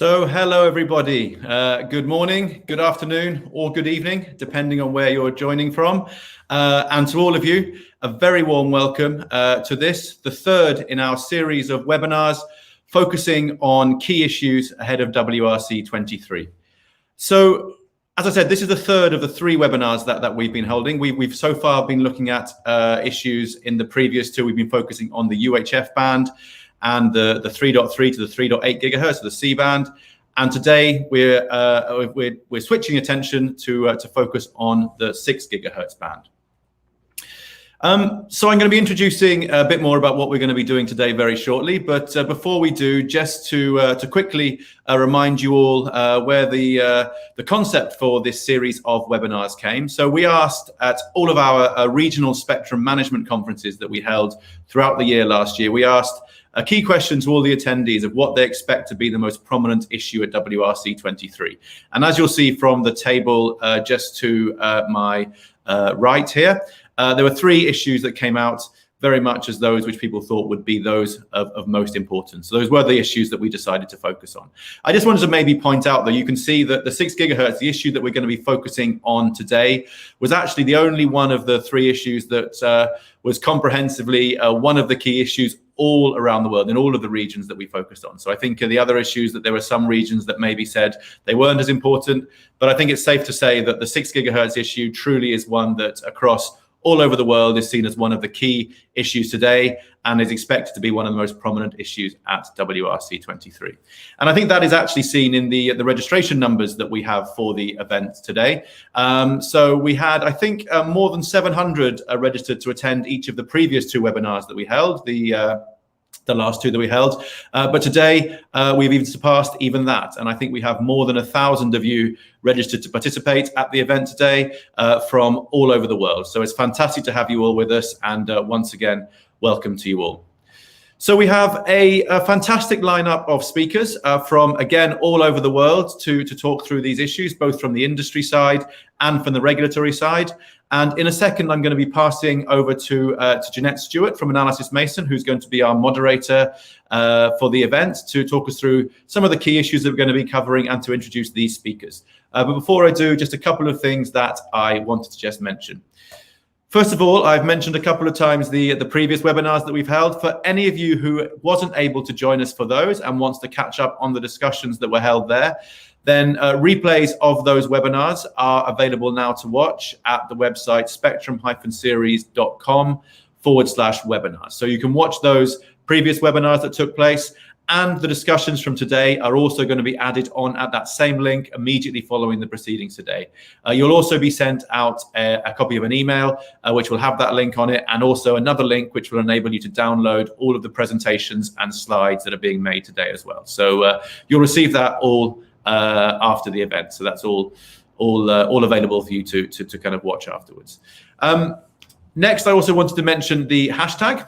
Hello everybody. Good morning, good afternoon, or good evening, depending on where you're joining from. And to all of you, a very warm welcome to this, the third in our series of webinars focusing on key issues ahead of WRC-23. So, as I said, this is the third of the three webinars that we've been holding. We've so far been looking at issues in the previous two. We've been focusing on the UHF band and the 3.3 to the 3.8 gigahertz, the C band. And today we're switching attention to focus on the 6 gigahertz band. So I'm going to be introducing a bit more about what we're going to be doing today very shortly. But before we do, just to quickly remind you all where the concept for this series of webinars came. So we asked at all of our regional spectrum management conferences that we held throughout the year last year, we asked a key question to all the attendees of what they expect to be the most prominent issue at WRC-23. And as you'll see from the table just to my right here, there were three issues that came out very much as those which people thought would be those of most importance. So those were the issues that we decided to focus on. I just wanted to maybe point out that you can see that the 6 gigahertz, the issue that we're going to be focusing on today, was actually the only one of the three issues that was comprehensively one of the key issues all around the world in all of the regions that we focused on. So I think the other issues that there were some regions that maybe said they weren't as important, but I think it's safe to say that the 6 gigahertz issue truly is one that across all over the world is seen as one of the key issues today and is expected to be one of the most prominent issues at WRC-23. And I think that is actually seen in the registration numbers that we have for the event today. So we had, I think, more than 700 registered to attend each of the previous two webinars that we held, the last two that we held. But today we've even surpassed even that. And I think we have more than 1,000 of you registered to participate at the event today from all over the world. So it's fantastic to have you all with us. And once again, welcome to you all. So we have a fantastic lineup of speakers from, again, all over the world to talk through these issues, both from the industry side and from the regulatory side. And in a second, I'm going to be passing over to Jeanette Stewart from Analysys Mason, who's going to be our moderator for the event to talk us through some of the key issues that we're going to be covering and to introduce these speakers. But before I do, just a couple of things that I wanted to just mention. First of all, I've mentioned a couple of times the previous webinars that we've held. For any of you who wasn't able to join us for those and wants to catch up on the discussions that were held there, then replays of those webinars are available now to watch at the website spectrum-series.com/webinars. So you can watch those previous webinars that took place, and the discussions from today are also going to be added on at that same link immediately following the proceedings today. You'll also be sent out a copy of an email, which will have that link on it, and also another link which will enable you to download all of the presentations and slides that are being made today as well. So you'll receive that all after the event. So that's all available for you to kind of watch afterwards. Next, I also wanted to mention the hashtag.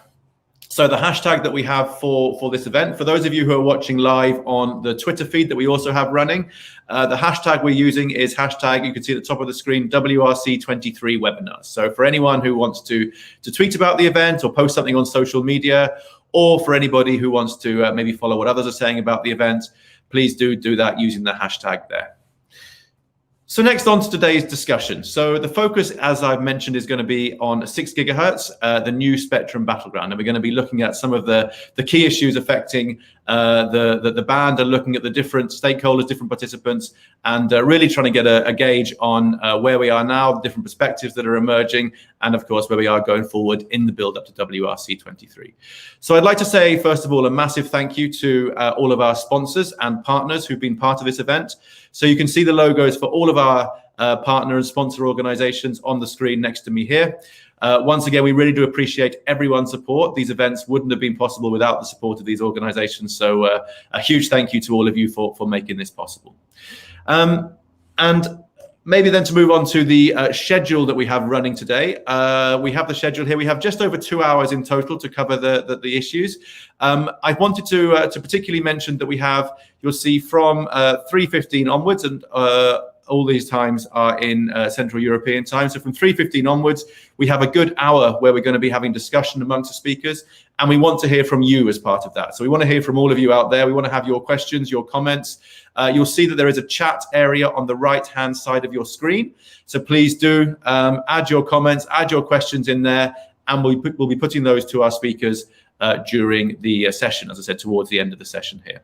So the hashtag that we have for this event, for those of you who are watching live on the Twitter feed that we also have running, the hashtag we're using is hashtag, you can see at the top of the screen, WRC23 webinars. So for anyone who wants to tweet about the event or post something on social media, or for anybody who wants to maybe follow what others are saying about the event, please do that using the hashtag there. So next on to today's discussion. So the focus, as I've mentioned, is going to be on 6 gigahertz, the new spectrum battleground. And we're going to be looking at some of the key issues affecting the band and looking at the different stakeholders, different participants, and really trying to get a gauge on where we are now, the different perspectives that are emerging, and of course, where we are going forward in the build up to WRC-23. So I'd like to say, first of all, a massive thank you to all of our sponsors and partners who've been part of this event. So you can see the logos for all of our partner and sponsor organizations on the screen next to me here. Once again, we really do appreciate everyone's support. These events wouldn't have been possible without the support of these organizations. So a huge thank you to all of you for making this possible. And maybe then to move on to the schedule that we have running today. We have the schedule here. We have just over 2 hours in total to cover the issues. I wanted to particularly mention that we have, you'll see from 3:15 onwards, and all these times are in Central European time. So from 3:15 onwards, we have a good hour where we're going to be having discussion amongst the speakers, and we want to hear from you as part of that. So we want to hear from all of you out there. We want to have your questions, your comments. You'll see that there is a chat area on the right-hand side of your screen. So please do add your comments, add your questions in there, and we'll be putting those to our speakers during the session, as I said, towards the end of the session here.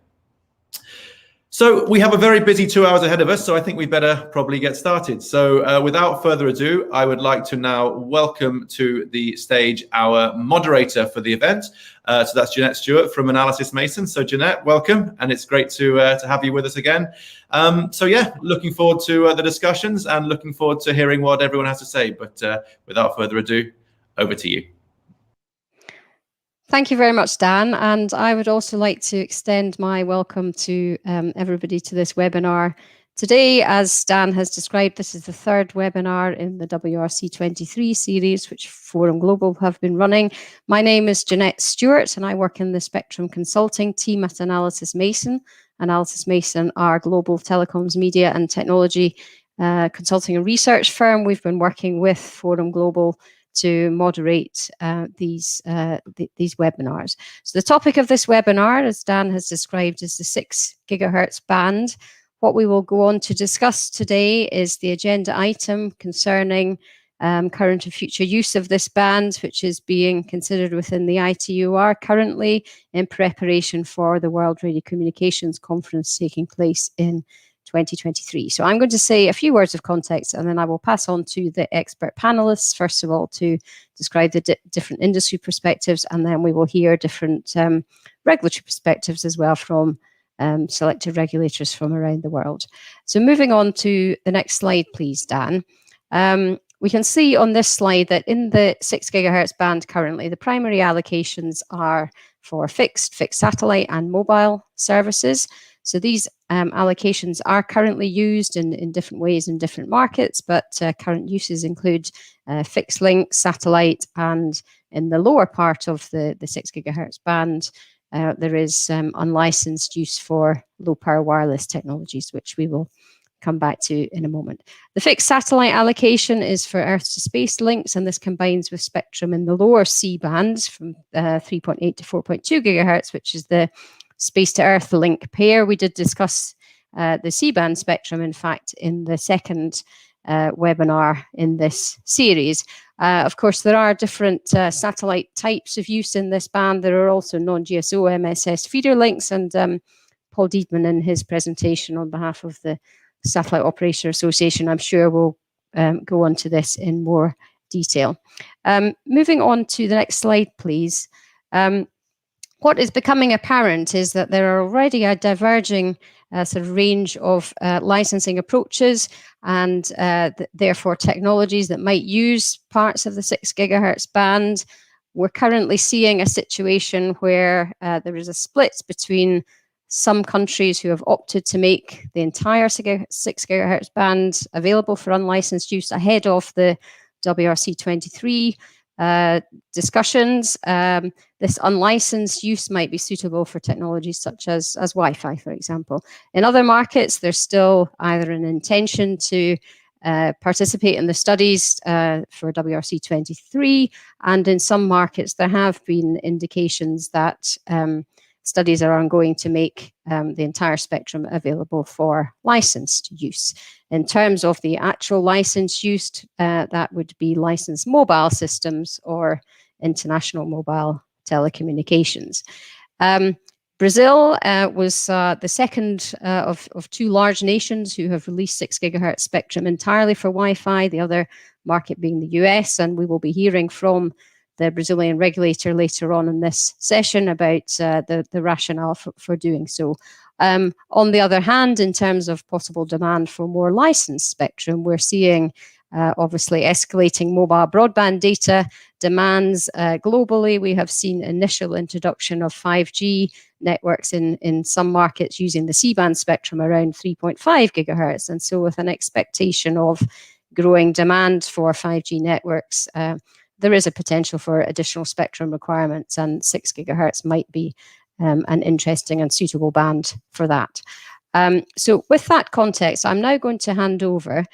So we have a very busy 2 hours ahead of us, so I think we better probably get started. So without further ado, I would like to now welcome to the stage our moderator for the event. So that's Jeanette Stewart from Analysys Mason. So Jeanette, welcome, and it's great to have you with us again. So yeah, looking forward to the discussions and looking forward to hearing what everyone has to say. But without further ado, over to you. Thank you very much, Dan. And I would also like to extend my welcome to everybody to this webinar. Today, as Dan has described, this is the third webinar in the WRC-23 series, which Forum Global have been running. My name is Jeanette Stewart, and I work in the Spectrum Consulting team at Analysys Mason. Analysys Mason are global telecoms, media and technology consulting and research firm. We've been working with Forum Global to moderate these webinars. So the topic of this webinar, as Dan has described, is the 6 gigahertz band. What we will go on to discuss today is the agenda item concerning current and future use of this band, which is being considered within the ITUR currently in preparation for the World Radio Communications Conference taking place in 2023. So I'm going to say a few words of context, and then I will pass on to the expert panelists, first of all, to describe the different industry perspectives, and then we will hear different regulatory perspectives as well from selected regulators from around the world. So moving on to the next slide, please, Dan. We can see on this slide that in the 6 gigahertz band currently, the primary allocations are for fixed satellite and mobile services. So these allocations are currently used in different ways in different markets, but current uses include fixed link, satellite, and in the lower part of the 6 gigahertz band, there is unlicensed use for low power wireless technologies, which we will come back to in a moment. The fixed satellite allocation is for Earth to space links, and this combines with spectrum in the lower C bands from 3.8 to 4.2 gigahertz, which is the space to Earth link pair. We did discuss the C-band spectrum, in fact, in the second webinar in this series. Of course, there are different satellite types of use in this band. There are also non-GSO MSS feeder links, and Paul Diedman, in his presentation on behalf of the Satellite Operator Association, I'm sure will go on to this in more detail. Moving on to the next slide, please. What is becoming apparent is that there are already a diverging sort of range of licensing approaches and therefore technologies that might use parts of the 6 gigahertz band. We're currently seeing a situation where there is a split between some countries who have opted to make the entire 6 gigahertz band available for unlicensed use ahead of the WRC-23 discussions. This unlicensed use might be suitable for technologies such as Wi-Fi, for example. In other markets, there's still either an intention to participate in the studies for WRC-23, and in some markets there have been indications that studies are ongoing to make the entire spectrum available for licensed use. In terms of the actual licensed use, that would be licensed mobile systems or international mobile telecommunications. Brazil was the second of 2 large nations who have released 6 gigahertz spectrum entirely for Wi-Fi, the other market being the US, and we will be hearing from the Brazilian regulator later on in this session about the rationale for doing so. On the other hand, in terms of possible demand for more licensed spectrum, we're seeing obviously escalating mobile broadband data demands globally. We have seen initial introduction of 5G networks in some markets using the C-band spectrum around 3.5 gigahertz. And so with an expectation of growing demand for 5G networks, there is a potential for additional spectrum requirements, and 6 gigahertz might be an interesting and suitable band for that. So with that context, I'm now going to hand over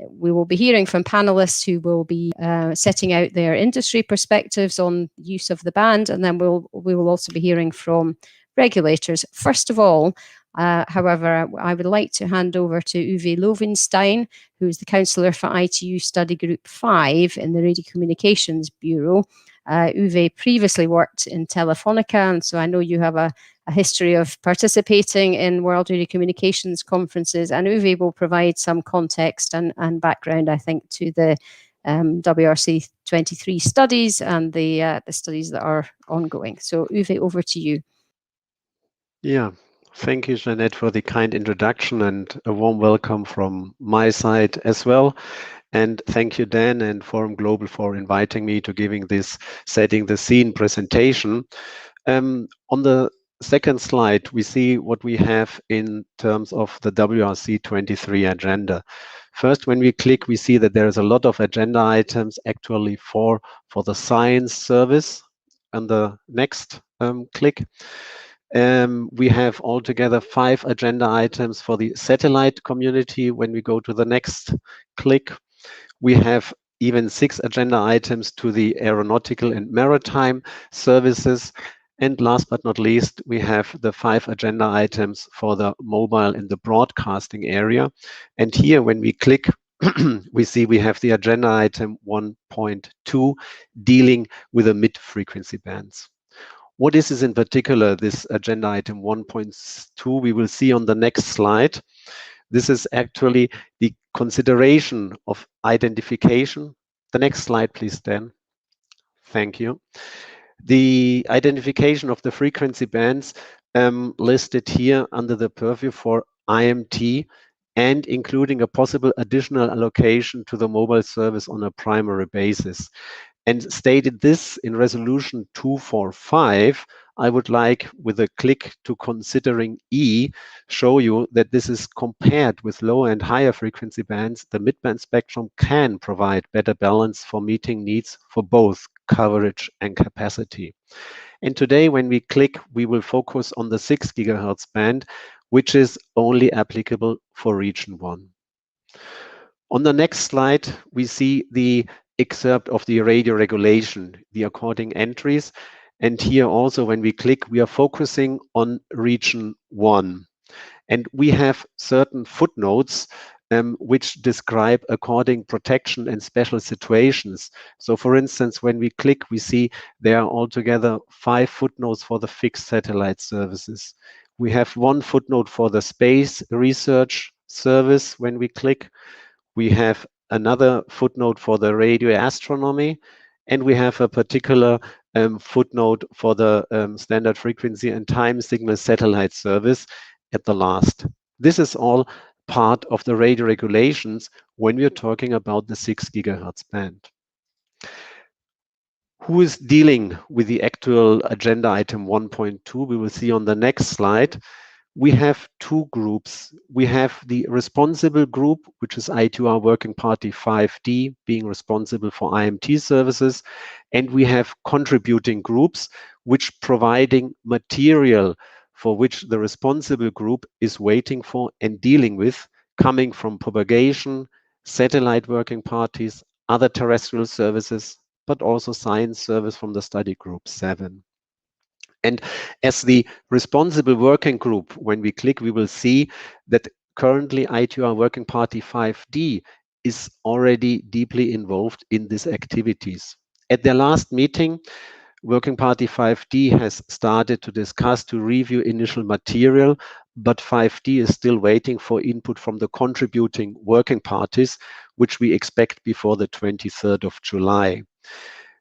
we will be hearing from panelists who will be setting out their industry perspectives on use of the band, and then we will also be hearing from regulators. First of all, however, I would like to hand over to Uwe Loewenstein, who is the Councillor for ITU Study Group 5 in the Radio Communications Bureau. Uwe previously worked in Telefonica, and so I know you have a history of participating in World Radio Communications conferences, and Uwe will provide some context and background, I think, to the WRC-23 studies and the studies that are ongoing. So Uwe, over to you. Yeah, thank you, Jeanette, for the kind introduction, and a warm welcome from my side as well. And thank you, Dan and Forum Global, for inviting me to giving this setting the scene presentation. On the second slide, we see what we have in terms of the WRC-23 agenda. First, when we click, we see that there is a lot of agenda items actually for the science service. On the next click, we have altogether 5 agenda items for the satellite community. When we go to the next click, we have even 6 agenda items to the aeronautical and maritime services. And last but not least, we have the 5 agenda items for the mobile and the broadcasting area. And here, when we click, we see we have the agenda item 1.2 dealing with the mid-frequency bands. What is this in particular, this agenda item 1.2? We will see on the next slide. This is actually the consideration of identification. The next slide, please, Dan. Thank you. The identification of the frequency bands listed here under the purview for IMT, and including a possible additional allocation to the mobile service on a primary basis. And stated this in resolution 245, I would like, with a click to considering E, show you that this is compared with lower and higher frequency bands. The midband spectrum can provide better balance for meeting needs for both coverage and capacity. And today, when we click, we will focus on the 6 GHz band, which is only applicable for region 1. On the next slide, we see the excerpt of the radio regulation, the according entries. And here also, when we click, we are focusing on region 1. And we have certain footnotes which describe according protection and special situations. So for instance, when we click, we see there are altogether 5 footnotes for the fixed satellite services. We have 1 footnote for the space research service when we click. We have another footnote for the radio astronomy, and we have a particular footnote for the standard frequency and time signal satellite service at the last. This is all part of the radio regulations when we're talking about the 6 GHz band. Who is dealing with the actual agenda item 1.2? We will see on the next slide. We have 2 groups. We have the responsible group, which is I2R Working Party 5D, being responsible for IMT services. And we have contributing groups, which providing material for which the responsible group is waiting for and dealing with, coming from propagation, satellite working parties, other terrestrial services, but also science service from the study group 7. And as the responsible working group, when we click, we will see that currently I2R Working Party 5D is already deeply involved in these activities. At their last meeting, Working Party 5D has started to discuss to review initial material, but 5D is still waiting for input from the contributing working parties, which we expect before the 23rd of July.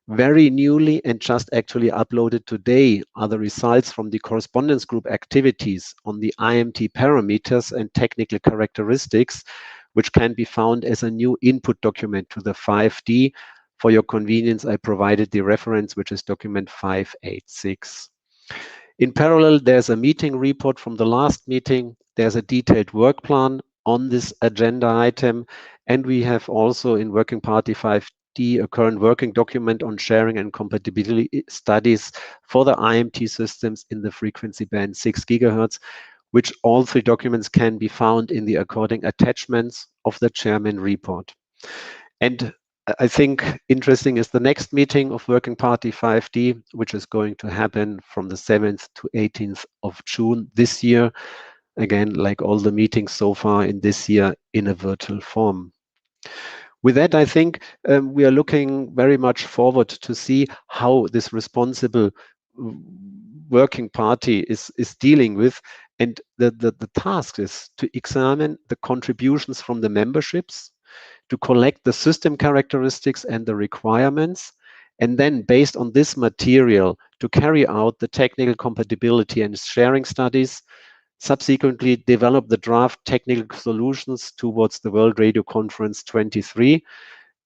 Very newly and just actually uploaded today are the results from the correspondence group activities on the IMT parameters and technical characteristics, which can be found as a new input document to the 5D. For your convenience, I provided the reference, which is document 586. In parallel, there's a meeting report from the last meeting. There's a detailed work plan on this agenda item. And we have also in Working Party 5D a current working document on sharing and compatibility studies for the IMT systems in the frequency band 6 GHz, which all 3 documents can be found in the according attachments of the chairman report. And I think interesting is the next meeting of Working Party 5G, which is going to happen from the 7th to 18th of June this year. Again, like all the meetings so far in this year, in a virtual form. With that, I think we are looking very much forward to see how this responsible working party is dealing with. And the task is to examine the contributions from the memberships, to collect the system characteristics and the requirements, and then based on this material to carry out the technical compatibility and sharing studies, subsequently develop the draft technical solutions towards the World Radio Conference 23,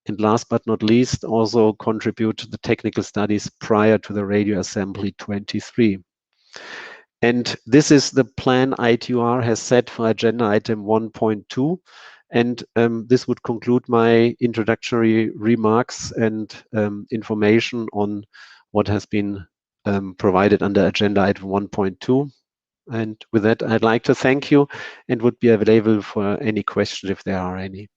and last but not least, also contribute to the technical studies prior to the Radio Assembly 23. And this is the plan ITUR has set for agenda item 1.2. And this would conclude my introductory remarks and information on what has been provided under agenda item 1.2. And with that, I'd like to thank you and would be available for any questions if there are any.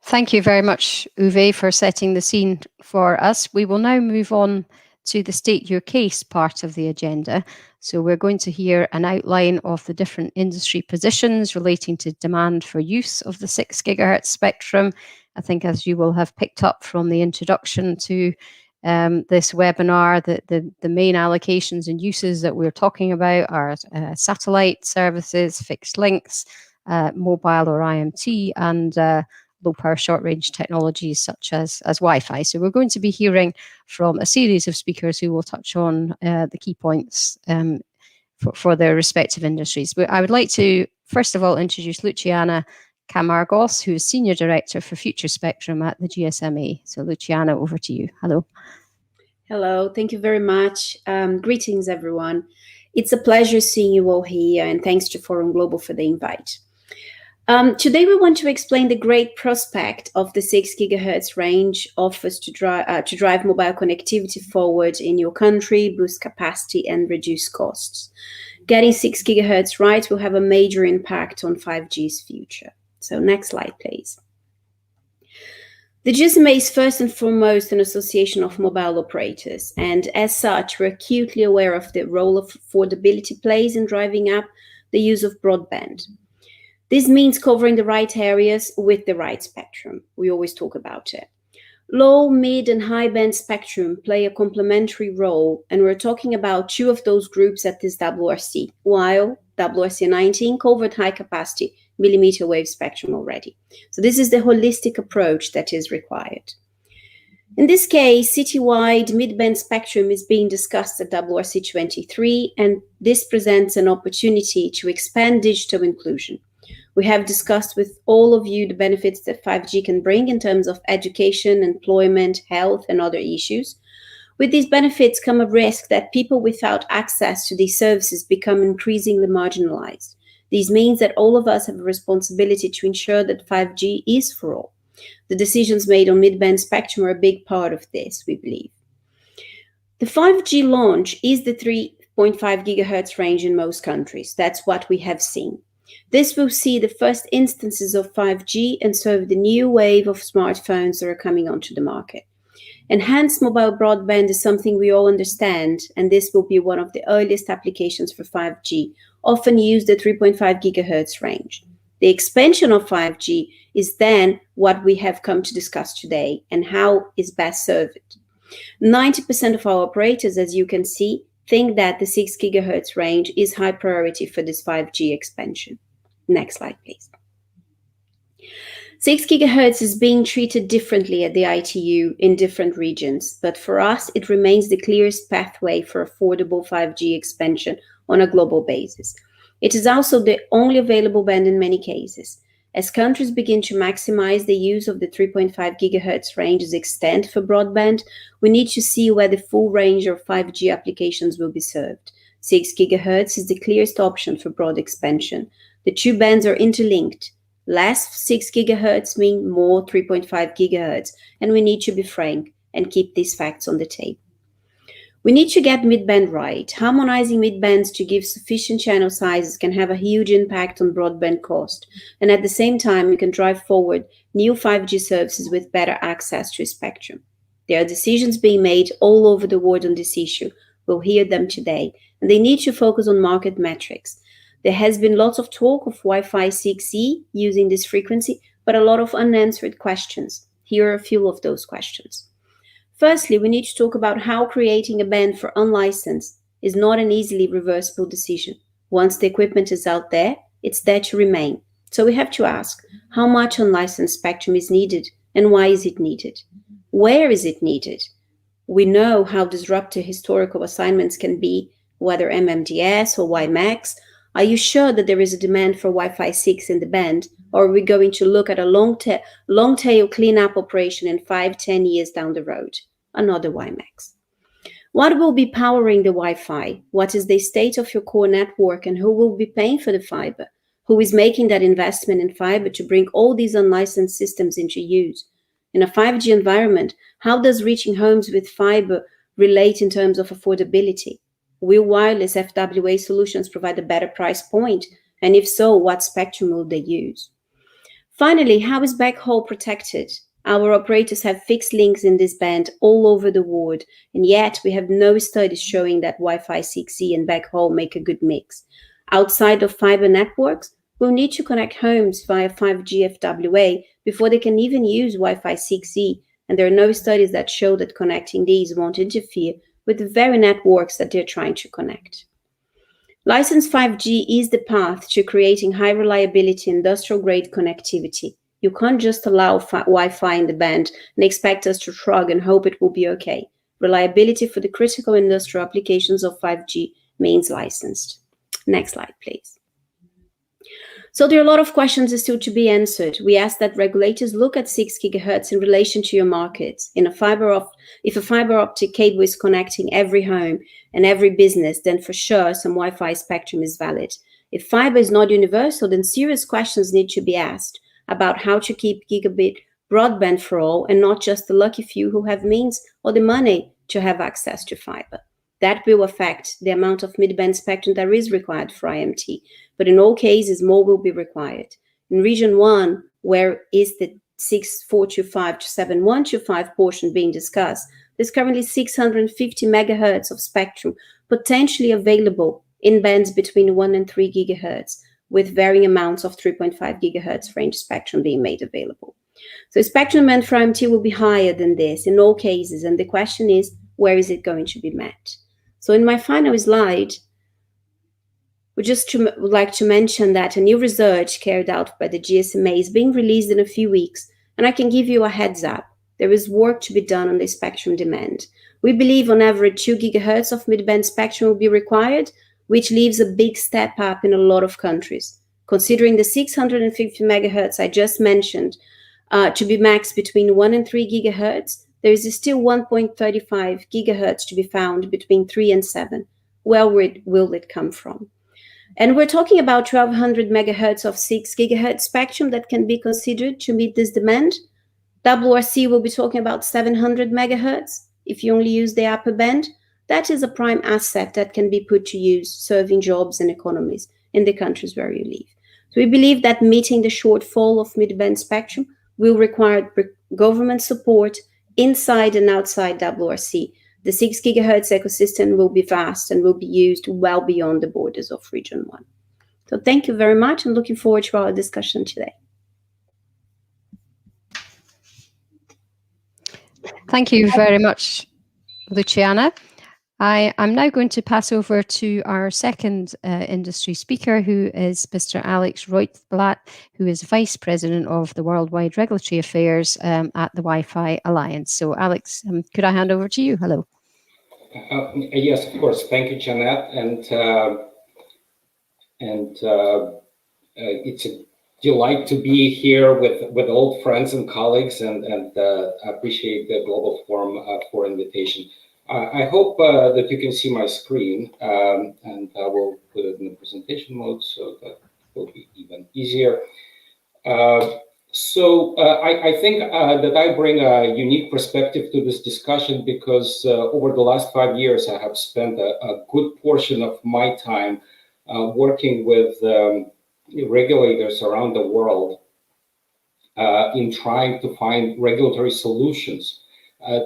Thank you very much, Uwe, for setting the scene for us. We will now move on to the State Your Case part of the agenda. So we're going to hear an outline of the different industry positions relating to demand for use of the 6 GHz spectrum. I think, as you will have picked up from the introduction to this webinar, the main allocations and uses that we're talking about are satellite services, fixed links, mobile or IMT, and low power short range technologies such as Wi-Fi. So we're going to be hearing from a series of speakers who will touch on the key points for their respective industries. But I would like to first of all introduce Luciana Camargos, who is Senior Director for Future Spectrum at the GSMA. So Luciana, over to you. Hello. Hello, thank you very much. Greetings, everyone. It's a pleasure seeing you all here, and thanks to Forum Global for the invite. Today, we want to explain the great prospect of the 6 GHz range offers to drive mobile connectivity forward in your country, boost capacity, and reduce costs. Getting 6 GHz right will have a major impact on 5G's future. So next slide, please. The GSMA is first and foremost an association of mobile operators, and as such, we're acutely aware of the role of affordability plays in driving up the use of broadband. This means covering the right areas with the right spectrum. We always talk about it. Low, mid, and high band spectrum play a complementary role, and we're talking about 2 of those groups at this WRC, while WRC-19 covered high capacity millimeter wave spectrum already. So this is the holistic approach that is required. In this case, citywide mid-band spectrum is being discussed at WRC-23, and this presents an opportunity to expand digital inclusion. We have discussed with all of you the benefits that 5G can bring in terms of education, employment, health, and other issues. With these benefits come a risk that people without access to these services become increasingly marginalized. This means that all of us have a responsibility to ensure that 5G is for all. The decisions made on mid-band spectrum are a big part of this, we believe. The 5G launch is the 3.5 GHz range in most countries. That's what we have seen. This will see the first instances of 5G and serve the new wave of smartphones that are coming onto the market. Enhanced mobile broadband is something we all understand, and this will be one of the earliest applications for 5G, often used at 3.5 GHz range. The expansion of 5G is then what we have come to discuss today and how is best served. 90% of our operators, as you can see, think that the 6 GHz range is high priority for this 5G expansion. Next slide, please. 6 GHz is being treated differently at the ITU in different regions, but for us, it remains the clearest pathway for affordable 5G expansion on a global basis. It is also the only available band in many cases. As countries begin to maximize the use of the 3.5 GHz range's extent for broadband, we need to see where the full range of 5G applications will be served. 6 GHz is the clearest option for broad expansion. The 2 bands are interlinked. Less 6 GHz mean more 3.5 GHz, and we need to be frank and keep these facts on the table. We need to get mid-band right. Harmonizing mid-bands to give sufficient channel sizes can have a huge impact on broadband cost. And at the same time, we can drive forward new 5G services with better access to spectrum. There are decisions being made all over the world on this issue. We'll hear them today. And they need to focus on market metrics. There has been lots of talk of Wi-Fi 6E using this frequency, but a lot of unanswered questions. Here are a few of those questions. Firstly, we need to talk about how creating a band for unlicensed is not an easily reversible decision. Once the equipment is out there, it's there to remain. So we have to ask, how much unlicensed spectrum is needed and why is it needed? Where is it needed? We know how disruptive historical assignments can be, whether MMDS or WiMAX. Are you sure that there is a demand for Wi-Fi 6 in the band, or are we going to look at a long-tail cleanup operation in 5-10 years down the road? Another WiMAX. What will be powering the Wi-Fi? What is the state of your core network and who will be paying for the fiber? Who is making that investment in fiber to bring all these unlicensed systems into use? In a 5G environment, how does reaching homes with fiber relate in terms of affordability? Will wireless FWA solutions provide a better price point? And if so, what spectrum will they use? Finally, how is backhaul protected? Our operators have fixed links in this band all over the world, and yet we have no studies showing that Wi-Fi 6E and backhaul make a good mix. Outside of fiber networks, we'll need to connect homes via 5G FWA before they can even use Wi-Fi 6E, and there are no studies that show that connecting these won't interfere with the very networks that they're trying to connect. Licensed 5G is the path to creating high reliability industrial-grade connectivity. You can't just allow Wi-Fi in the band and expect us to shrug and hope it will be okay. Reliability for the critical industrial applications of 5G means licensed. Next slide, please. So there are a lot of questions still to be answered. We ask that regulators look at 6 GHz in relation to your markets. If a fiber optic cable is connecting every home and every business, then for sure some Wi-Fi spectrum is valid. If fiber is not universal, then serious questions need to be asked about how to keep gigabit broadband for all and not just the lucky few who have means or the money to have access to fiber. That will affect the amount of mid-band spectrum that is required for IMT, but in all cases, more will be required. In Region 1, where is the 6425 to 7125 portion being discussed, there's currently 650 megahertz of spectrum potentially available in bands between 1 and 3 gigahertz, with varying amounts of 3.5 gigahertz range spectrum being made available. So spectrum demand for IMT will be higher than this in all cases, and the question is, where is it going to be met? So in my final slide, would like to mention that a new research carried out by the GSMA is being released in a few weeks, and I can give you a heads up. There is work to be done on the spectrum demand. We believe on average 2 gigahertz of mid-band spectrum will be required, which leaves a big step up in a lot of countries. Considering the 650 megahertz I just mentioned to be max between 1 and 3 gigahertz, there is still 1.35 gigahertz to be found between 3 and 7. Where will it come from? And we're talking about 1200 megahertz of 6 gigahertz spectrum that can be considered to meet this demand. WRC will be talking about 700 megahertz if you only use the upper band. That is a prime asset that can be put to use serving jobs and economies in the countries where you live. So we believe that meeting the shortfall of mid-band spectrum will require government support inside and outside WRC. The 6 gigahertz ecosystem will be vast and will be used well beyond the borders of Region 1. So thank you very much. I'm looking forward to our discussion today. Thank you very much, Luciana. I'm now going to pass over to our second industry speaker, who is Mr. Alex Reuterblatt, who is Vice President of the Worldwide Regulatory Affairs at the Wi-Fi Alliance. So Alex, could I hand over to you? Hello. Yes, of course. Thank you, Jeanette. And it's a delight to be here with old friends and colleagues, and appreciate the Global Forum for invitation. I hope that you can see my screen, and I will put it in the presentation mode so that will be even easier. So I think that I bring a unique perspective to this discussion because over the last 5 years, I have spent a good portion of my time working with regulators around the world in trying to find regulatory solutions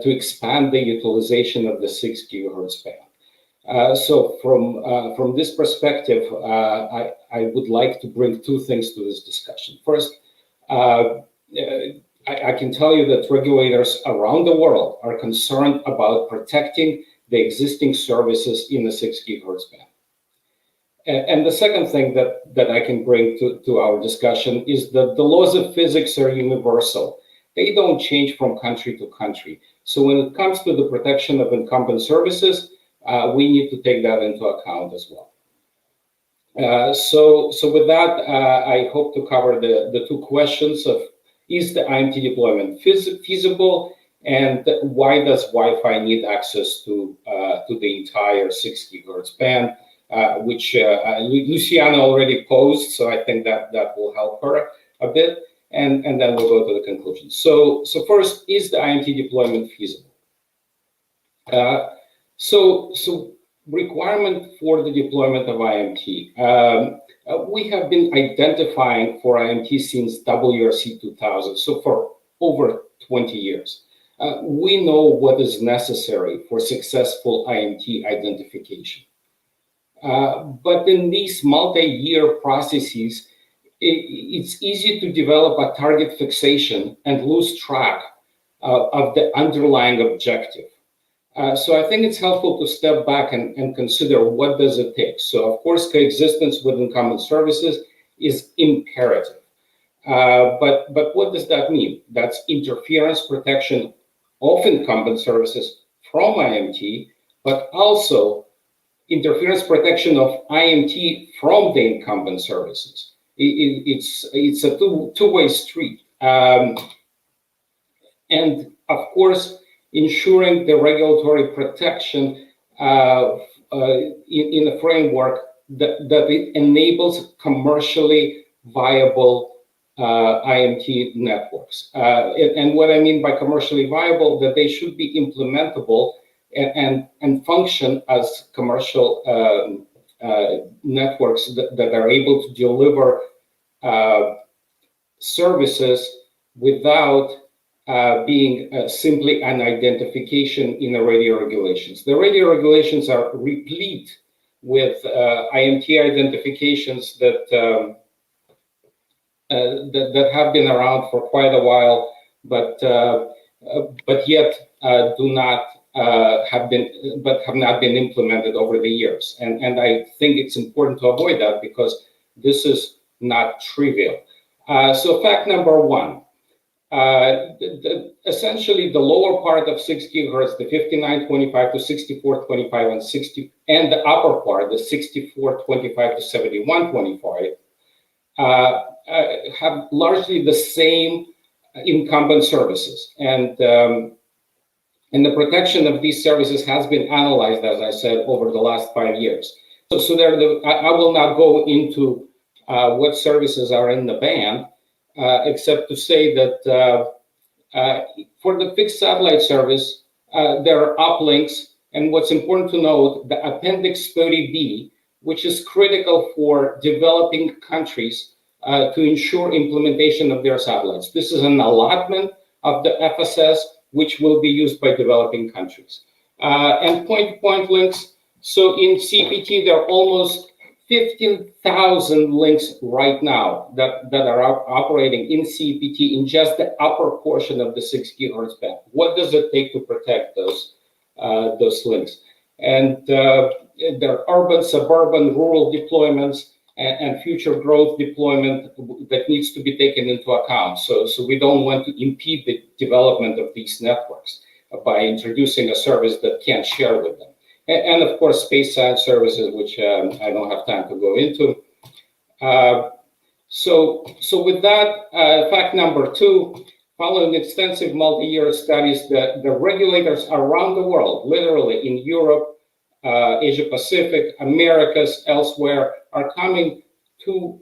to expand the utilization of the 6 gigahertz band. So from this perspective, I would like to bring two things to this discussion. First, I can tell you that regulators around the world are concerned about protecting the existing services in the 6 gigahertz band. And the second thing that I can bring to our discussion is that the laws of physics are universal. They don't change from country to country. So when it comes to the protection of incumbent services, we need to take that into account as well. So with that, I hope to cover the two questions of, is the IMT deployment feasible, and why does Wi-Fi need access to the entire 6 gigahertz band, which Luciana already posed, so I think that will help her a bit, and then we'll go to the conclusion. So first, is the IMT deployment feasible? So requirement for the deployment of IMT. We have been identifying for IMT since WRC 2000, so for over 20 years. We know what is necessary for successful IMT identification. But in these multi-year processes, it's easy to develop a target fixation and lose track of the underlying objective. So I think it's helpful to step back and consider what does it take. So of course, coexistence with incumbent services is imperative. But what does that mean? That's interference protection of incumbent services from IMT, but also interference protection of IMT from the incumbent services. It's a two-way street. And of course, ensuring the regulatory protection in a framework that it enables commercially viable IMT networks. And what I mean by commercially viable, that they should be implementable and function as commercial networks that are able to deliver services without being simply an identification in the radio regulations. The radio regulations are replete with IMT identifications that have been around for quite a while, but yet have not been implemented over the years. And I think it's important to avoid that because this is not trivial. So fact number one. Essentially, the lower part of 6 gigahertz, the 5925 to 6425 and the upper part, the 6425 to 7125, have largely the same incumbent services. And the protection of these services has been analyzed, as I said, over the last 5 years. So I will not go into what services are in the band, except to say that for the fixed satellite service, there are uplinks. And what's important to note, the Appendix 30B, which is critical for developing countries to ensure implementation of their satellites. This is an allotment of the FSS, which will be used by developing countries. And point-to-point links. So in CPT, there are almost 15,000 links right now that are operating in CPT in just the upper portion of the 6 gigahertz band. What does it take to protect those links? And there are urban, suburban, rural deployments and future growth deployment that needs to be taken into account. So we don't want to impede the development of these networks by introducing a service that can't share with them. And of course, space science services, which I don't have time to go into. So with that, fact number two, following extensive multi-year studies, the regulators around the world, literally in Europe, Asia Pacific, Americas, elsewhere, are coming to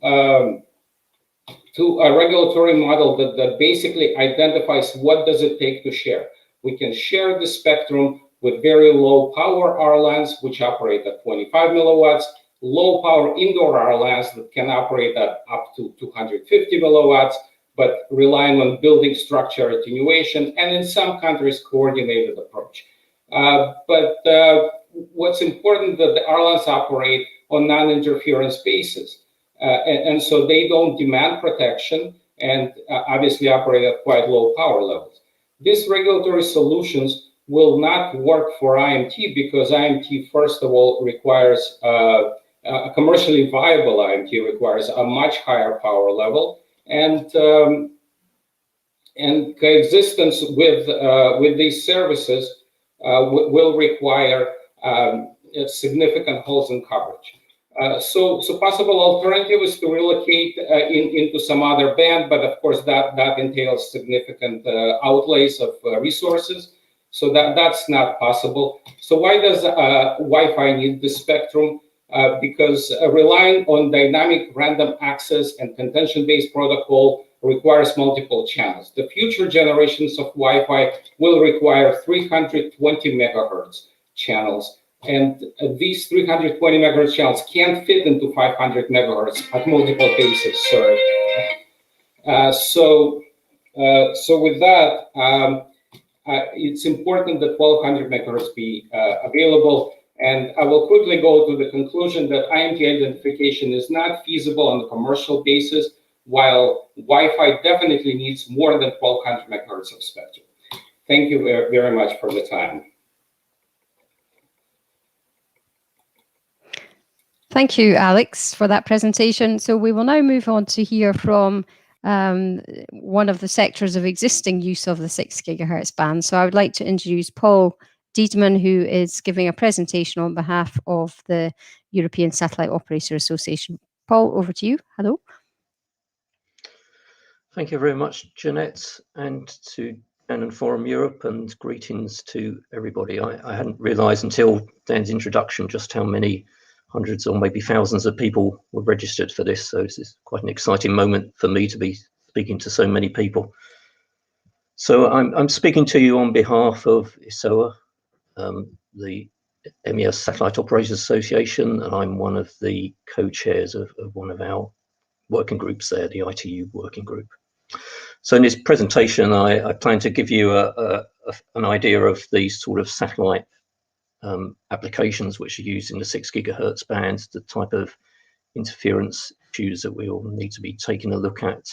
to a regulatory model that basically identifies what does it take to share. We can share the spectrum with very low power RLANs, which operate at 25 milliwatts, low power indoor RLANs that can operate at up to 250 milliwatts, but relying on building structure attenuation, and in some countries, coordinated approach. But what's important that the RLANs operate on non-interference basis. And so they don't demand protection and obviously operate at quite low power levels. These regulatory solutions will not work for IMT because IMT, first of all, requires a commercially viable IMT requires a much higher power level, and coexistence with these services will require significant holes in coverage. So possible alternative is to relocate into some other band, but of course that entails significant outlays of resources. So that's not possible. So why does Wi-Fi need the spectrum? Because relying on dynamic random access and contention-based protocol requires multiple channels. The future generations of Wi-Fi will require 320 megahertz channels. And these 320 megahertz channels can't fit into 500 megahertz at multiple bases. Sorry. So with that, it's important that 1200 megahertz be available. And I will quickly go to the conclusion that IMT identification is not feasible on a commercial basis, while Wi-Fi definitely needs more than 1200 megahertz of spectrum. Thank you very much for the time. Thank you, Alex, for that presentation. So we will now move on to hear from one of the sectors of existing use of the 6 gigahertz band. So I would like to introduce Paul Diedman, who is giving a presentation on behalf of the European Satellite Operator Association. Paul, over to you. Hello. Thank you very much, Jeanette, and to Dan and Forum Europe, and greetings to everybody. I hadn't realised until Dan's introduction just how many hundreds or maybe thousands of people were registered for this. So this is quite an exciting moment for me to be speaking to so many people. So I'm speaking to you on behalf of ISOA, the EMEA Satellite Operators Association, and I'm one of the co-chairs of one of our working groups there, the ITU working group. So in this presentation, I plan to give you an idea of the sort of satellite applications which are used in the 6 gigahertz band, the type of interference issues that we all need to be taking a look at,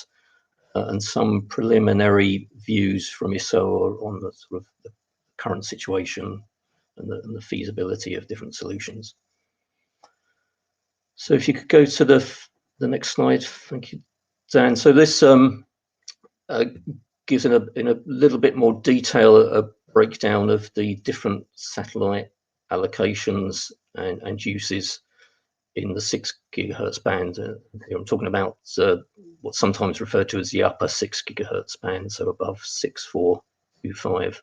and some preliminary views from ISOA on the sort of the current situation and the feasibility of different solutions. So if you could go to the next slide, thank you, Dan. So this gives in a little bit more detail a breakdown of the different satellite allocations and uses in the 6 gigahertz band. Here I'm talking about what's sometimes referred to as the upper 6 gigahertz band, so above 6425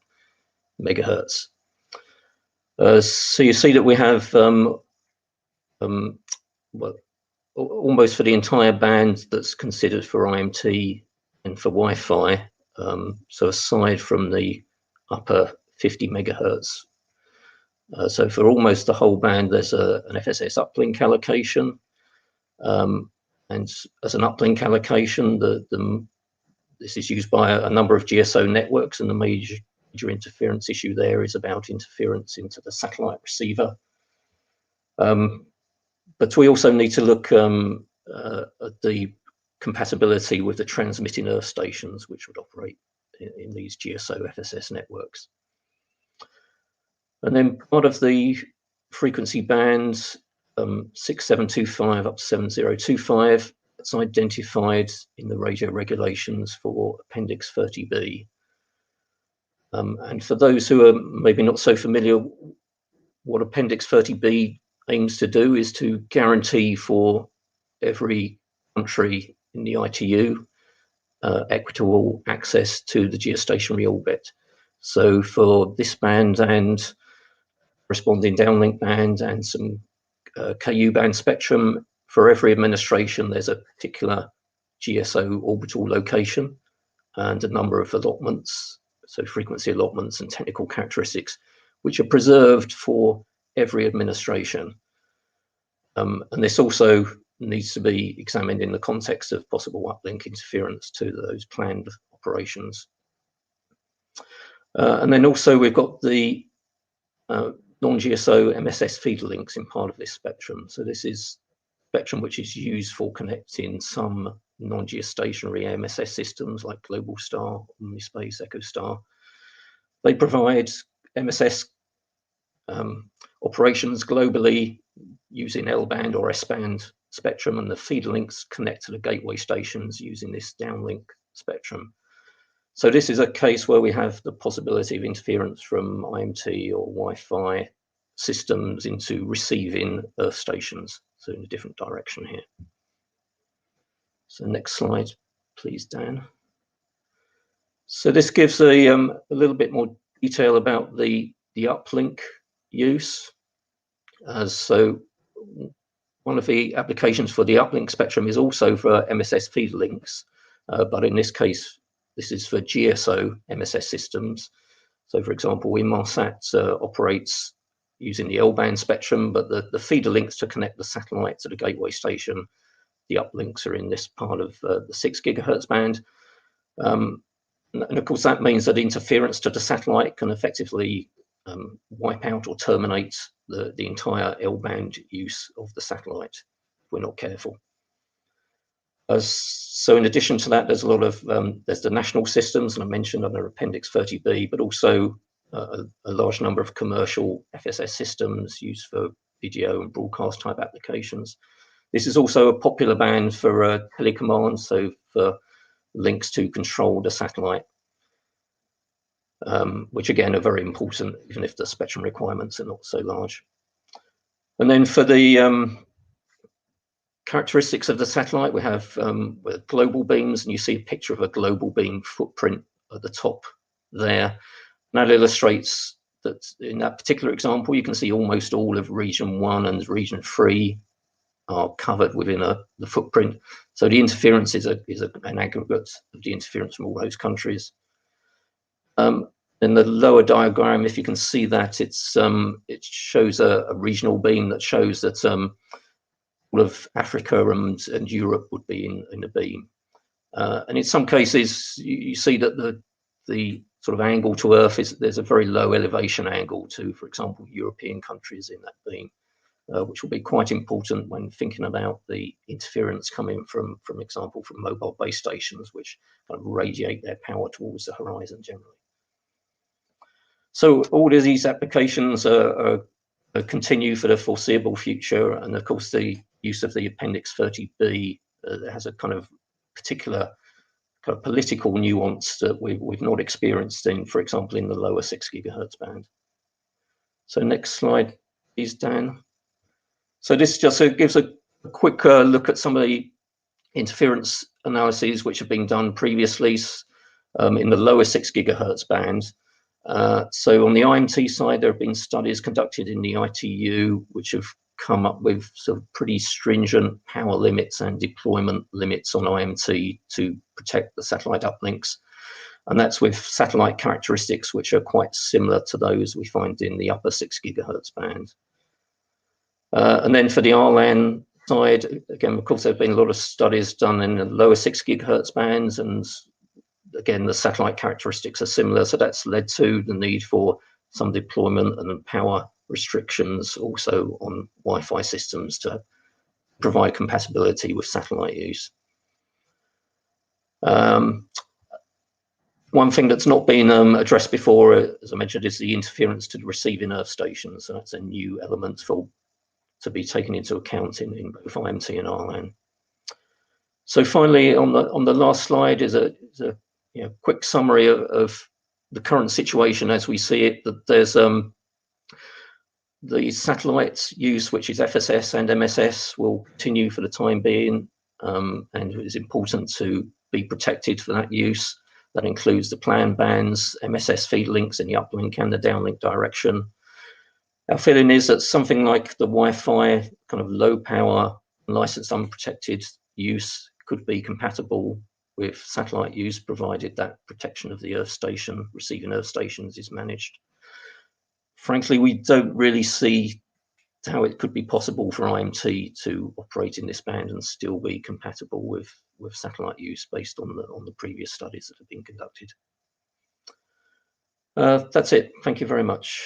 megahertz. So you see that we have well, almost for the entire band that's considered for IMT and for Wi-Fi. So aside from the upper 50 megahertz, so for almost the whole band, there's an FSS uplink allocation. And as an uplink allocation, this is used by a number of GSO networks, and the major interference issue there is about interference into the satellite receiver. But we also need to look at the compatibility with the transmitting earth stations, which would operate in these GSO FSS networks. And then part of the frequency bands, 6725 up to 7025, it's identified in the radio regulations for Appendix 30B. And for those who are maybe not so familiar, what Appendix 30B aims to do is to guarantee for every country in the ITU equitable access to the geostationary orbit. So for this band and corresponding downlink band and some KU band spectrum, for every administration, there's a particular GSO orbital location and a number of allotments, so frequency allotments and technical characteristics, which are preserved for every administration. And this also needs to be examined in the context of possible uplink interference to those planned operations. And then also we've got the non-GSO MSS feeder links in part of this spectrum. So this is spectrum which is used for connecting some non-geostationary MSS systems like Globalstar, Omnispace, EchoStar. They provide MSS operations globally using L-band or S-band spectrum, and the feeder links connect to the gateway stations using this downlink spectrum. So this is a case where we have the possibility of interference from IMT or Wi-Fi systems into receiving Earth stations, so in a different direction here. So next slide, please, Dan. So this gives a little bit more detail about the uplink use. So one of the applications for the uplink spectrum is also for MSS feeder links, but in this case, this is for GSO MSS systems. So for example, Inmarsat operates using the L-band spectrum, but the feeder links to connect the satellite to the gateway station, the uplinks are in this part of the 6 gigahertz band. And of course, that means that interference to the satellite can effectively wipe out or terminate the entire L-band use of the satellite if we're not careful. So in addition to that, there's a lot of, there's the national systems, and I mentioned under Appendix 30B, but also a large number of commercial FSS systems used for video and broadcast type applications. This is also a popular band for telecommand, so for links to control the satellite, which again are very important, even if the spectrum requirements are not so large. And then for the characteristics of the satellite, we have global beams, and you see a picture of a global beam footprint at the top there. And that illustrates that in that particular example, you can see almost all of region 1 and region 3 are covered within the footprint. So the interference is an aggregate of the interference from all those countries. In the lower diagram, if you can see that, it shows a regional beam that shows that all of Africa and Europe would be in the beam. And in some cases, you see that the sort of angle to Earth there's a very low elevation angle to, for example, European countries in that beam, which will be quite important when thinking about the interference coming from example, from mobile base stations, which kind of radiate their power towards the horizon generally. So all of these applications continue for the foreseeable future, and of course the use of the Appendix 30B has a kind of particular kind of political nuance that we've not experienced in, for example, in the lower 6 gigahertz band. So next slide, please, Dan. So this just gives a quick look at some of the interference analyses which have been done previously in the lower 6 gigahertz band. So on the IMT side, there have been studies conducted in the ITU which have come up with sort of pretty stringent power limits and deployment limits on IMT to protect the satellite uplinks. And that's with satellite characteristics which are quite similar to those we find in the upper 6 gigahertz band. And then for the RLAN side, again, of course, there have been a lot of studies done in the lower 6 gigahertz bands, and again, the satellite characteristics are similar. So that's led to the need for some deployment and power restrictions also on Wi-Fi systems to provide compatibility with satellite use. One thing that's not been addressed before, as I mentioned, is the interference to the receiving Earth stations. So that's a new element to be taken into account in both IMT and RLAN. So finally, on the last slide is a quick summary of the current situation as we see it. That there's the satellites use, which is FSS and MSS, will continue for the time being, and it is important to be protected for that use. That includes the planned bands, MSS feed links in the uplink and the downlink direction. Our feeling is that something like the Wi-Fi kind of low power licensed unprotected use could be compatible with satellite use, provided that protection of the Earth station, receiving Earth stations, is managed. Frankly, we don't really see how it could be possible for IMT to operate in this band and still be compatible with satellite use based on the previous studies that have been conducted. That's it. Thank you very much.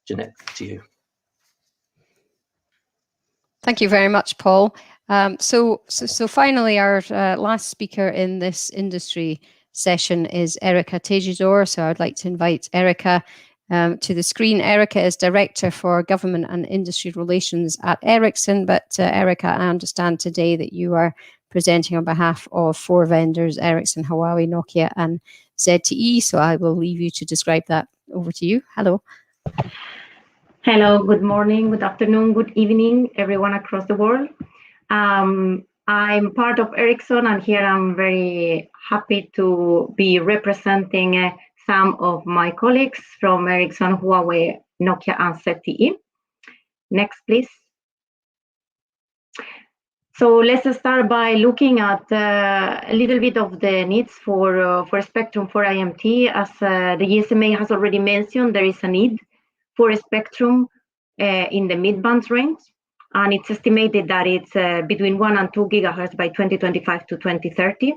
Jeanette, to you. Thank you very much, Paul. So finally, our last speaker in this industry session is Erik Catastro. So I'd like to invite Erika to the screen. Erika is Director for Government and Industry Relations at Ericsson. But Erika, I understand today that you are presenting on behalf of 4 vendors: Ericsson, Huawei, Nokia, and ZTE. So I will leave you to describe that. Over to you. Hello. Hello, good morning, good afternoon, good evening, everyone across the world. I'm part of Ericsson, and here I'm very happy to be representing some of my colleagues from Ericsson, Huawei, Nokia, and ZTE. Next, please. So let's start by looking at a little bit of the needs for spectrum for IMT. As the GSMA has already mentioned, there is a need for a spectrum in the mid-band range, and it's estimated that it's between 1 and 2 gigahertz by 2025 to 2030.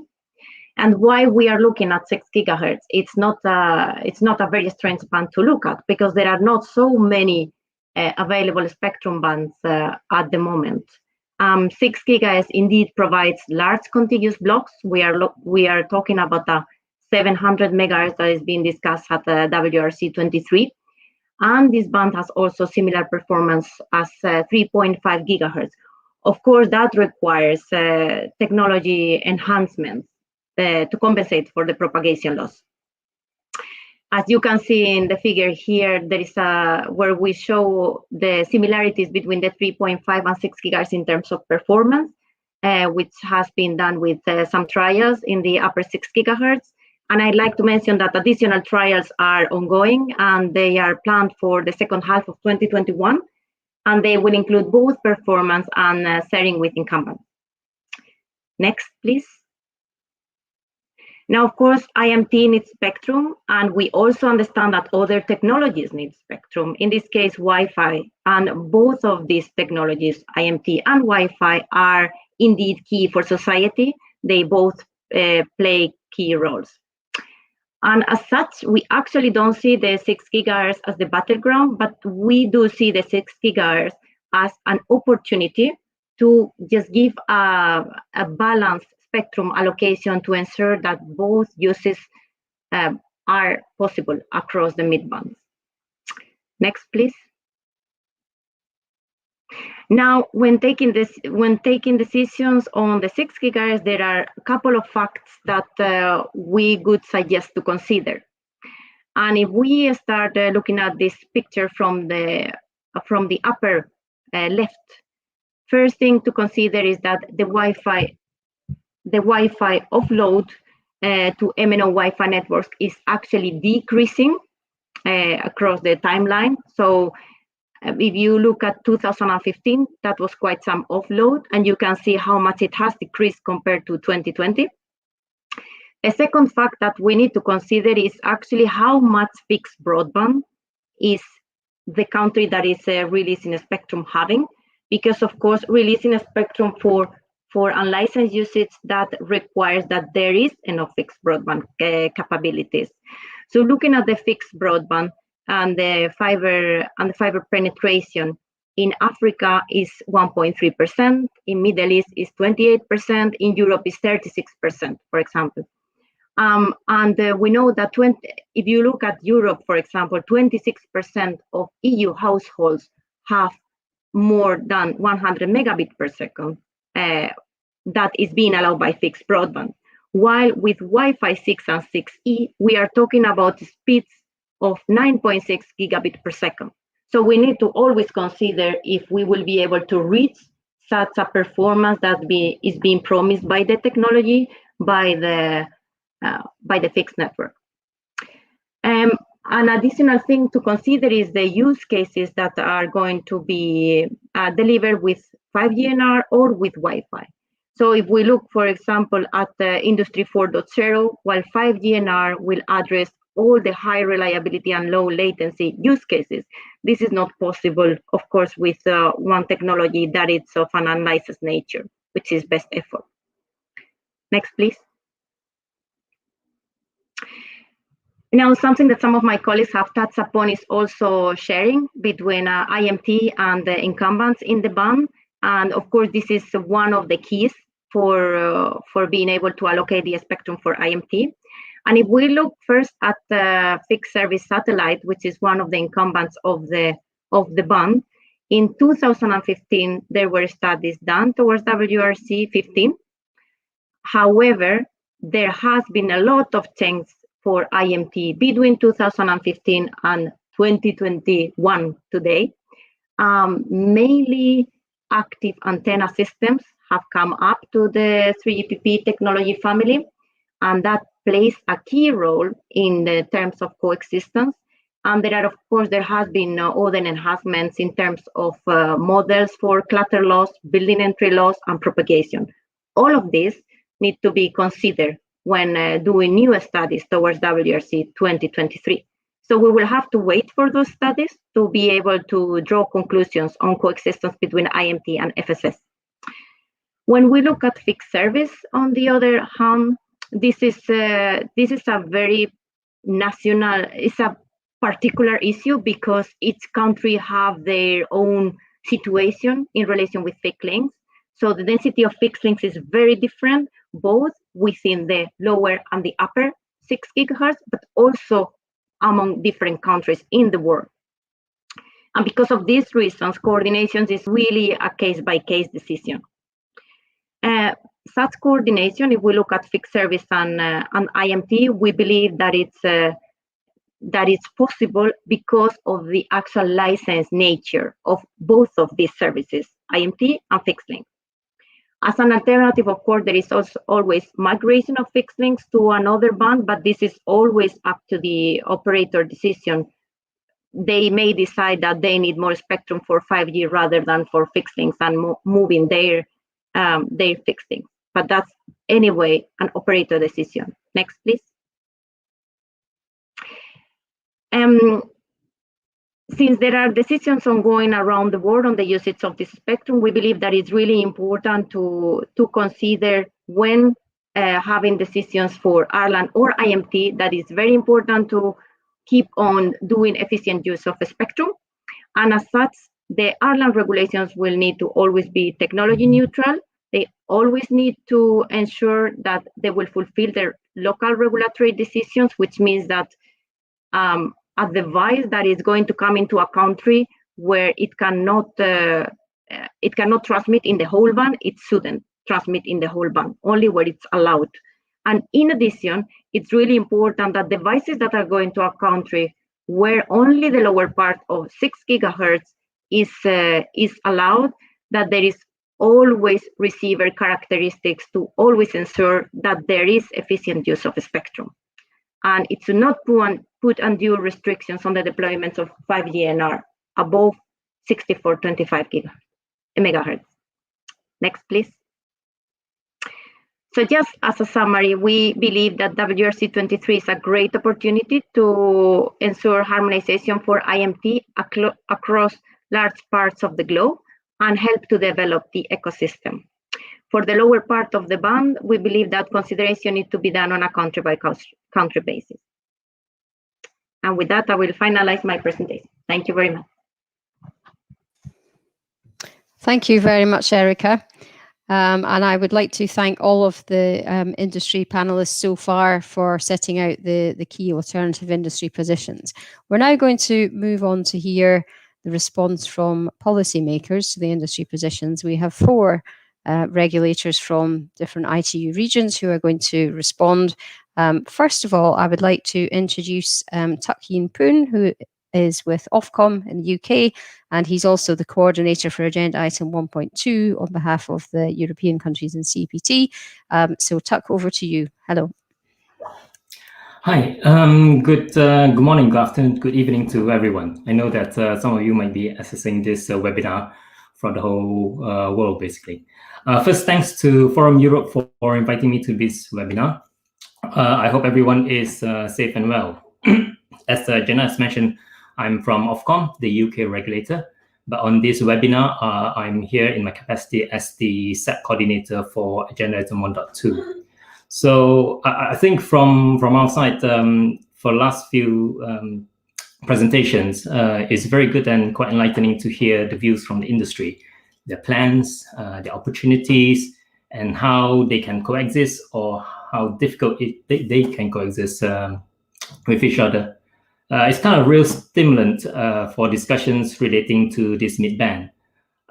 And why we are looking at 6 gigahertz? It's not a very strange band to look at, because there are not so many available spectrum bands at the moment. 6 gigahertz indeed provides large contiguous blocks. We are talking about a 700 megahertz that is being discussed at the WRC-23. And this band has also similar performance as 3.5 gigahertz. Of course, that requires technology enhancements to compensate for the propagation loss. As you can see in the figure here, there is where we show the similarities between the 3.5 and 6 gigahertz in terms of performance, which has been done with some trials in the upper 6 gigahertz. And I'd like to mention that additional trials are ongoing, and they are planned for the second half of 2021, and they will include both performance and sharing with incumbents. Next, please. Now, of course, IMT needs spectrum, and we also understand that other technologies need spectrum, in this case, Wi-Fi. And both of these technologies, IMT and Wi-Fi, are indeed key for society. They both play key roles. And as such, we actually don't see the 6 gigahertz as the battleground, but we do see the 6 gigahertz as an opportunity to just give a balanced spectrum allocation to ensure that both uses are possible across the mid-bands. Next, please. Now, when taking decisions on the 6 gigahertz, there are a couple of facts that we would suggest to consider. And if we start looking at this picture from the upper left, first thing to consider is that the Wi-Fi offload to MNO Wi-Fi networks is actually decreasing across the timeline. So if you look at 2015, that was quite some offload, and you can see how much it has decreased compared to 2020. A second fact that we need to consider is actually how much fixed broadband is the country that is releasing a spectrum having, because of course releasing a spectrum for unlicensed usage, that requires that there is enough fixed broadband capabilities. So looking at the fixed broadband and the fiber penetration in Africa is 1.3%, in Middle East is 28%, in Europe is 36%, for example. And we know that if you look at Europe, for example, 26% of EU households have more than 100 megabit per second that is being allowed by fixed broadband. While with Wi-Fi 6 and 6E, we are talking about speeds of 9.6 gigabit per second. So we need to always consider if we will be able to reach such a performance that is being promised by the technology, by the fixed network. An additional thing to consider is the use cases that are going to be delivered with 5G NR or with Wi-Fi. So if we look, for example, at the Industry 4.0, while 5G NR will address all the high reliability and low latency use cases, this is not possible, of course, with one technology that is of an unlicensed nature, which is best effort. Next, please. Now, something that some of my colleagues have touched upon is also sharing between IMT and the incumbents in the band. And of course, this is one of the keys for being able to allocate the spectrum for IMT. And if we look first at the fixed service satellite, which is one of the incumbents of the band, in 2015, there were studies done towards WRC-15. However, there has been a lot of change for IMT between 2015 and 2021 today. Mainly active antenna systems have come up to the 3GPP technology family, and that plays a key role in the terms of coexistence. And there are, of course, there has been other enhancements in terms of models for clutter loss, building entry loss, and propagation. All of this need to be considered when doing new studies towards WRC 2023. So we will have to wait for those studies to be able to draw conclusions on coexistence between IMT and FSS. When we look at fixed service, on the other hand, this is a very national, it's a particular issue because each country have their own situation in relation with fixed links. So the density of fixed links is very different, both within the lower and the upper 6 gigahertz, but also among different countries in the world. And because of these reasons, coordination is really a case-by-case decision. Such coordination, if we look at fixed service and IMT, we believe that it's possible because of the actual license nature of both of these services, IMT and fixed link. As an alternative, of course, there is also always migration of fixed links to another band, but this is always up to the operator decision. They may decide that they need more spectrum for 5G rather than for fixed links and moving their fixed links. But that's anyway an operator decision. Next, please. Since there are decisions ongoing around the world on the usage of this spectrum, we believe that it's really important to consider when having decisions for Ireland or IMT, that it's very important to keep on doing efficient use of the spectrum. And as such, the Ireland regulations will need to always be technology neutral. They always need to ensure that they will fulfill their local regulatory decisions, which means that a device that is going to come into a country where it cannot transmit in the whole band, it shouldn't transmit in the whole band, only where it's allowed. And in addition, it's really important that devices that are going to a country where only the lower part of 6 gigahertz is allowed, that there is always receiver characteristics to always ensure that there is efficient use of the spectrum. And it should not put undue restrictions on the deployments of 5G NR above 6425 megahertz. Next, please. So just as a summary, we believe that WRC-23 is a great opportunity to ensure harmonization for IMT across large parts of the globe and help to develop the ecosystem. For the lower part of the band, we believe that consideration needs to be done on a country-by-country basis. And with that, I will finalize my presentation. Thank you very much. Thank you very much, Erika. And I would like to thank all of the industry panelists so far for setting out the key alternative industry positions. We're now going to move on to hear the response from policymakers to the industry positions. We have 4 regulators from different ITU regions who are going to respond. First of all, I would like to introduce Tak Yin Poon, who is with Ofcom in the UK, and he's also the coordinator for Agenda Item 1.2 on behalf of the European countries in CPT. So Tak, over to you. Hello. Hi, good morning, good afternoon, good evening to everyone. I know that some of you might be accessing this webinar from the whole world, basically. First, thanks to Forum Europe for inviting me to this webinar. I hope everyone is safe and well. As Jeanette mentioned, I'm from Ofcom, the UK regulator. But on this webinar, I'm here in my capacity as the SEP coordinator for Agenda Item 1.2. So I think from our side, for the last few presentations, it's very good and quite enlightening to hear the views from the industry, their plans, their opportunities, and how they can coexist, or how difficult they can coexist with each other. It's kind of real stimulant for discussions relating to this mid-band.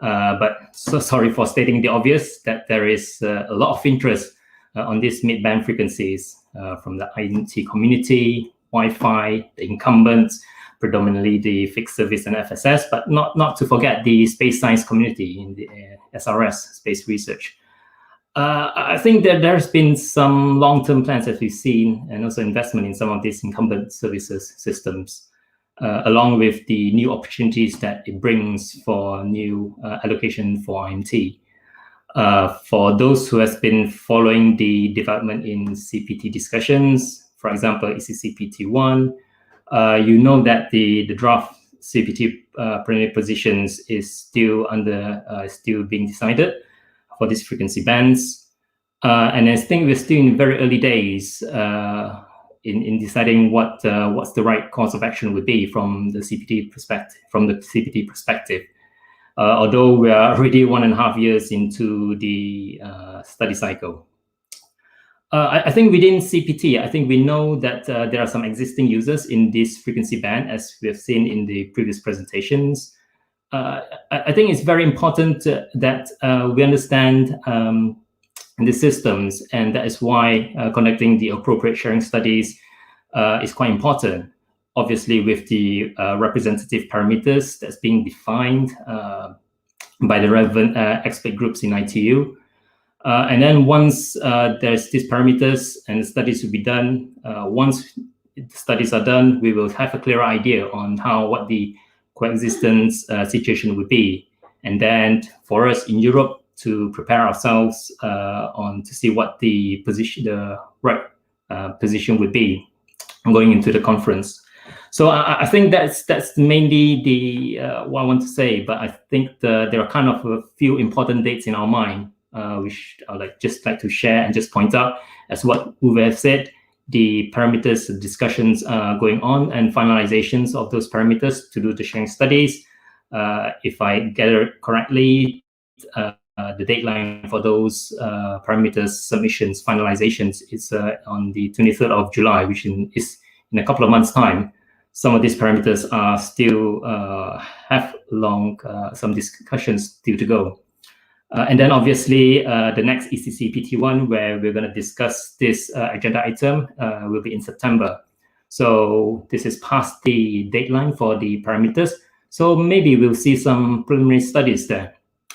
But so sorry for stating the obvious, that there is a lot of interest on these mid-band frequencies from the IMT community, Wi-Fi, the incumbents, predominantly the fixed service and FSS, but not to forget the space science community in the SRS, space research. I think that there's been some long-term plans, as we've seen, and also investment in some of these incumbent services systems, along with the new opportunities that it brings for new allocation for IMT. For those who has been following the development in CPT discussions, for example, ECCPT1, you know that the draft CPT preliminary positions is still still being decided for these frequency bands, and I think we're still in very early days in deciding what's the right course of action would be from the CPT perspective. Although we are already 1.5 years into the study cycle. I think within CPT, I think we know that there are some existing users in this frequency band, as we have seen in the previous presentations. I think it's very important that we understand the systems, and that is why conducting the appropriate sharing studies is quite important. Obviously, with the representative parameters that's being defined by the relevant expert groups in ITU. And then once there's these parameters and the studies will be done, once the studies are done, we will have a clearer idea on what the coexistence situation would be. And then for us in Europe to prepare ourselves to see what the right position would be going into the conference. So I think that's mainly the what I want to say. But I think there are kind of a few important dates in our mind, which I like to share and just point out, as what Uwe have said. The parameters, the discussions going on, and finalizations of those parameters to do the sharing studies. If I get it correctly, the deadline for those parameters submissions, finalizations is on the 23rd of July, which is in a couple of months' time. Some of these parameters are still have some discussions still to go. And then obviously the next ECCPT1, where we're going to discuss this agenda item, will be in September. So this is past the deadline for the parameters. So maybe we'll see some preliminary studies there.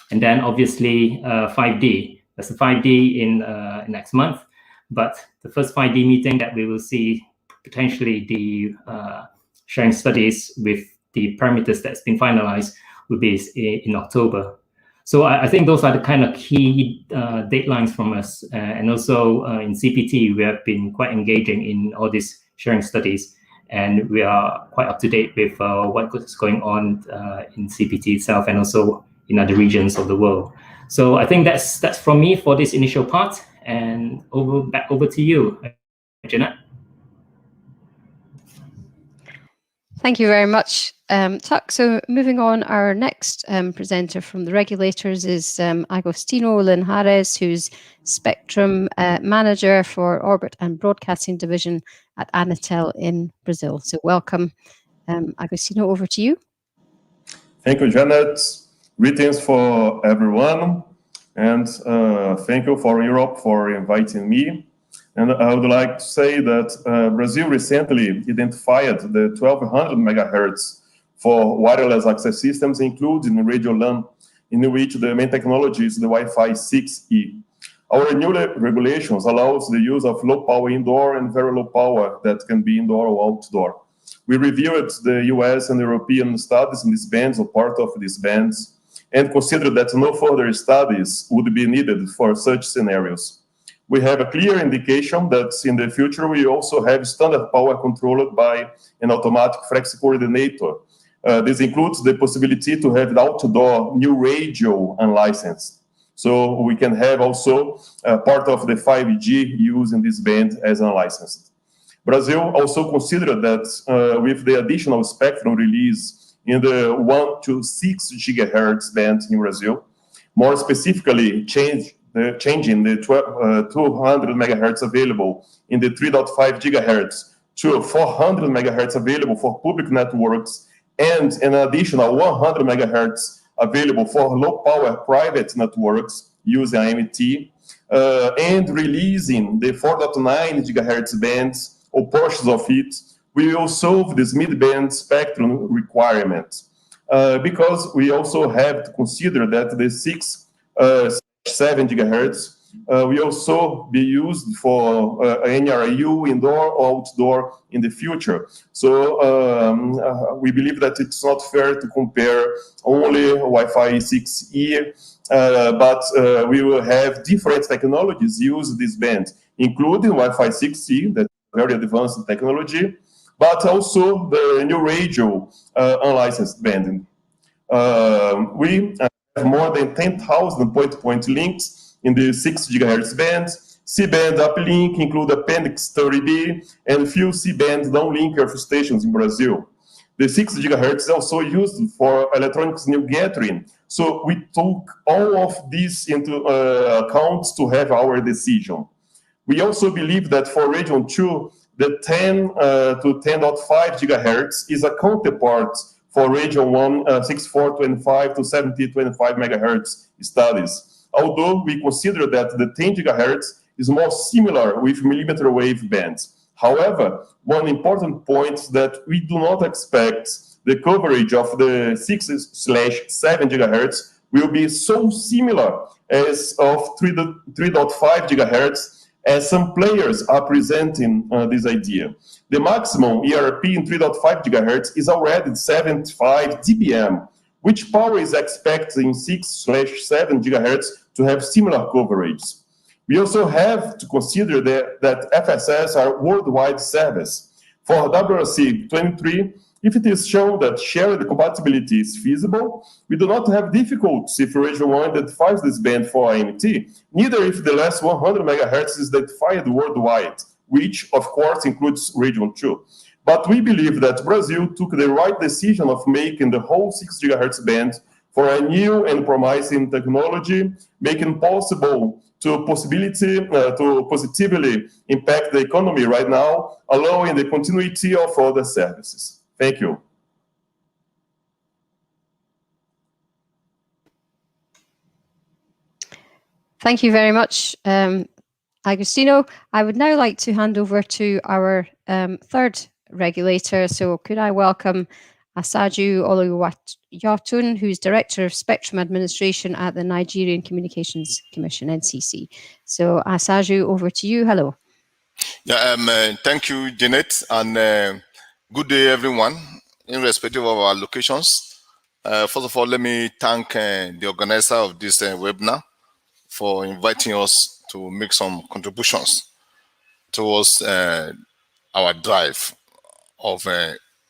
And then obviously 5D, that's a 5D in next month. But the first 5D meeting that we will see potentially the sharing studies with the parameters that's been finalized will be in October. So I think those are the kind of key deadlines from us. And also in CPT, we have been quite engaging in all these sharing studies. And we are quite up to date with what is going on in CPT itself, and also in other regions of the world. So I think that's from me for this initial part. And back over to you, Jeanette. Thank you very much, Tuck. So moving on, our next presenter from the regulators is Agostinho Linhares, who's Spectrum Manager for Orbit and Broadcasting Division at Anatel in Brazil. So welcome, Agostinho, over to you. Thank you, Jeanette. Greetings for everyone, and thank you for Europe for inviting me. And I would like to say that Brazil recently identified the 1200 megahertz for wireless access systems, including radio LAN, in which the main technology is the Wi-Fi 6E. Our new regulations allows the use of low power indoor and very low power that can be indoor or outdoor. We reviewed the US and European studies in these bands, or part of these bands, and consider that no further studies would be needed for such scenarios. We have a clear indication that in the future we also have standard power controlled by an automatic flex coordinator. This includes the possibility to have outdoor new radio unlicensed. So we can have also part of the 5G using this band as unlicensed. Brazil also considered that with the additional spectrum release in the 1 to 6 gigahertz band in Brazil, more specifically changing the 200 megahertz available in the 3.5 gigahertz to 400 megahertz available for public networks, and an additional 100 megahertz available for low-power private networks using IMT, and releasing the 4.9 gigahertz bands or portions of it, we will solve this mid-band spectrum requirement. Because we also have to consider that the 6.7 gigahertz will also be used for NRU indoor or outdoor in the future. So we believe that it's not fair to compare only Wi-Fi 6E, but we will have different technologies use this band, including Wi-Fi 6E, that's very advanced technology, but also the new radio unlicensed band. We have more than 10,000 point-to-point links in the 6 gigahertz band. C-band uplink include Appendix 30B and few C-band downlink earth stations in Brazil. The 6 gigahertz is also used for electronics new gathering. So we took all of this into account to have our decision. We also believe that for region 2, the 10 to 10.5 gigahertz is a counterpart for region 1, 6425 to 7025 megahertz studies. Although we consider that the 10 gigahertz is more similar with millimeter wave bands. However, one important point is that we do not expect the coverage of the 6/7 gigahertz will be so similar as of 3.5 gigahertz as some players are presenting this idea. The maximum ERP in 3.5 gigahertz is already 75 dBm, which power is expected in 6/7 gigahertz to have similar coverage. We also have to consider that FSS are worldwide service. For WRC-23, if it is shown that shared compatibility is feasible, we do not have difficulties if region 1 identifies this band for IMT, neither if the last 100 megahertz is identified worldwide, which of course includes region 2. But we believe that Brazil took the right decision of making the whole 6 gigahertz band for a new and promising technology, making possible to positively impact the economy right now, allowing the continuity of other services. Thank you. Thank you very much, Agostino. I would now like to hand over to our third regulator. So could I welcome Asaju Oluwatun, who's Director of Spectrum Administration at the Nigerian Communications Commission, NCC. So Asaju, over to you. Hello. Yeah, thank you, Jeanette, and good day, everyone, irrespective of our locations. First of all, let me thank the organizer of this webinar for inviting us to make some contributions towards our drive of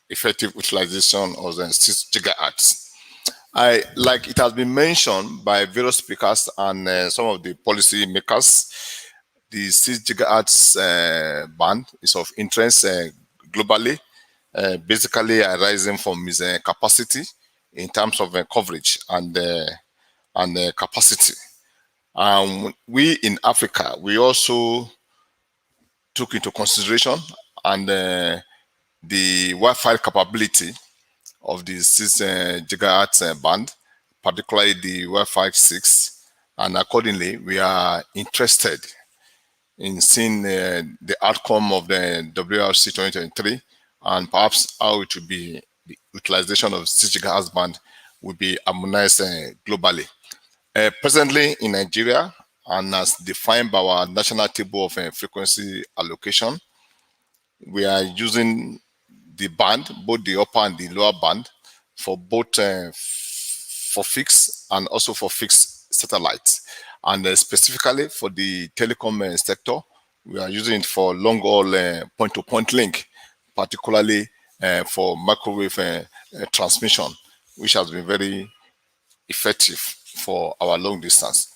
effective utilization of the 6 gigahertz. Like it has been mentioned by various speakers and some of the policy makers, the 6 gigahertz band is of interest globally, basically arising from its capacity in terms of coverage and capacity. We in Africa, we also took into consideration and the Wi-Fi capability of the 6 gigahertz band, particularly the Wi-Fi 6, and accordingly, we are interested in seeing the outcome of the WRC-23 and perhaps how it will be, the utilization of 6 gigahertz band will be harmonized globally. Presently in Nigeria, and as defined by our national table of frequency allocation, we are using the band, both the upper and the lower band, for both for fixed and also for fixed satellites. And specifically for the telecom sector, we are using it for long-haul point-to-point link, particularly for microwave transmission, which has been very effective for our long distance.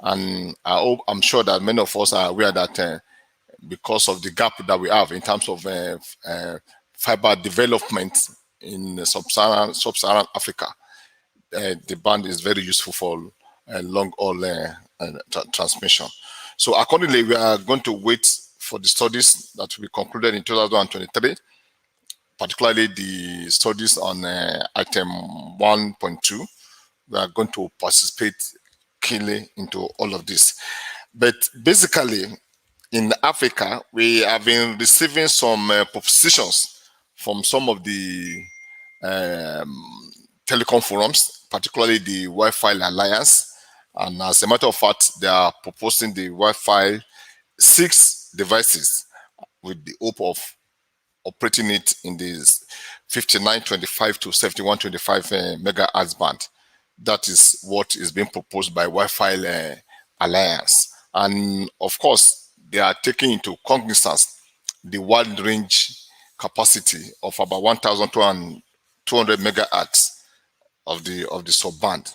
And I'm sure that many of us are aware that because of the gap that we have in terms of fiber development in sub-Saharan Africa, the band is very useful for long-haul transmission. So accordingly, we are going to wait for the studies that will be concluded in 2023, particularly the studies on item 1.2. We are going to participate keenly into all of this. But basically, in Africa, we have been receiving some propositions from some of the telecom forums, particularly the Wi-Fi Alliance. And as a matter of fact, they are proposing the Wi-Fi 6 devices with the hope of operating it in the 5925 to 7125 megahertz band. That is what is being proposed by Wi-Fi Alliance. And of course, they are taking into cognizance the wide range capacity of about 1,200 megahertz of the sub-band.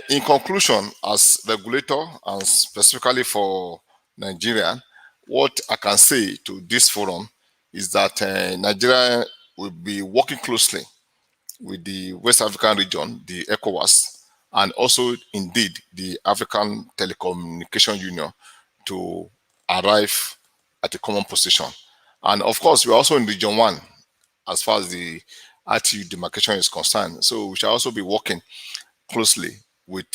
In conclusion, as regulator and specifically for Nigeria, what I can say to this forum is that Nigeria will be working closely with the West African region, the ECOWAS, and also indeed the African Telecommunication Union to arrive at a common position. And of course, we're also in Region 1 as far as the RTU demarcation is concerned. So we shall also be working closely with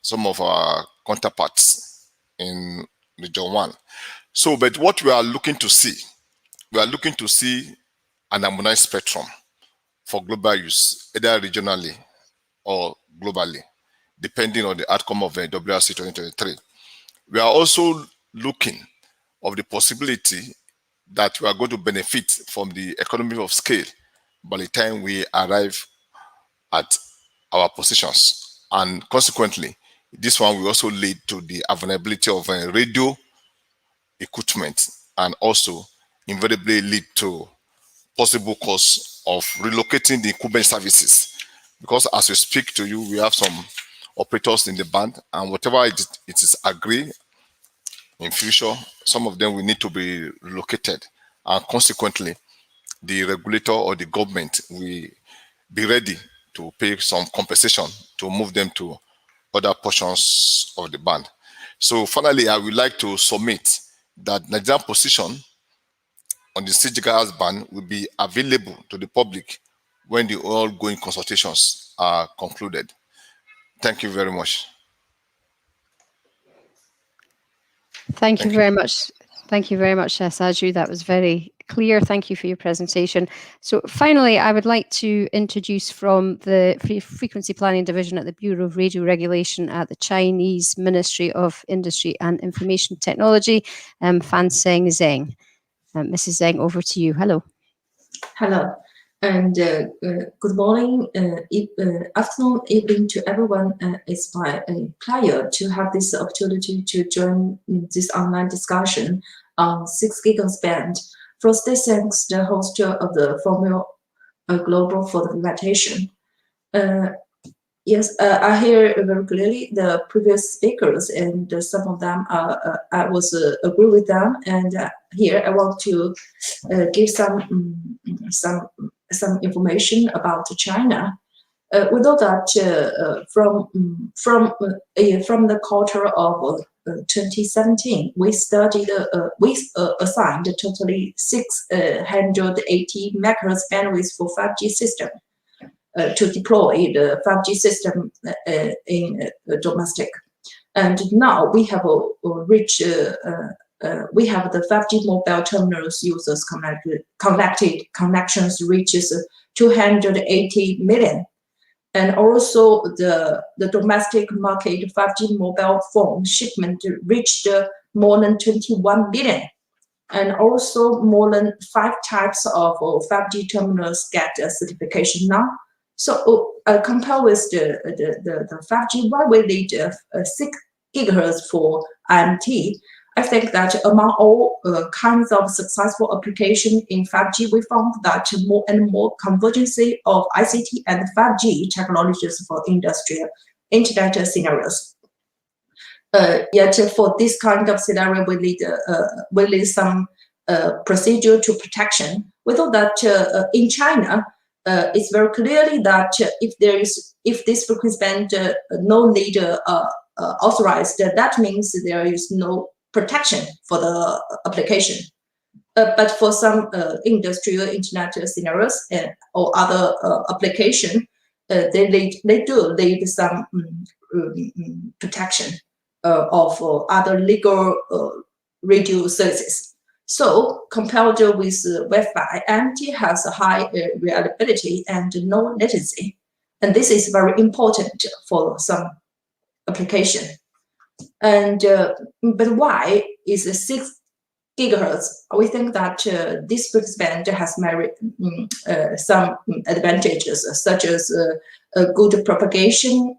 some of our counterparts in Region 1. So, but what we are looking to see, we are looking to see an harmonized spectrum for global use, either regionally or globally, depending on the outcome of WRC-23. We are also looking of the possibility that we are going to benefit from the economy of scale by the time we arrive at our positions. And consequently, this one will also lead to the availability of radio equipment and also invariably lead to possible costs of relocating the equipment services. Because as we speak to you, we have some operators in the band, and whatever it is agreed in future, some of them will need to be relocated. And consequently, the regulator or the government will be ready to pay some compensation to move them to other portions of the band. So finally, I would like to submit that Nigerian position on the 6 GHz band will be available to the public when the ongoing consultations are concluded. Thank you very much. Thank you very much. Thank you very much, Saju. That was very clear. Thank you for your presentation. So finally, I would like to introduce from the Frequency Planning Division at the Bureau of Radio Regulation at the Chinese Ministry of Industry and Information Technology, Fanseng Zheng. Mrs. Zheng, over to you. Hello. Hello, and good morning, afternoon, evening to everyone. It's my pleasure to have this opportunity to join this online discussion on 6 GHz band. First, thanks the host of the Formula Global for the invitation. Yes, I hear very clearly the previous speakers, and some of them I was agree with them. And here I want to give some information about China. We know that from the quarter of 2017, we studied, we assigned totally 680 megahertz bandwidth for 5G system to deploy the 5G system in domestic. And now we have reached, we have the 5G mobile terminals users connected connections reaches 280 million. And also the domestic market 5G mobile phone shipment reached more than 21 billion. And also more than 5 types of 5G terminals get a certification now. So compared with the 5G, why we need 6 gigahertz for IMT? I think that among all kinds of successful application in 5G, we found that more and more convergence of ICT and 5G technologies for industrial internet scenarios. Yet for this kind of scenario, we need some procedure to protection. We thought that in China, it's very clearly that if this frequency band no need authorized, that means there is no protection for the application. But for some industrial internet scenarios or other application, they do need some protection of other legal radio services. So compared with Wi-Fi, IMT has a high reliability and no latency. And this is very important for some application. And but why is 6 gigahertz? We think that this frequency band has some advantages, such as good propagation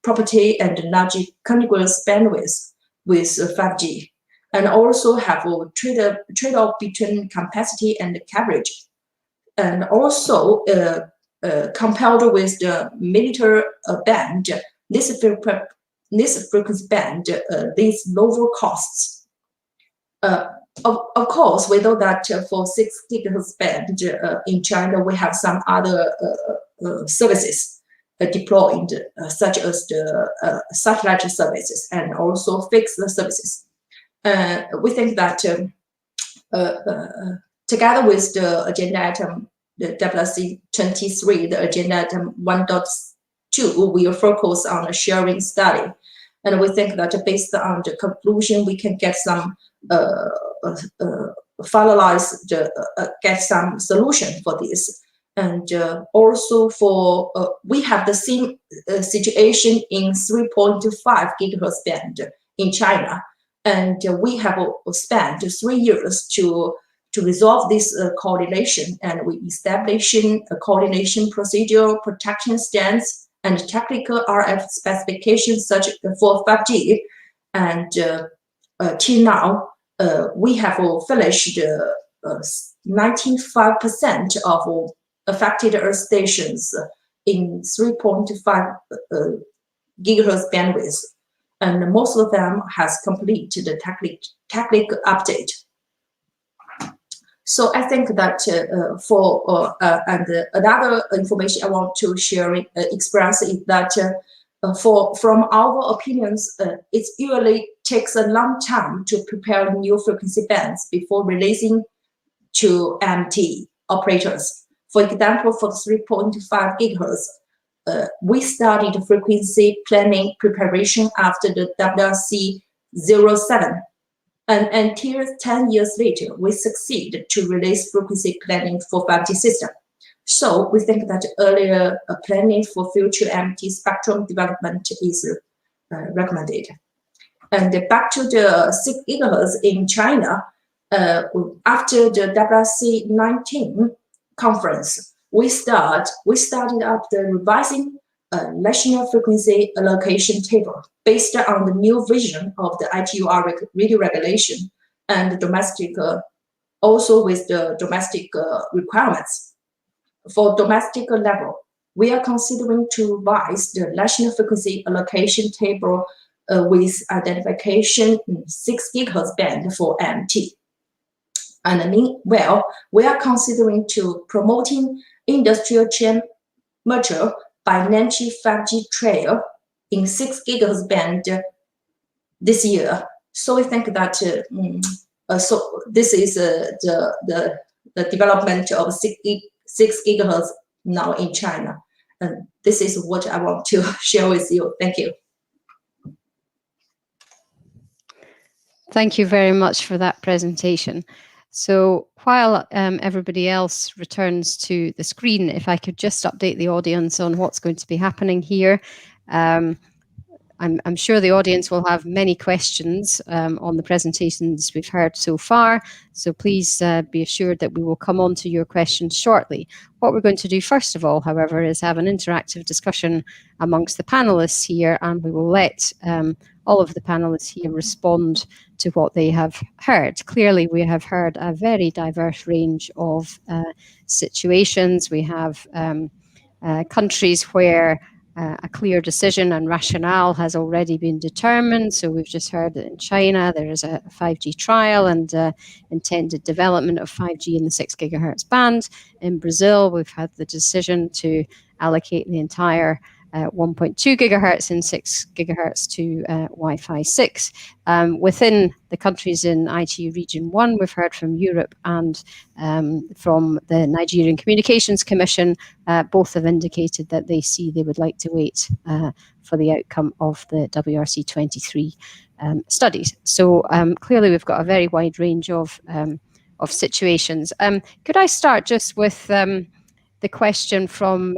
property and large contiguous bandwidth with 5G, and also have a trade-off between capacity and coverage. And also compared with the millimeter band, this frequency band leads lower costs. Of course, we know that for 6 gigahertz band in China, we have some other services deployed, such as the satellite services and also fixed services. We think that together with the agenda item, the WRC-23, the agenda item 1.2, we will focus on a sharing study. And we think that based on the conclusion, we can get some get some solution for this. And also for, we have the same situation in 3.5 gigahertz band in China. And we have spent 3 years to resolve this coordination, and we establish a coordination procedure, protection stance, and technical RF specifications such for 5G. And till now, we have finished 95% of affected Earth stations in 3.5 gigahertz bandwidth, and most of them has completed the technical update. So I think that and another information I want to share, express is that from our opinions, it usually takes a long time to prepare new frequency bands before releasing to MT operators. For example, for 3.5 gigahertz, we started frequency planning preparation after the WRC-07. And until 10 years later, we succeed to release frequency planning for 5G system. So we think that earlier planning for future MT spectrum development is recommended. And back to the 6 gigahertz in China, after the WRC-19 conference, we started up the revising national frequency allocation table based on the new vision of the ITUR radio regulation and domestic, also with the domestic requirements. For domestic level, we are considering to revise the national frequency allocation table with identification 6 gigahertz band for MT. And meanwhile, we are considering to promoting industrial chain merger by Nanchi 5G trail in 6 gigahertz band this year. So we think that so this is the development of 6 gigahertz now in China. And this is what I want to share with you. Thank you. Thank you very much for that presentation. So while everybody else returns to the screen, if I could just update the audience on what's going to be happening here. I'm sure the audience will have many questions on the presentations we've heard so far, so please be assured that we will come on to your questions shortly. What we're going to do first of all, however, is have an interactive discussion amongst the panelists here, and we will let all of the panelists here respond to what they have heard. Clearly, we have heard a very diverse range of situations. We have countries where a clear decision and rationale has already been determined. So we've just heard that in China there is a 5G trial and intended development of 5G in the 6 gigahertz band. In Brazil, we've had the decision to allocate the entire 1.2 gigahertz and 6 gigahertz to Wi-Fi 6. Within the countries in ITU Region 1, we've heard from Europe and from the Nigerian Communications Commission. Both have indicated that they would like to wait for the outcome of the WRC-23 studies. So clearly we've got a very wide range of situations. Could I start just with the question from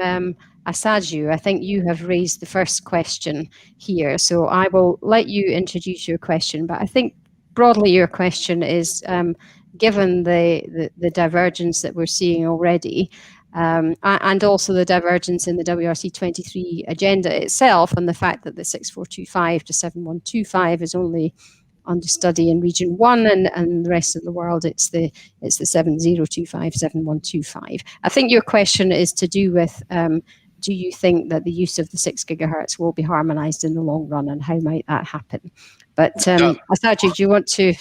Asaju? I think you have raised the first question here, so I will let you introduce your question, but I think broadly your question is, given the divergence that we're seeing already, and also the divergence in the WRC-23 agenda itself, and the fact that the 6425 to 7125 is only under study in Region 1, and the rest of the world it's the 7025, 7125. I think your question is to do with do you think that the use of the 6 gigahertz will be harmonized in the long run, and how might that happen? But Asaju, do you want to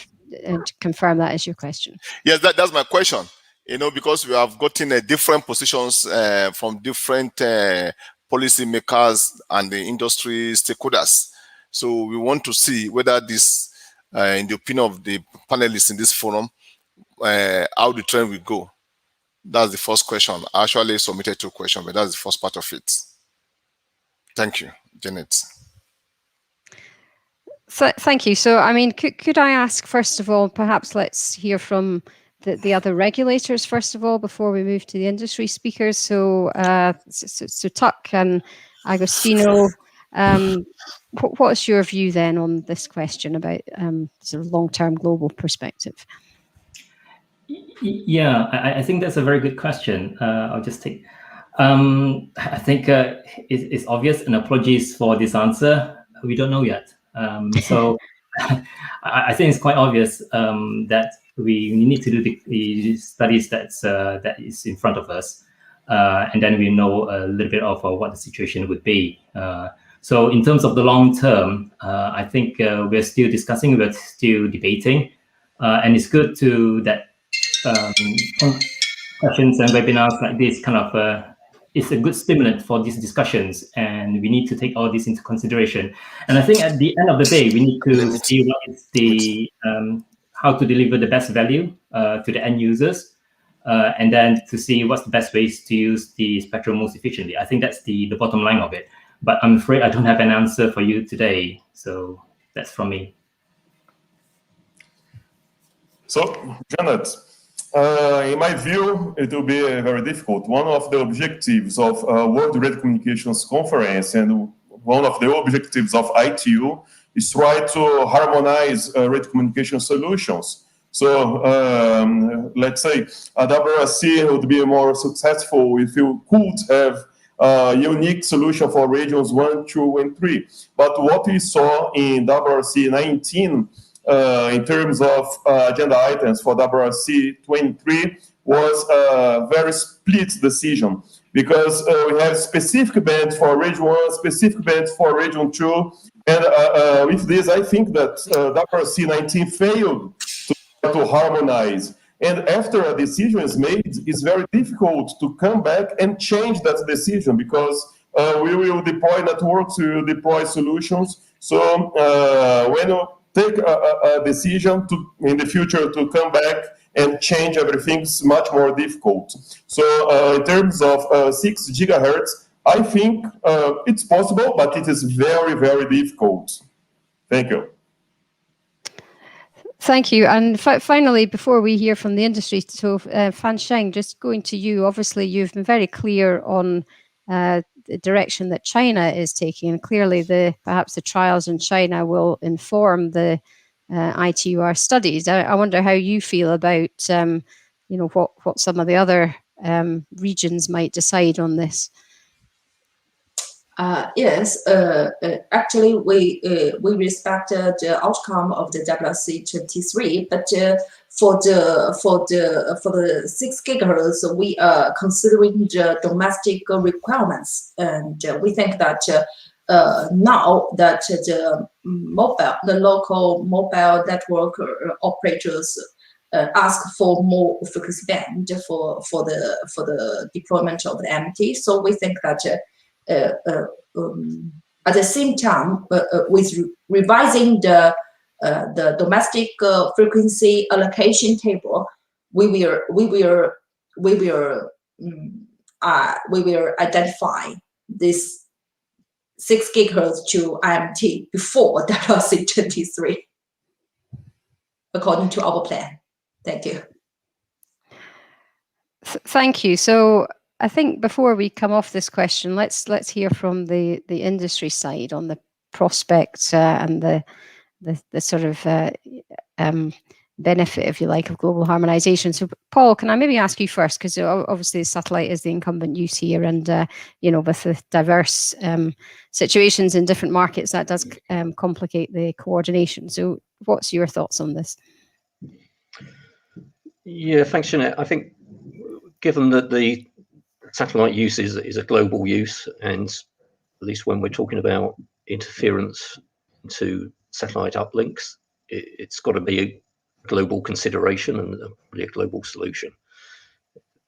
confirm that as your question? Yes, that's my question. You know, because we have gotten different positions from different policy makers and the industry stakeholders. So we want to see whether this, in the opinion of the panelists in this forum, how the trend will go. That's the first question. I actually submitted 2 questions, but that's the first part of it. Thank you, Jeanette. Thank you. So, I mean, could I ask, first of all, perhaps let's hear from the other regulators, first of all, before we move to the industry speakers. So, so Tuck and Agostino, what's your view then on this question about sort of long-term global perspective? Yeah, I think that's a very good question. I'll just take. I think it's obvious, and apologies for this answer. We don't know yet. So I think it's quite obvious that we need to do the studies that is in front of us, and then we know a little bit of what the situation would be. So in terms of the long term, I think we're still discussing, we're still debating, and it's good to that sessions and webinars like this kind of it's a good stimulant for these discussions, and we need to take all this into consideration. And I think at the end of the day, we need to see what is the how to deliver the best value to the end users, and then to see what's the best ways to use the spectrum most efficiently. I think that's the bottom line of it. But I'm afraid I don't have an answer for you today. So that's from me. So, Jeanette, in my view, it will be very difficult. One of the objectives of World Radio Communications Conference and one of the objectives of ITU is try to harmonize radio communication solutions. So let's say a WRC would be more successful if you could have a unique solution for regions 1, 2, and 3. But what we saw in WRC-19 in terms of agenda items for WRC-23 was a very split decision, because we have specific bands for Region 1, specific bands for Region 2, and with this, I think that WRC-19 failed to harmonize. And after a decision is made, it's very difficult to come back and change that decision, because we will deploy networks, we will deploy solutions. So when you take a decision in the future to come back and change everything, is much more difficult. So in terms of 6 gigahertz, I think it's possible, but it is very, very difficult. Thank you. Thank you. And finally, before we hear from the industry, so Fan Sheng, just going to you, obviously you've been very clear on direction that China is taking, and clearly perhaps the trials in China will inform the ITUR studies. I wonder how you feel about what some of the other regions might decide on this. Yes, actually, we respect the outcome of the WRC-23, but for the 6 gigahertz, we are considering the domestic requirements, and we think that now that the local mobile network operators ask for more frequency band for the deployment of the MT, so we think that. At the same time, with revising the domestic frequency allocation table, we will identify this 6 gigahertz to IMT before WRC-23, according to our plan. Thank you. Thank you. So I think before we come off this question, let's hear from the industry side on the prospects and the sort of benefit, if you like, of global harmonization. So Paul, can I maybe ask you first, because obviously satellite is the incumbent use here, and with the diverse situations in different markets, that does complicate the coordination. So what's your thoughts on this? Yeah, thanks, Jeanette. I think given that the satellite use is a global use, and at least when we're talking about interference to satellite uplinks, it's got to be a global consideration and really a global solution.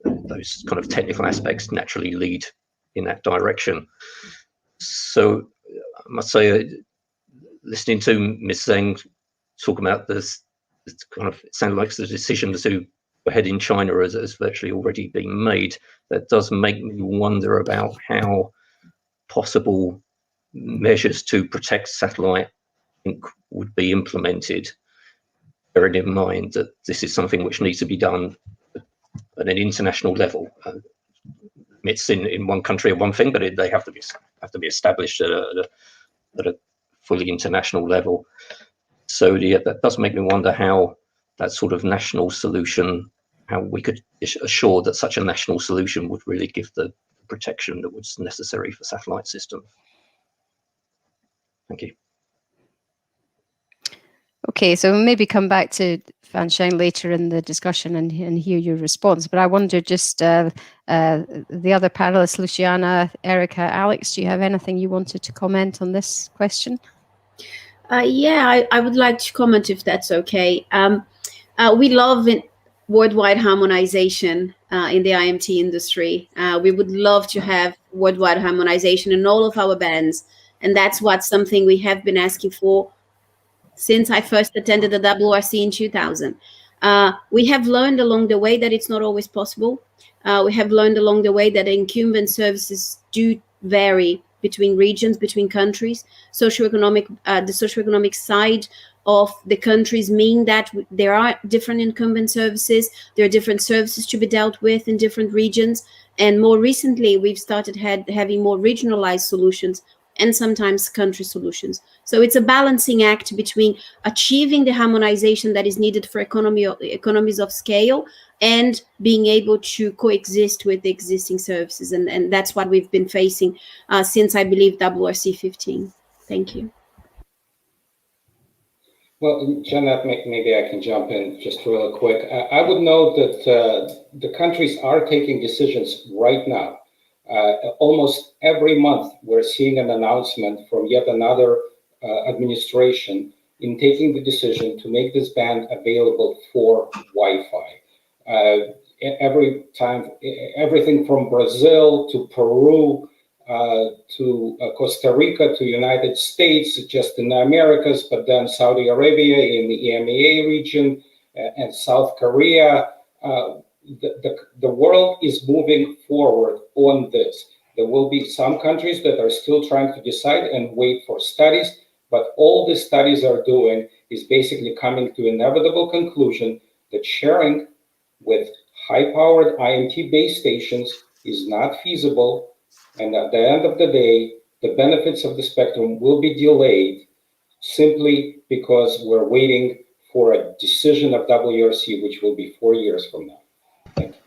Those kind of technical aspects naturally lead in that direction. So I must say, listening to Ms. Zheng talk about this, it's kind of, it sounded like the decision to head in China has virtually already been made. That does make me wonder about how possible measures to protect satellite would be implemented, bearing in mind that this is something which needs to be done at an international level. It's in one country or one thing, but they have to be established at a fully international level. So yeah, that does make me wonder how that sort of national solution, how we could assure that such a national solution would really give the protection that was necessary for satellite systems. Thank you. Okay, so maybe come back to Fansheng later in the discussion and hear your response. But I wonder just the other panelists, Luciana, Erica, Alex, do you have anything you wanted to comment on this question? Yeah, I would like to comment if that's okay. We love worldwide harmonization in the IMT industry. We would love to have worldwide harmonization in all of our bands. And that's something we have been asking for since I first attended the WRC in 2000. We have learned along the way that it's not always possible. We have learned along the way that incumbent services do vary between regions, between countries. The socioeconomic side of the countries mean that there are different incumbent services. There are different services to be dealt with in different regions. And more recently, we've started having more regionalized solutions and sometimes country solutions. So it's a balancing act between achieving the harmonization that is needed for economies of scale and being able to coexist with the existing services. And that's what we've been facing since, I believe, WRC 15. Thank you. Well, Jeanette, maybe I can jump in just real quick. I would note that the countries are taking decisions right now. Almost every month, we're seeing an announcement from yet another administration in taking the decision to make this band available for Wi-Fi. Every time, everything from Brazil to Peru to Costa Rica to United States, just in the Americas, but then Saudi Arabia in the EMEA region and South Korea. The world is moving forward on this. There will be some countries that are still trying to decide and wait for studies, but all the studies are doing is basically coming to inevitable conclusion that sharing with high-powered IMT base stations is not feasible And at the end of the day, the benefits of the spectrum will be delayed simply because we're waiting for a decision of WRC, which will be 4 years from now. Thank you.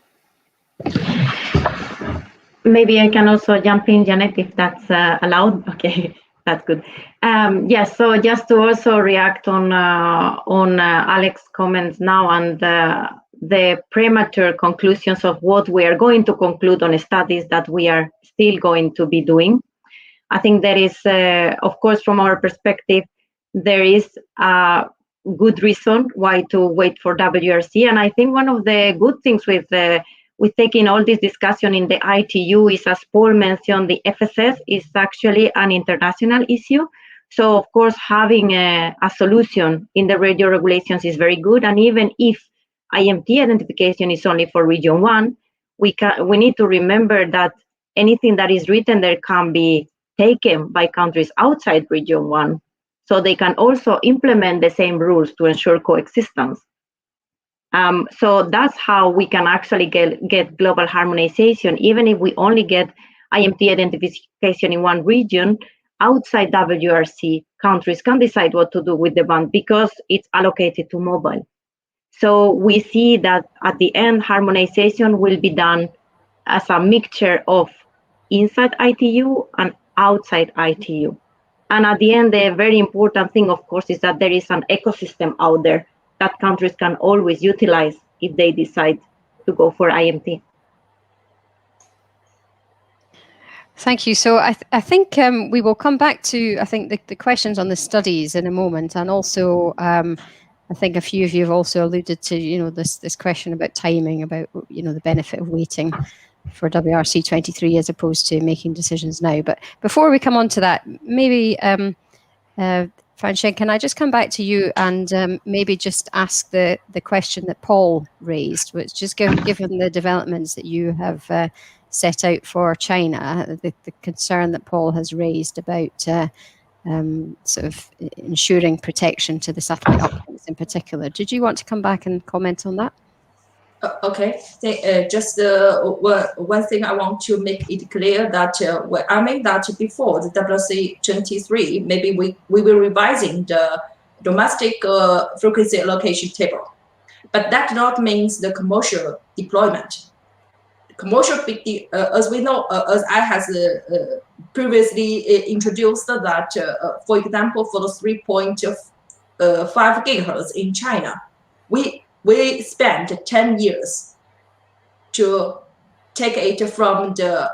Maybe I can also jump in, Jeanette, if that's allowed. Okay, that's good. Yes, so just to also react on Alex's comments now and the premature conclusions of what we are going to conclude on studies that we are still going to be doing. I think there is, of course, from our perspective, there is a good reason why to wait for WRC. And I think one of the good things with taking all this discussion in the ITU is, as Paul mentioned, the FSS is actually an international issue. So, of course, having a solution in the radio regulations is very good. And even if IMT identification is only for Region 1, we need to remember that anything that is written there can be taken by countries outside Region 1. So they can also implement the same rules to ensure coexistence. So that's how we can actually get global harmonization. Even if we only get IMT identification in one region, outside WRC, countries can decide what to do with the band because it's allocated to mobile. So we see that at the end, harmonization will be done as a mixture of inside ITU and outside ITU. And at the end, the very important thing, of course, is that there is an ecosystem out there that countries can always utilize if they decide to go for IMT. Thank you. So I think we will come back to, I think, the questions on the studies in a moment. And also, I think a few of you have also alluded to, this question about timing, about, the benefit of waiting for WRC-23 as opposed to making decisions now. But before we come on to that, maybe, Francine, can I just come back to you and maybe just ask the question that Paul raised, which just given the developments that you have set out for China, the concern that Paul has raised about sort of ensuring protection to the satellite uplinks in particular. Did you want to come back and comment on that? Okay, just one thing I want to make it clear that I mean that before the WRC-23, maybe we will revising the domestic frequency allocation table, but that not means the commercial deployment. Commercial, as we know, as I has previously introduced that, for example, for the 3.5 gigahertz in China, we spent 10 years to take it from the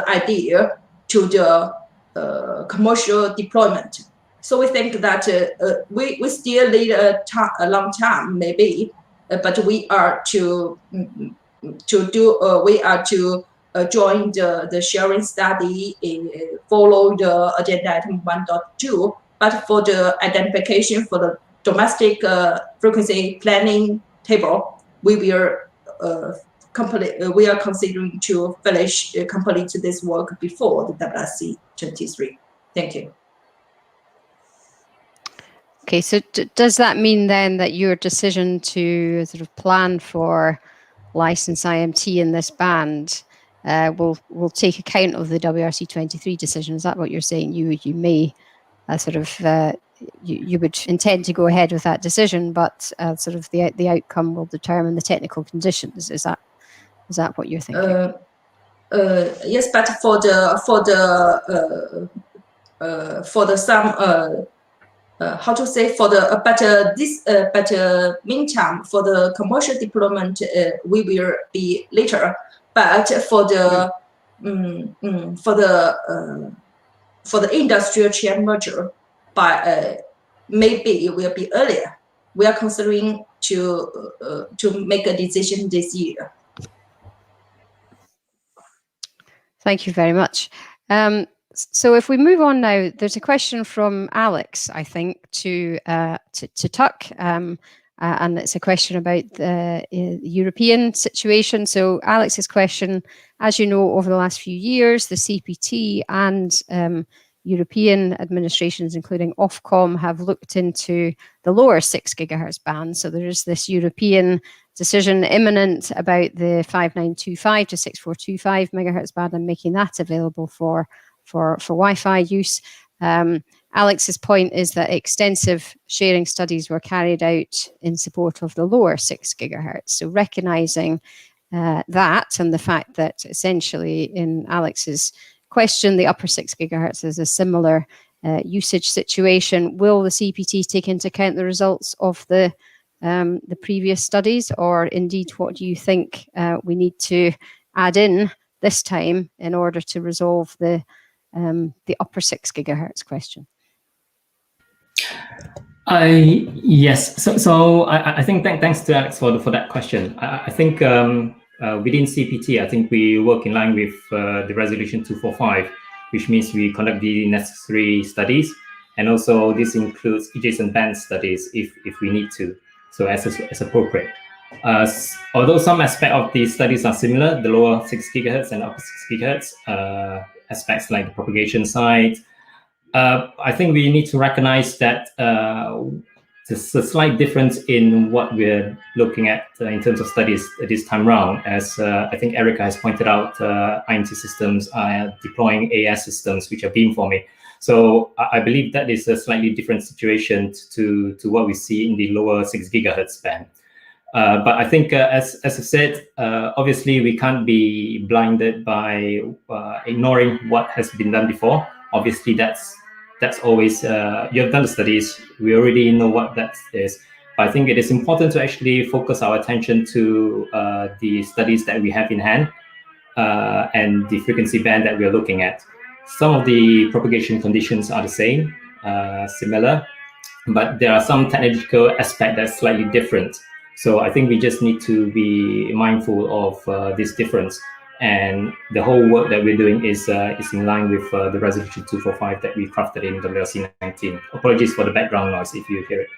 idea to the commercial deployment. So we think that we still need a long time, maybe, but we are to join the sharing study, follow the agenda item 1.2. But for the identification for the domestic frequency planning table, we are considering to complete this work before the WRC-23. Thank you. Okay, so does that mean then that your decision to sort of plan for license IMT in this band will take account of the WRC-23 decision? Is that what you're saying? You may sort of you would intend to go ahead with that decision, but sort of the outcome will determine the technical conditions. Is that what you're thinking? Yes, but for meantime, for the commercial deployment, we will be later. But for the industrial chain merger, maybe it will be earlier. We are considering to make a decision this year. Thank you very much. So if we move on now, there's a question from Alex, I think, to Tuck, and it's a question about the European situation. So Alex's question, as you know, over the last few years, the CPT and European administrations, including Ofcom, have looked into the lower 6 gigahertz band. So there is this European decision imminent about the 5925 to 6425 megahertz band and making that available for Wi-Fi use. Alex's point is that extensive sharing studies were carried out in support of the lower 6 gigahertz. So recognizing that and the fact that essentially in Alex's question, the upper 6 gigahertz is a similar usage situation. Will the CPT take into account the results of the previous studies, or indeed what do you think we need to add in this time in order to resolve the upper 6 gigahertz question? Yes. So I think thanks to Alex for that question. I think within CPT, I think we work in line with the resolution 245, which means we conduct the necessary studies, and also this includes adjacent band studies if we need to, so as appropriate. Although some aspects of these studies are similar, the lower 6 gigahertz and upper 6 gigahertz aspects like the propagation side, I think we need to recognize that there's a slight difference in what we're looking at in terms of studies this time around. As I think Erika has pointed out, IMT systems are deploying AS systems, which are beamforming. So I believe that is a slightly different situation to what we see in the lower 6 gigahertz band. But I think, as I said, obviously we can't be blinded by ignoring what has been done before. Obviously, that's always, you have done the studies, we already know what that is. But I think it is important to actually focus our attention to the studies that we have in hand and the frequency band that we are looking at. Some of the propagation conditions are the same, similar, but there are some technical aspects that's slightly different. So I think we just need to be mindful of this difference. And the whole work that we're doing is in line with the resolution 245 that we crafted in WRC-19. Apologies for the background noise if you hear it.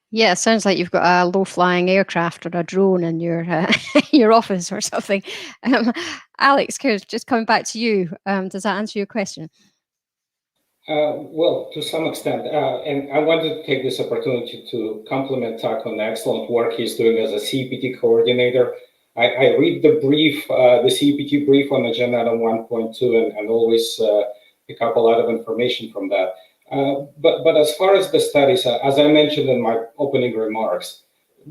Yeah, it sounds like you've got a low-flying aircraft or a drone in your your office or something. Alex, just coming back to you, does that answer your question? Well, to some extent, and I wanted to take this opportunity to compliment Tak on the excellent work he's doing as a CPT coordinator. I read the brief, the CPT brief on Agenda 1.2 and always pick up a lot of information from that. But as far as the studies, as I mentioned in my opening remarks,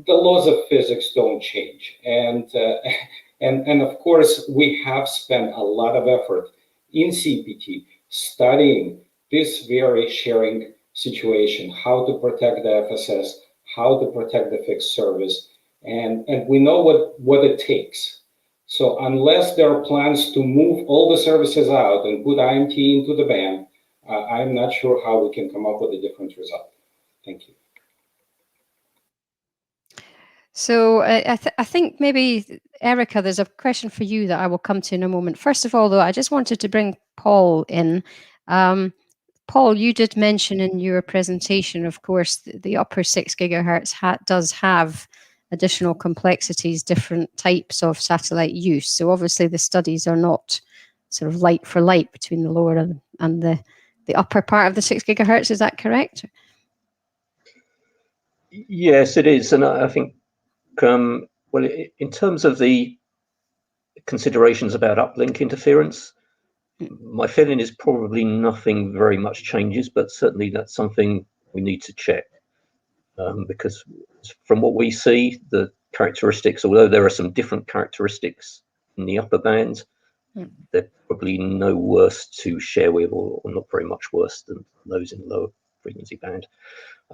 the laws of physics don't change. And of course, we have spent a lot of effort in CPT studying this very sharing situation, how to protect the FSS, how to protect the fixed service. And we know what it takes. So unless there are plans to move all the services out and put IMT into the band, I'm not sure how we can come up with a different result. Thank you. So I think maybe, Erika, there's a question for you that I will come to in a moment. First of all, though, I just wanted to bring Paul in. Paul, you did mention in your presentation, of course, the upper 6 gigahertz does have additional complexities, different types of satellite use. So obviously the studies are not sort of light for light between the lower and the upper part of the 6 gigahertz. Is that correct? Yes, it is. And I think, well, in terms of the considerations about uplink interference, my feeling is probably nothing very much changes, but certainly that's something we need to check. Because from what we see, the characteristics, although there are some different characteristics in the upper bands, they're probably no worse to share with, or not very much worse than those in the lower frequency band.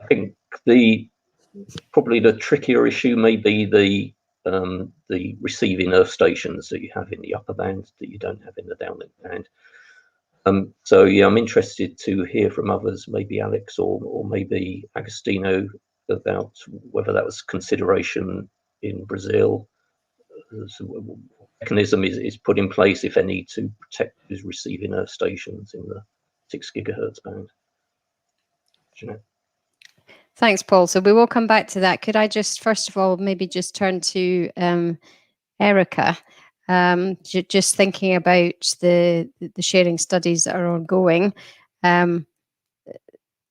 I think probably the trickier issue may be the receiving earth stations that you have in the upper band that you don't have in the downlink band. So yeah, I'm interested to hear from others, maybe Alex or maybe Agostino, about whether that was consideration in Brazil. What mechanism is put in place, if any, to protect who's receiving earth stations in the 6 gigahertz band. Jeanette? Thanks, Paul. So we will come back to that. Could I just, first of all, maybe just turn to Erika, just thinking about the sharing studies that are ongoing.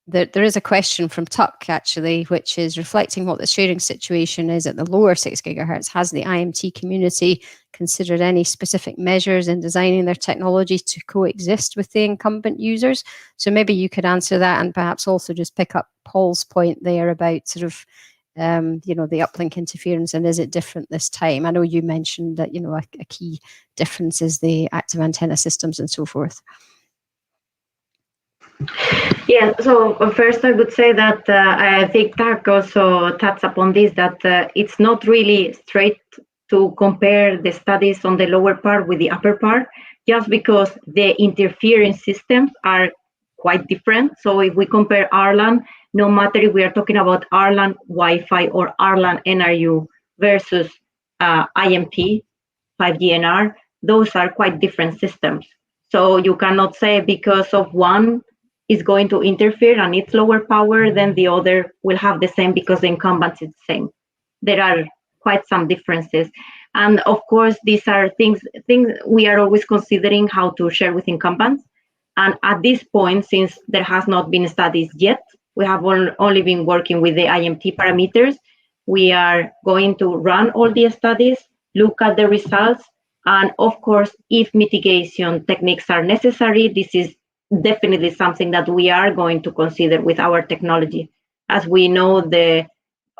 there is a question from Tuck, actually, which is reflecting what the sharing situation is at the lower 6 gigahertz. Has the IMT community considered any specific measures in designing their technology to coexist with the incumbent users? So maybe you could answer that, and perhaps also just pick up Paul's point there about sort of, you know, the uplink interference, and is it different this time? I know you mentioned that, you know, a key difference is the active antenna systems and so forth. Yeah, so first I would say that I think Tak also touched upon this, that it's not really straight to compare the studies on the lower part with the upper part, just because the interference systems are quite different. So if we compare RLAN, no matter if we are talking about RLAN Wi-Fi or RLAN NRU versus IMT, 5G NR, those are quite different systems. So you cannot say because of one is going to interfere and it's lower power, then the other will have the same because the incumbent is the same. There are quite some differences. And of course, these are things we are always considering how to share with incumbents. And at this point, since there has not been studies yet, we have only been working with the IMT parameters. We are going to run all the studies, look at the results, and of course, if mitigation techniques are necessary, this is definitely something that we are going to consider with our technology. As we know,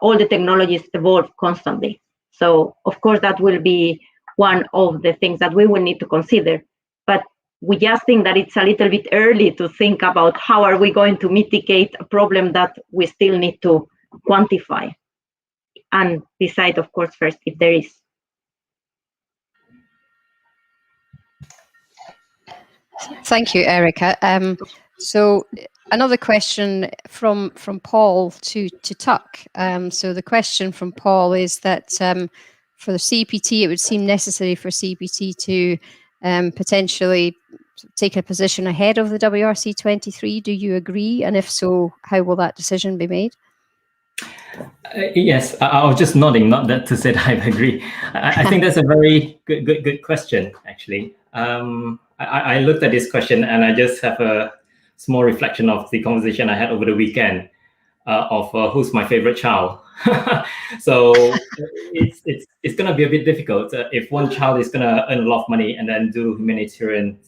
all the technologies evolve constantly. So of course, that will be one of the things that we will need to consider. But we just think that it's a little bit early to think about how are we going to mitigate a problem that we still need to quantify and decide, of course, first if there is. Thank you, Erika. So another question from Paul to Tuck. So the question from Paul is that for the CPT, it would seem necessary for CPT to potentially take a position ahead of the WRC-23. Do you agree? And if so, how will that decision be made? Yes, I was just nodding, not that to say that I agree. I think that's a very good question, actually. I looked at this question and I just have a small reflection of the conversation I had over the weekend of who's my favorite child. So it's going to be a bit difficult if one child is going to earn a lot of money and then do humanitarian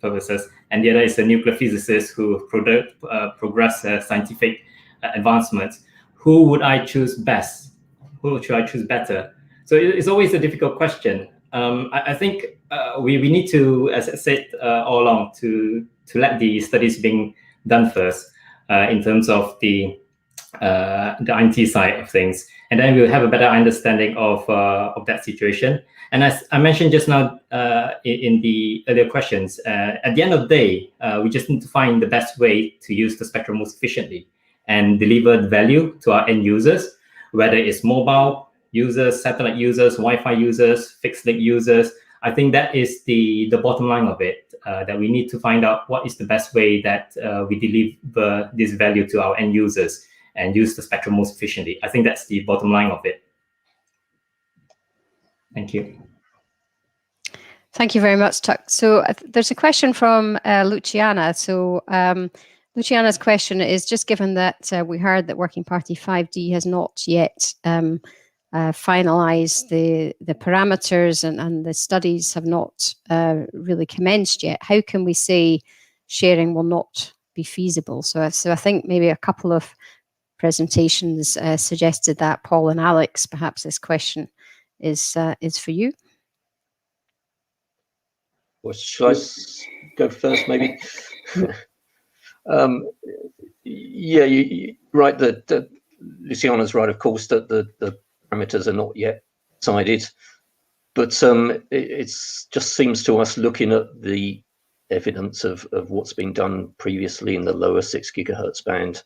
purposes, and the other is a nuclear physicist who progress scientific advancements. Who would I choose best? Who should I choose better? So it's always a difficult question. I think we need to, as I said all along, to let the studies being done first in terms of the IMT side of things, and then we'll have a better understanding of that situation. And as I mentioned just now in the earlier questions, at the end of the day, we just need to find the best way to use the spectrum most efficiently and deliver the value to our end users, whether it's mobile users, satellite users, Wi-Fi users, fixed link users. I think that is the bottom line of it, that we need to find out what is the best way that we deliver this value to our end users and use the spectrum most efficiently. I think that's the bottom line of it. Thank you. Thank you very much, Tuck. So there's a question from Luciana. So Luciana's question is, just given that we heard that Working Party 5D has not yet finalized the parameters and the studies have not really commenced yet, how can we say sharing will not be feasible? So I think maybe a couple of presentations suggested that. Paul and Alex, perhaps this question is for you. Well, shall I go first, maybe? Yeah, you're right. That Luciana's right, of course, that the parameters are not yet decided, but it just seems to us, looking at the evidence of what's been done previously in the lower 6 gigahertz band,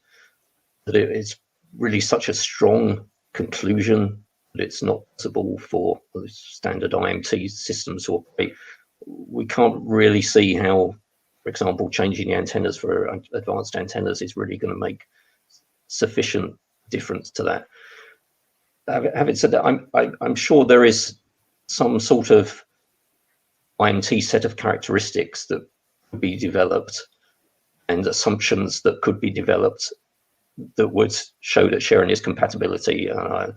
that it's really such a strong conclusion that it's not possible for standard IMT systems to operate. We can't really see how, for example, changing the antennas for advanced antennas is really going to make sufficient difference to that. Having said that, I'm sure there is some sort of IMT set of characteristics that will be developed, and assumptions that could be developed that would show that sharing is compatibility. I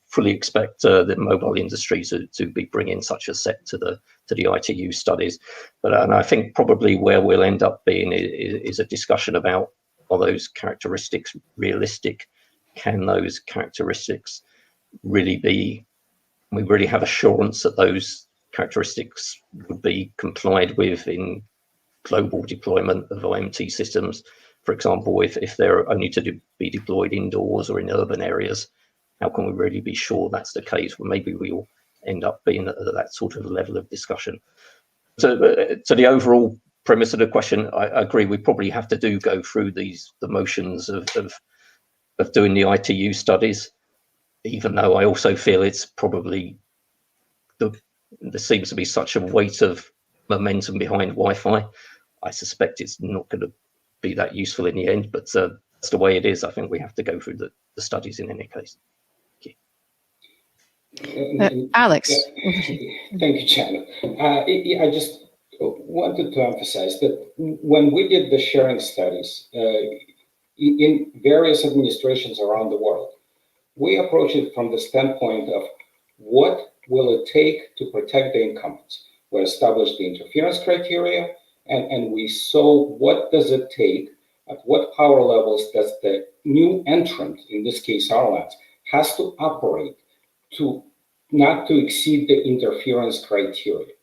fully expect the mobile industry to be bringing such a set to the ITU studies. And I think probably where we'll end up being is a discussion about, are those characteristics realistic? Can those characteristics really be, we really have assurance that those characteristics would be complied with in global deployment of IMT systems? For example, if they're only to be deployed indoors or in urban areas, how can we really be sure that's the case? Well, maybe we'll end up being at that sort of level of discussion. So the overall premise of the question, I agree, we probably have to go through the motions of doing the ITU studies, even though I also feel it's probably, there seems to be such a weight of momentum behind Wi-Fi. I suspect it's not going to be that useful in the end, but that's the way it is. I think we have to go through the studies in any case. Alex. Thank you, Janet. I just wanted to emphasize that when we did the sharing studies in various administrations around the world, we approach it from the standpoint of what will it take to protect the incumbents. We established the interference criteria, and we saw what does it take, at what power levels does the new entrant, in this case Arlands, has to operate to not to exceed the interference criteria.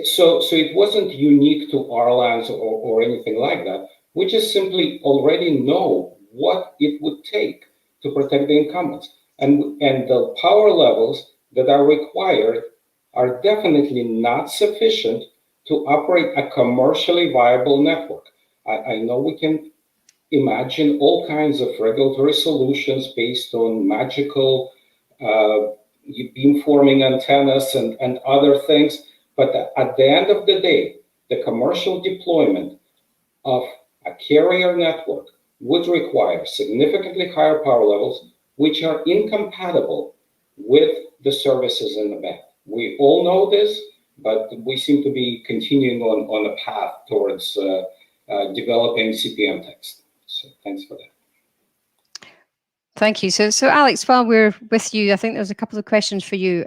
So it wasn't unique to Arlands or anything like that. We just simply already know what it would take to protect the incumbents. And the power levels that are required are definitely not sufficient to operate a commercially viable network. I know we can imagine all kinds of regulatory solutions based on magical beamforming antennas and other things, but at the end of the day, the commercial deployment of a carrier network would require significantly higher power levels, which are incompatible with the services in the band. We all know this, but we seem to be continuing on a path towards developing CPM text. So thanks for that. Thank you. So Alex, while we're with you, I think there's a couple of questions for you.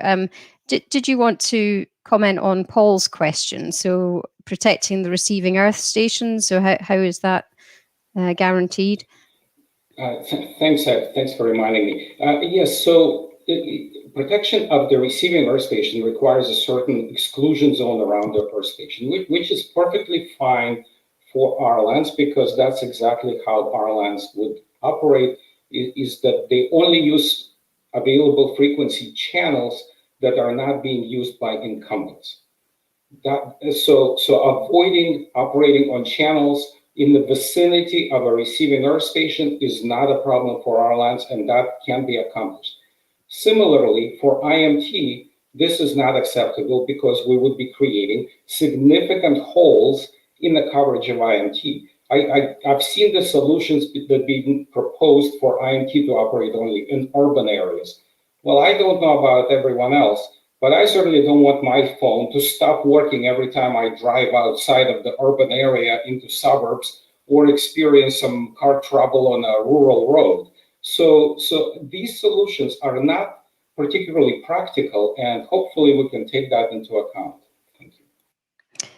Did you want to comment on Paul's question? So protecting the receiving Earth stations. So how is that guaranteed? Thanks for reminding me. Yes, so protection of the receiving Earth station requires a certain exclusion zone around the Earth station, which is perfectly fine for Arlands, because that's exactly how Arlands would operate, is that they only use available frequency channels that are not being used by incumbents. So avoiding operating on channels in the vicinity of a receiving Earth station is not a problem for Arlands, and that can be accomplished. Similarly, for IMT, this is not acceptable because we would be creating significant holes in the coverage of IMT. I've seen the solutions that being proposed for IMT to operate only in urban areas. Well, I don't know about everyone else, but I certainly don't want my phone to stop working every time I drive outside of the urban area into suburbs or experience some car trouble on a rural road. So these solutions are not particularly practical, and hopefully we can take that into account. Thank you.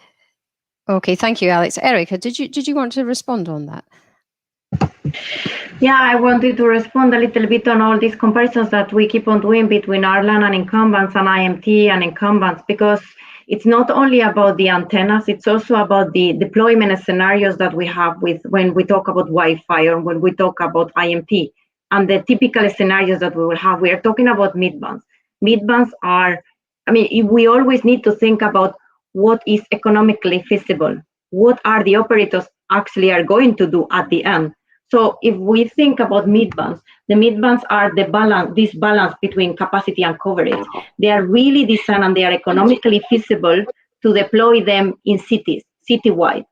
Okay, thank you, Alex. Erika, did you want to respond on that? Yeah, I wanted to respond a little bit on all these comparisons that we keep on doing between Arlan and incumbents and IMT and incumbents, because it's not only about the antennas, it's also about the deployment scenarios that we have when we talk about Wi-Fi or when we talk about IMT. And the typical scenarios that we will have, we are talking about mid-bands. Mid-bands are, we always need to think about what is economically feasible. What are the operators actually are going to do at the end? So if we think about mid-bands, the mid-bands are this balance between capacity and coverage. They are really designed and they are economically feasible to deploy them in cities, citywide.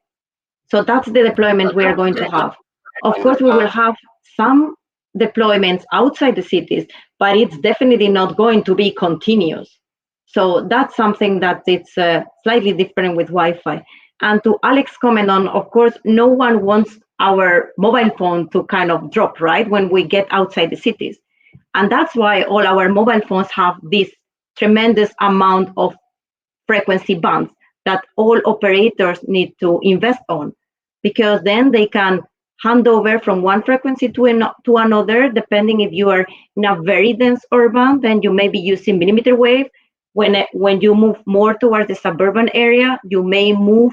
So that's the deployment we are going to have. Of course, we will have some deployments outside the cities, but it's definitely not going to be continuous. So that's something that it's slightly different with Wi-Fi. And to Alex's comment on, of course, no one wants our mobile phone to kind of drop, right, when we get outside the cities. And that's why all our mobile phones have this tremendous amount of frequency bands that all operators need to invest on, because then they can hand over from one frequency to another, depending if you are in a very dense urban, then you may be using millimeter wave. When you move more towards the suburban area, you may move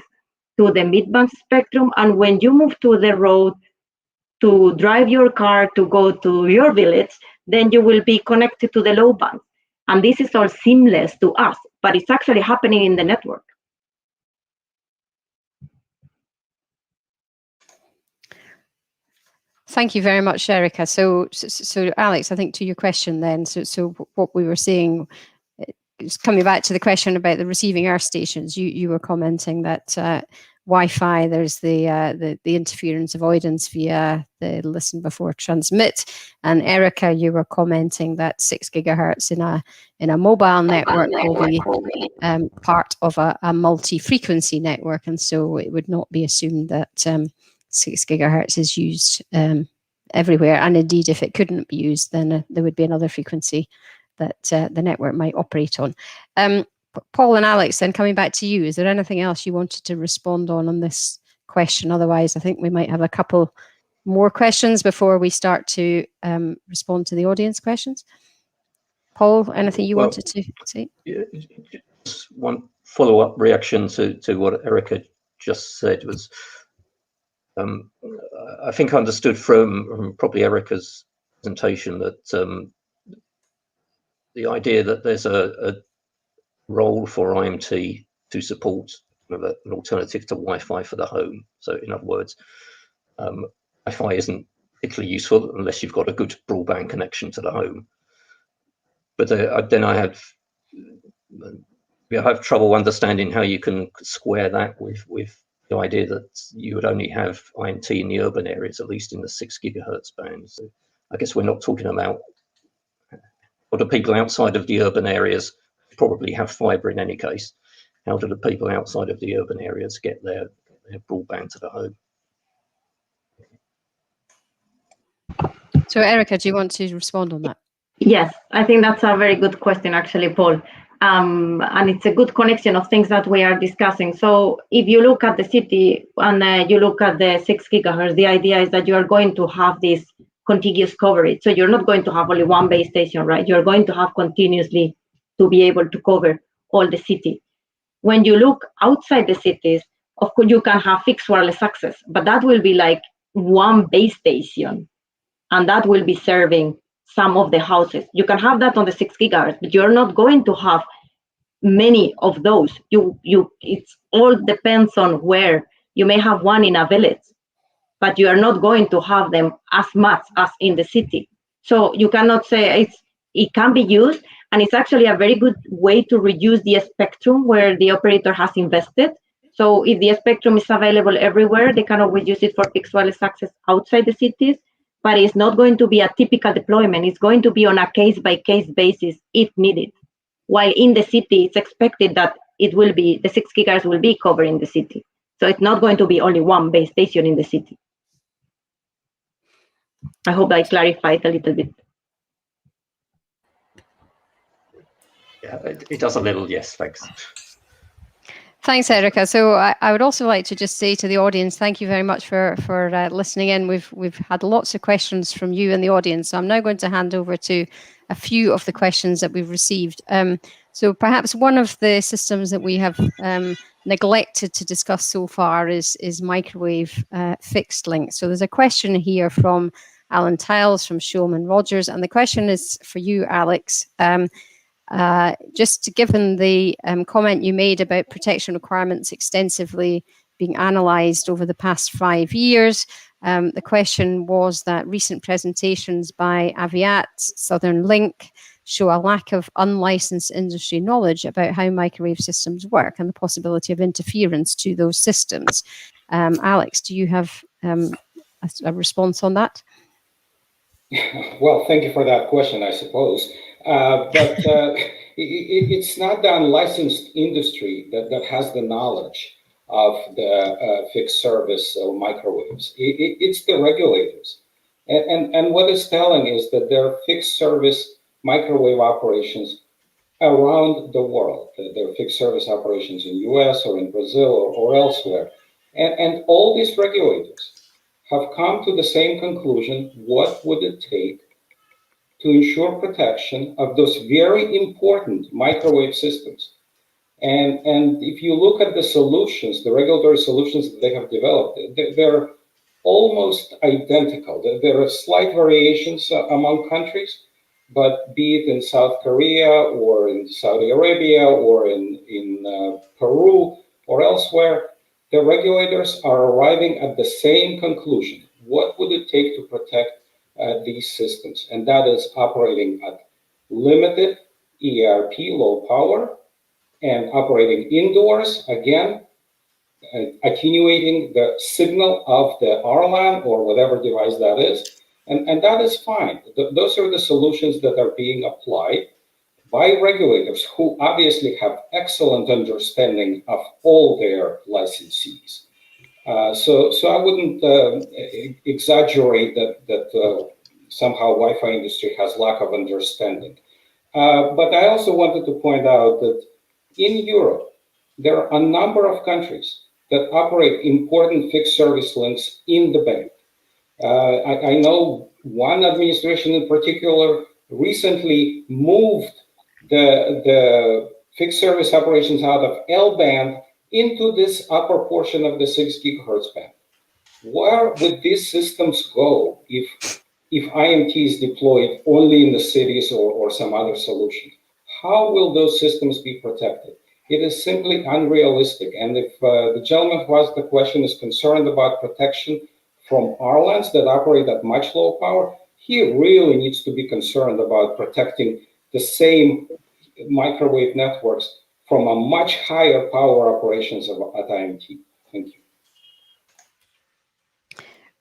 to the mid-band spectrum. And when you move to the road to drive your car to go to your village, then you will be connected to the low band. And this is all seamless to us, but it's actually happening in the network. Thank you very much, Erika. So Alex, I think to your question then, so what we were saying, coming back to the question about the receiving earth stations, you were commenting that Wi-Fi, there's the interference avoidance via the listen before transmit, and Erika, you were commenting that 6 gigahertz in a mobile network will be part of a multi-frequency network, and so it would not be assumed that 6 gigahertz is used everywhere. And indeed, if it couldn't be used, then there would be another frequency that the network might operate on. Paul and Alex, then coming back to you, is there anything else you wanted to respond on this question? Otherwise, I think we might have a couple more questions before we start to respond to the audience questions. Paul, anything you wanted to say? Just one follow-up reaction to what Erika just said was, I think I understood from probably Erika's presentation that the idea that there's a role for IMT to support an alternative to Wi-Fi for the home. So in other words, Wi-Fi isn't particularly useful unless you've got a good broadband connection to the home. But then I have trouble understanding how you can square that with the idea that you would only have IMT in the urban areas, at least in the 6 gigahertz band. So I guess we're not talking about what the people outside of the urban areas probably have fiber in any case. How do the people outside of the urban areas get their broadband to the home? So Erika, do you want to respond on that? Yes, I think that's a very good question, actually, Paul. And it's a good connection of things that we are discussing. So if you look at the city and you look at the 6 gigahertz, the idea is that you are going to have this contiguous coverage. So you're not going to have only one base station, right? You're going to have continuously to be able to cover all the city. When you look outside the cities, of course, you can have fixed wireless access, but that will be like one base station, and that will be serving some of the houses. You can have that on the 6 gigahertz, but you're not going to have many of those. It's all depends on where. You may have one in a village, but you are not going to have them as much as in the city. So you cannot say it can be used, and it's actually a very good way to reduce the spectrum where the operator has invested. So if the spectrum is available everywhere, they can always use it for fixed wireless access outside the cities, but it's not going to be a typical deployment. It's going to be on a case-by-case basis if needed. While in the city, it's expected that it will be, the 6 gigahertz will be covering the city. So it's not going to be only one base station in the city. I hope I clarified a little bit. Yeah, it does a little, yes, thanks. Thanks, Erika. So I would also like to just say to the audience, thank you very much for listening in. We've had lots of questions from you in the audience. So I'm now going to hand over to a few of the questions that we've received. So perhaps one of the systems that we have neglected to discuss so far is microwave fixed link. So there's a question here from Alan Tiles from Shulman Rogers, and the question is for you, Alex. Just given the comment you made about protection requirements extensively being analysed over the past 5 years, the question was that recent presentations by Aviat, Southern Link, show a lack of unlicensed industry knowledge about how microwave systems work and the possibility of interference to those systems. Alex, do you have a response on that? Well, thank you for that question, I suppose. But it's not the unlicensed industry that has the knowledge. of the fixed service microwaves. It's the regulators. And what it's telling is that there are fixed service microwave operations around the world. There are fixed service operations in US or in Brazil or elsewhere. And all these regulators have come to the same conclusion: what would it take to ensure protection of those very important microwave systems? And if you look at the solutions, the regulatory solutions that they have developed, they're almost identical. There are slight variations among countries, but be it in South Korea or in Saudi Arabia or in Peru or elsewhere, the regulators are arriving at the same conclusion. What would it take to protect these systems? And that is operating at limited ERP, low power, and operating indoors, again, attenuating the signal of the RLAN or whatever device that is. And that is fine. Those are the solutions that are being applied by regulators who obviously have excellent understanding of all their licensees. So I wouldn't exaggerate that somehow Wi-Fi industry has lack of understanding. But I also wanted to point out that in Europe, there are a number of countries that operate important fixed service links in the band. I know one administration in particular recently moved the fixed service operations out of L band into this upper portion of the 6 gigahertz band. Where would these systems go if IMT is deployed only in the cities or some other solution? How will those systems be protected? It is simply unrealistic. And if the gentleman who asked the question is concerned about protection from RLANs that operate at much low power, he really needs to be concerned about protecting the same microwave networks from a much higher power operations at IMT. Thank you.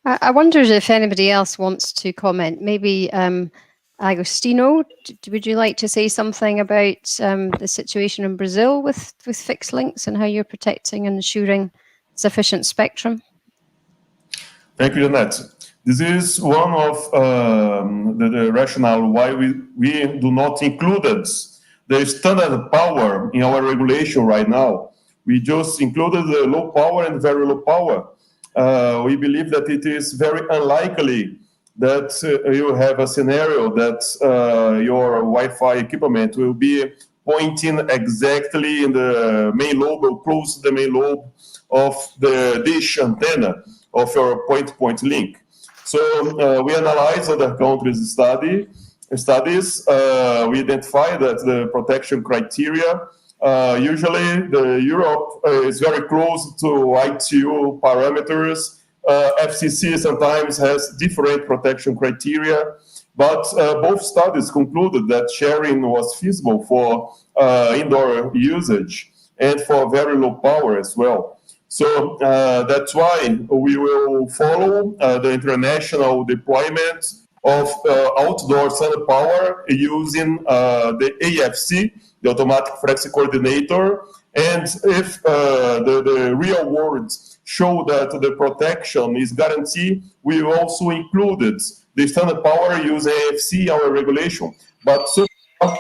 I wondered if anybody else wants to comment. Maybe Agostino, would you like to say something about the situation in Brazil with fixed links and how you're protecting and ensuring sufficient spectrum? Thank you, Jeanette. This is one of the rationale why we do not include the standard power in our regulation right now. We just included the low power and very low power. We believe that it is very unlikely that you have a scenario that your Wi-Fi equipment will be pointing exactly in the main lobe or close to the main lobe of the dish antenna of your point-to-point link. So we analyze other countries' studies. We identify that the protection criteria usually Europe is very close to ITU parameters. FCC sometimes has different protection criteria, but both studies concluded that sharing was feasible for indoor usage and for very low power as well. So that's why we will follow the international deployment of outdoor solar power using the AFC, the Automatic Frequency Coordinator. And if the real world show that the protection is guaranteed, we also included the standard power using AFC, our regulation. But so far,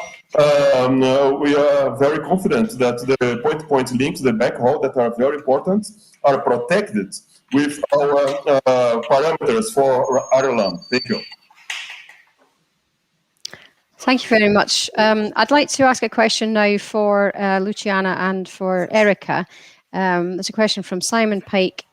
we are very confident that the point-to-point links, the backhaul that are very important, are protected with our parameters for Ireland. Thank you. Thank you very much. I'd like to ask a question now for Luciana and for Erika. There's a question from Simon Pike.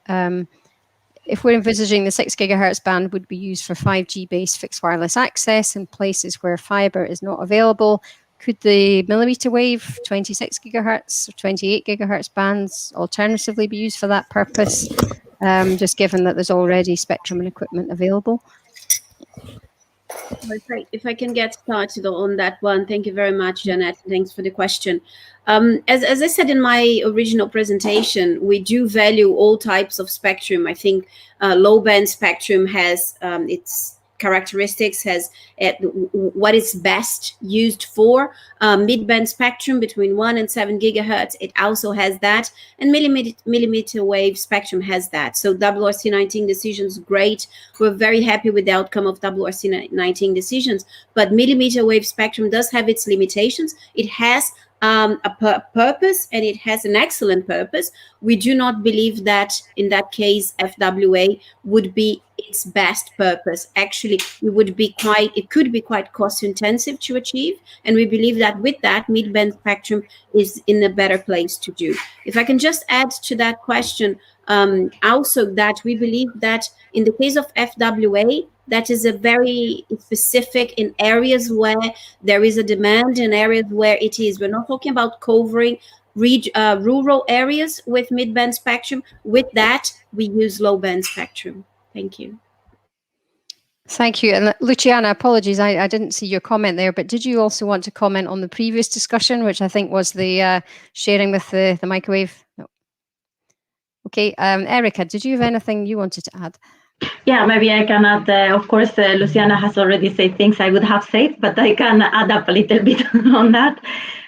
If we're envisaging the 6 gigahertz band would be used for 5G-based fixed wireless access in places where fiber is not available, could the millimeter wave 26 gigahertz or 28 gigahertz bands alternatively be used for that purpose, just given that there's already spectrum and equipment available? If I can get started on that one, thank you very much, Jeanette. Thanks for the question. As I said in my original presentation, we do value all types of spectrum. I think low band spectrum has its characteristics, has what is best used for mid-band spectrum between 1 and 7 gigahertz. It also has that, and millimeter wave spectrum has that. So WRC-19 decisions, great. We're very happy with the outcome of WRC-19 decisions, but millimeter wave spectrum does have its limitations. It has a purpose, and it has an excellent purpose. We do not believe that in that case FWA would be its best purpose. Actually, it could be quite cost intensive to achieve, and we believe that with that, mid-band spectrum is in a better place to do. If I can just add to that question, also that we believe that in the case of FWA, that is a very specific in areas where there is a demand, in areas where it is. We're not talking about covering rural areas with mid-band spectrum. With that, we use low-band spectrum. Thank you. Thank you. And Luciana, apologies, I didn't see your comment there, but did you also want to comment on the previous discussion, which I think was the sharing with the microwave? No. Okay, Erika, did you have anything you wanted to add? Yeah, maybe I can add, of course, Luciana has already said things I would have said, but I can add up a little bit on that.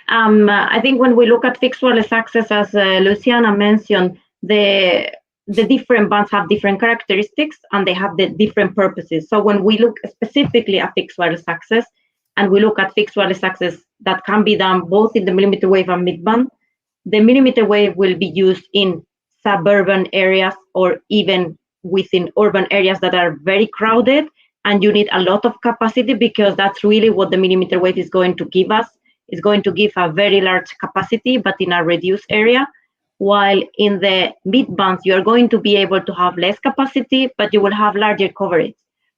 I think when we look at fixed wireless access, as Luciana mentioned, the different bands have different characteristics and they have the different purposes. So when we look specifically at fixed wireless access, and we look at fixed wireless access that can be done both in the millimeter wave and mid-band, the millimeter wave will be used in suburban areas or even within urban areas that are very crowded, and you need a lot of capacity, because that's really what the millimeter wave is going to give us. It's going to give a very large capacity, but in a reduced area. While in the mid-bands, you are going to be able to have less capacity, but you will have larger coverage.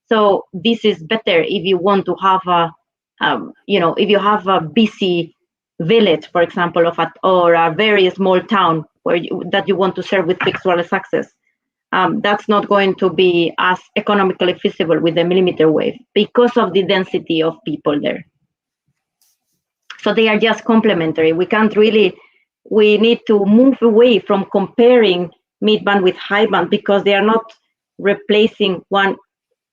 So this is better if you want to have if you have a busy village, for example, or a very small town that you want to serve with fixed wireless access. That's not going to be as economically feasible with the millimeter wave because of the density of people there. So they are just complementary. We need to move away from comparing mid-band with high-band, because they are not replacing one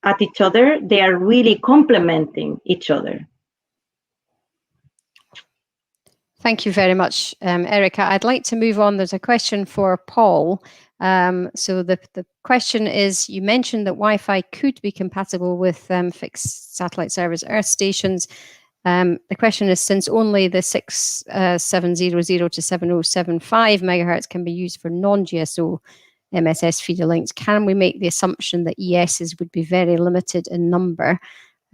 at each other. They are really complementing each other. Thank you very much, Erika. I'd like to move on. There's a question for Paul. So the question is, you mentioned that Wi-Fi could be compatible with fixed satellite service earth stations. The question is, since only the 6700 to 7075 megahertz can be used for non-GSO MSS feeder links, can we make the assumption that ESs would be very limited in number,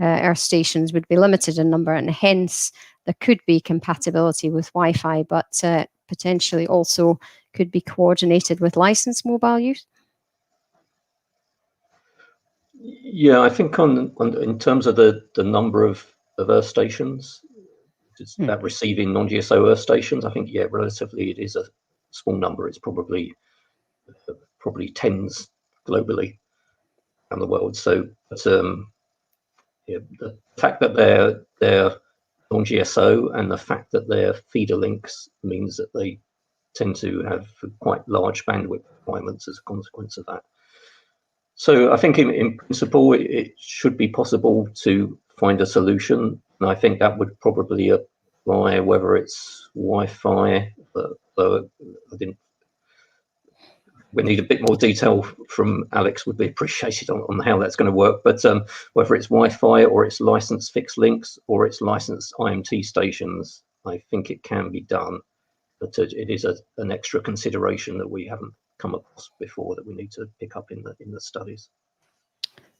earth stations would be limited in number, and hence there could be compatibility with Wi-Fi, but potentially also could be coordinated with licensed mobile use? Yeah, I think in terms of the number of earth stations, that receiving non-GSO earth stations, I think, yeah, relatively it is a small number. It's probably tens globally around the world. So yeah, the fact that they're non-GSO and the fact that they're feeder links means that they tend to have quite large bandwidth requirements as a consequence of that. So I think in principle, it should be possible to find a solution. And I think that would probably apply whether it's Wi-Fi, but we need a bit more detail from Alex, would be appreciated on how that's going to work. But whether it's Wi-Fi or it's licensed fixed links or it's licensed IMT stations, I think it can be done. But it is an extra consideration that we haven't come across before that we need to pick up in the studies.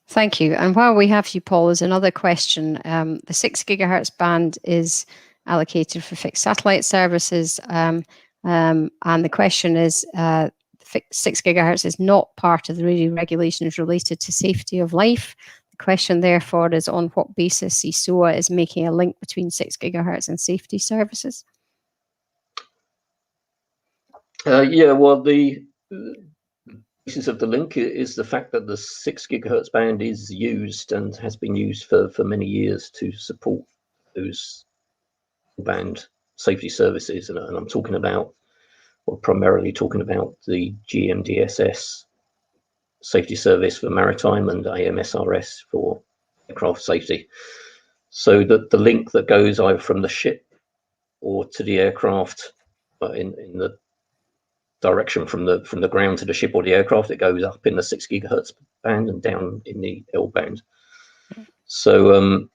Thank you. And while we have you, Paul, there's another question. The 6 gigahertz band is allocated for fixed satellite services. And the question is, 6 gigahertz is not part of the radio regulations related to safety of life. The question, therefore, is on what basis ESOA is making a link between 6 gigahertz and safety services? Yeah, well, the basis of the link is the fact that the 6 gigahertz band is used and has been used for many years to support those band safety services. And I'm talking about, or primarily talking about, the GMDSS safety service for maritime and AMSRS for aircraft safety. So that the link that goes either from the ship or to the aircraft in the direction from the ground to the ship or the aircraft, it goes up in the 6 gigahertz band and down in the L band. So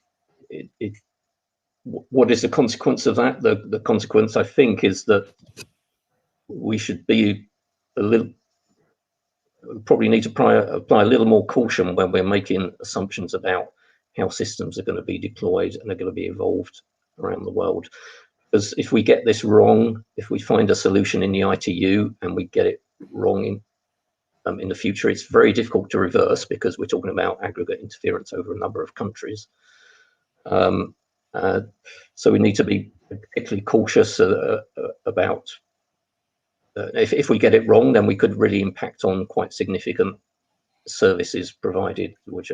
what is the consequence of that? The consequence, I think, is that we should be probably need to apply a little more caution when we're making assumptions about how systems are going to be deployed and are going to be evolved around the world. Because if we get this wrong, if we find a solution in the ITU and we get it wrong in the future, it's very difficult to reverse because we're talking about aggregate interference over a number of countries. So we need to be particularly cautious about if we get it wrong, then we could really impact on quite significant services provided, which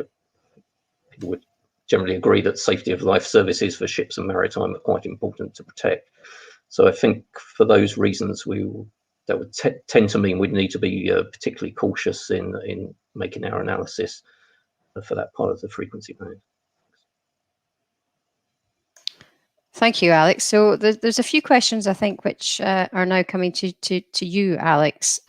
people would generally agree that safety of life services for ships and maritime are quite important to protect. So I think for those reasons, that would tend to mean we'd need to be particularly cautious in making our analysis for that part of the frequency band. Thank you, Alex. So there's a few questions, I think, which are now coming to you, Alex.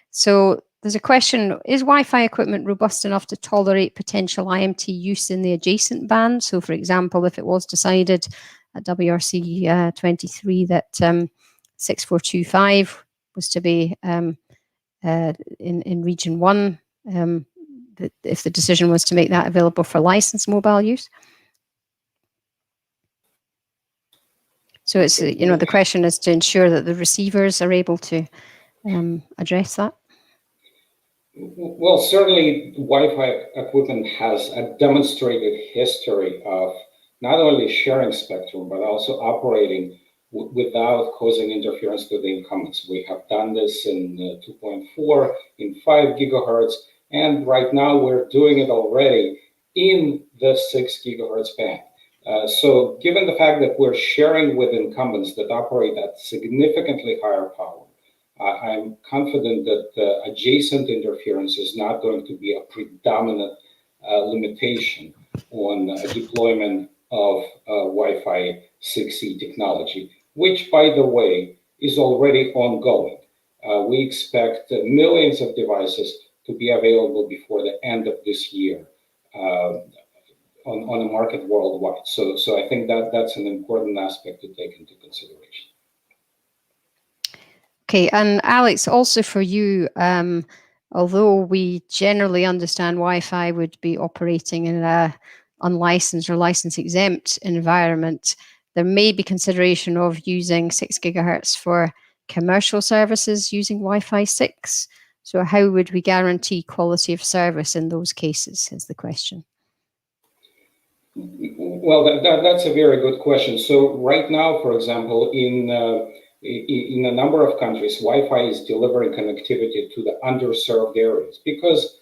So there's a question, is Wi-Fi equipment robust enough to tolerate potential IMT use in the adjacent band? So, for example, if it was decided at WRC-23 that 6425 was to be in region 1, if the decision was to make that available for licensed mobile use? So it's, the question is to ensure that the receivers are able to address that. Well, certainly Wi-Fi equipment has a demonstrated history of not only sharing spectrum, but also operating without causing interference to the incumbents. We have done this in 2.4, in 5 gigahertz, and right now we're doing it already in the 6 gigahertz band. So given the fact that we're sharing with incumbents that operate at significantly higher power, I'm confident that adjacent interference is not going to be a predominant limitation on deployment of Wi-Fi 6E technology, which, by the way, is already ongoing. We expect millions of devices to be available before the end of this year on the market worldwide. So I think that's an important aspect to take into consideration. Okay, and Alex, also for you, although we generally understand Wi-Fi would be operating in an unlicensed or license exempt environment, there may be consideration of using 6 gigahertz for commercial services using Wi-Fi 6. So how would we guarantee quality of service in those cases is the question. Well, that's a very good question. So right now, for example, in a number of countries, Wi-Fi is delivering connectivity to the underserved areas because,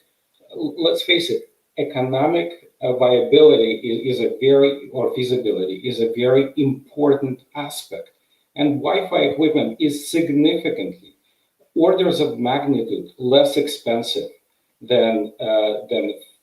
let's face it, economic viability is a very, or feasibility is a very important aspect. And Wi-Fi equipment is significantly, orders of magnitude, less expensive than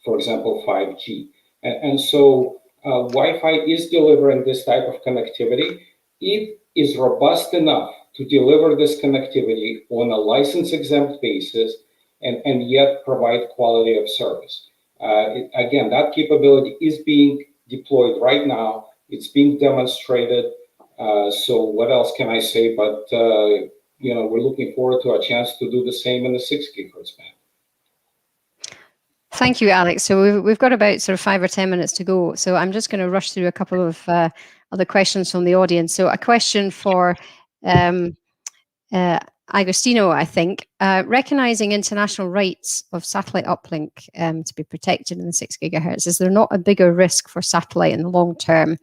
for example, 5G. And so Wi-Fi is delivering this type of connectivity. It is robust enough to deliver this connectivity on a license-exempt basis and yet provide quality of service. Again, that capability is being deployed right now. It's being demonstrated. So what else can I say? But we're looking forward to a chance to do the same in the 6 gigahertz band. Thank you, Alex. So we've got about sort of 5 or 10 minutes to go. So I'm just going to rush through a couple of other questions from the audience. So a question for Agostino, I think. Recognizing international rights of satellite uplink to be protected in the 6 gigahertz, is there not a bigger risk for satellite in the long term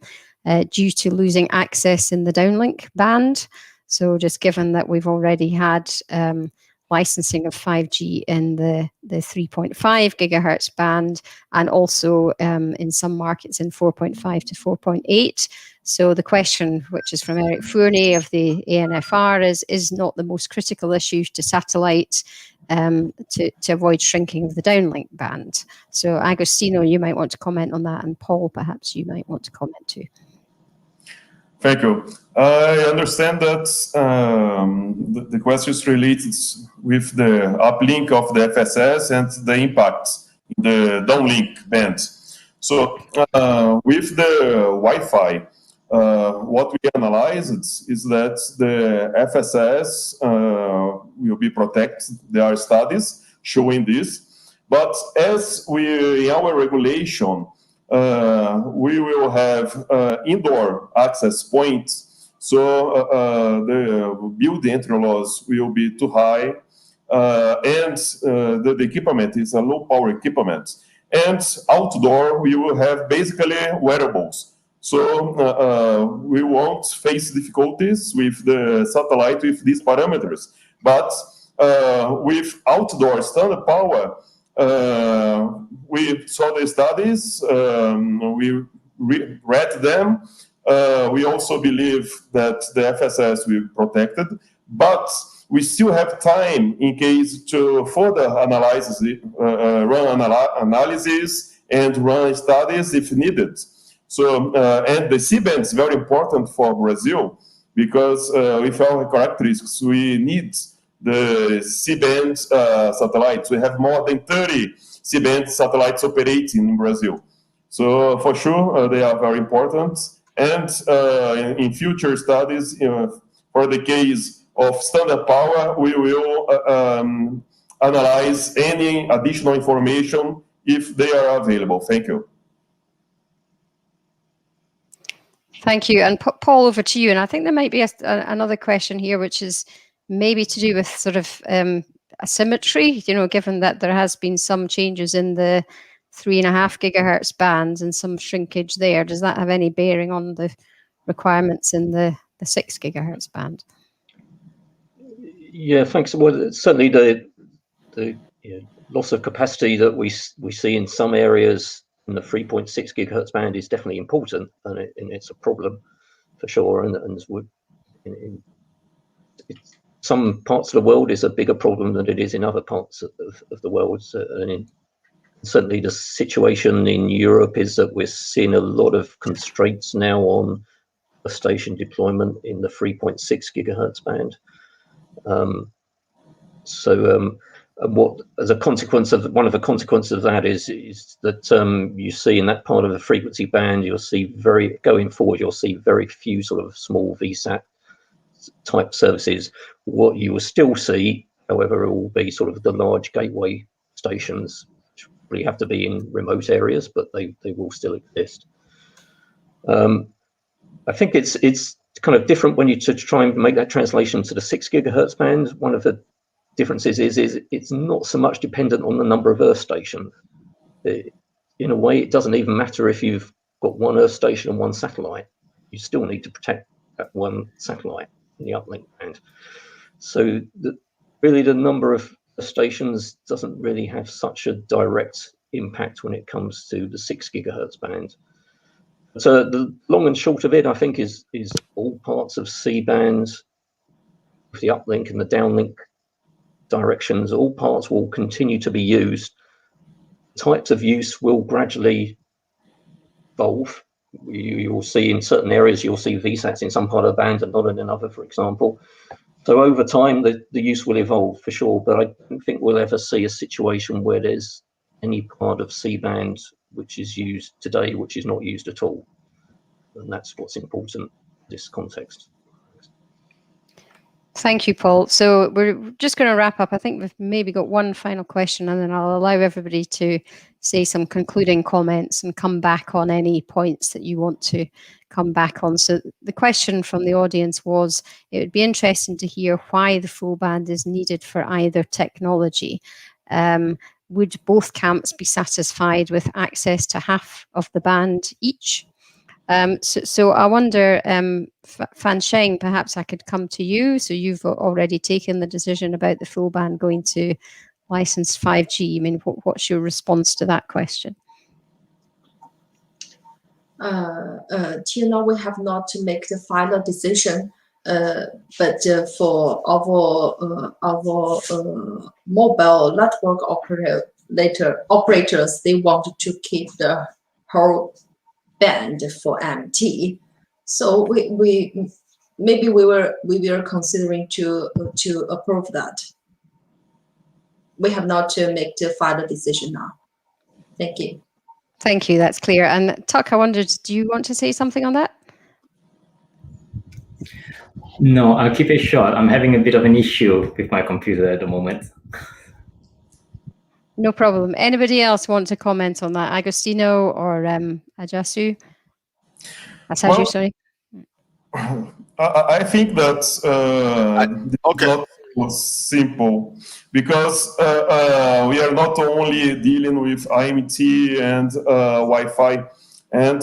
due to losing access in the downlink band? So just given that we've already had licensing of 5G in the 3.5 gigahertz band, and also in some markets in 4.5 to 4.8. So the question, which is from Erik Fournier of the ANFR, is not the most critical issue to satellite to avoid shrinking of the downlink band. So Agostino, you might want to comment on that, and Paul, perhaps you might want to comment too. Thank you. I understand that the question is related with the uplink of the FSS and the impact in the downlink band. So with the Wi-Fi, what we analyzed is that the FSS will be protected. There are studies showing this. But as in our regulation, we will have indoor access points. So the building entry loss will be too high. And the equipment is a low power equipment. And outdoor, we will have basically wearables. So we won't face difficulties with the satellite with these parameters. But with outdoor standard power, we saw the studies, we read them. We also believe that the FSS will be protected, but we still have time in case to further analyze, run analysis and run studies if needed. So, and the C-band is very important for Brazil because with our characteristics, we need the C-band satellites. We have more than 30 C-band satellites operating in Brazil. So for sure, they are very important. And in future studies, for the case of standard power, we will analyze any additional information if they are available. Thank you. Thank you. And Paul, over to you. And I think there might be another question here, which is maybe to do with sort of asymmetry, given that there has been some changes in the 3.5 gigahertz bands and some shrinkage there. Does that have any bearing on the requirements in the 6 gigahertz band? Yeah, thanks. Well, certainly the loss of capacity that we see in some areas in the 3.6 gigahertz band is definitely important, and it's a problem for sure. And in some parts of the world is a bigger problem than it is in other parts of the world. And certainly the situation in Europe is that we're seeing a lot of constraints now on a station deployment in the 3.6 gigahertz band. What, as a consequence of one of the consequences of that is that you see in that part of the frequency band, you'll see going forward, you'll see very few sort of small VSAT type services. What you will still see, however, it will be sort of the large gateway stations, which really have to be in remote areas, but they will still exist. I think it's kind of different when you try and make that translation to the 6 gigahertz band. One of the differences is it's not so much dependent on the number of Earth stations. In a way, it doesn't even matter if you've got one Earth station and one satellite. You still need to protect that one satellite in the uplink band. So really the number of stations doesn't really have such a direct impact when it comes to the 6 gigahertz band. So the long and short of it, I think, is all parts of C-band, the uplink and the downlink directions, all parts will continue to be used. Types of use will gradually evolve. You will see in certain areas, you'll see VSATs in some part of the band and not in another, for example. So over time, the use will evolve for sure, but I don't think we'll ever see a situation where there's any part of C-band which is used today, which is not used at all. And that's what's important in this context. Thank you, Paul. So we're just going to wrap up. I think we've maybe got one final question, and then I'll allow everybody to say some concluding comments and come back on any points that you want to come back on. So the question from the audience was, it would be interesting to hear why the full band is needed for either technology. Would both camps be satisfied with access to half of the band each? So I wonder, Fan Sheng, perhaps I could come to you. So you've already taken the decision about the full band going to licensed 5G. I mean, what's your response to that question? Till now, we have not to make the final decision. But for our mobile network operators, they wanted to keep the whole band for MT. So we were considering to approve that. We have not to make the final decision now. Thank you. Thank you. That's clear. And Tuck, I wondered, do you want to say something on that? No, I'll keep it short. I'm having a bit of an issue with my computer at the moment. No problem. Anybody else want to comment on that? Agostino or Ajasu? Asaju, sorry. I think that okay. was simple because we are not only dealing with IMT and Wi-Fi, and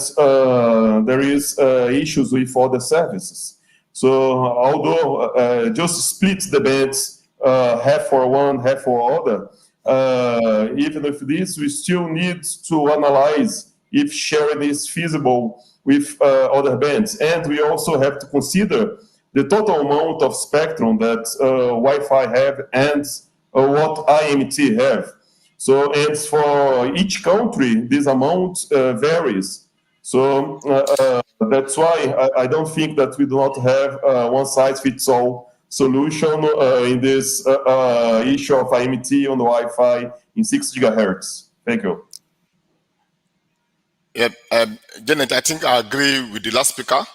there is issues with other services. So although just split the bands, half for one, half for other, even with this, we still need to analyze if sharing is feasible with other bands. And we also have to consider the total amount of spectrum that Wi-Fi have and what IMT have. So, and for each country, this amount varies. So that's why I don't think that we do not have one-size-fits-all solution in this issue of IMT on Wi-Fi in 6 gigahertz. Thank you. Yeah, Janet, I think I agree with the last speaker.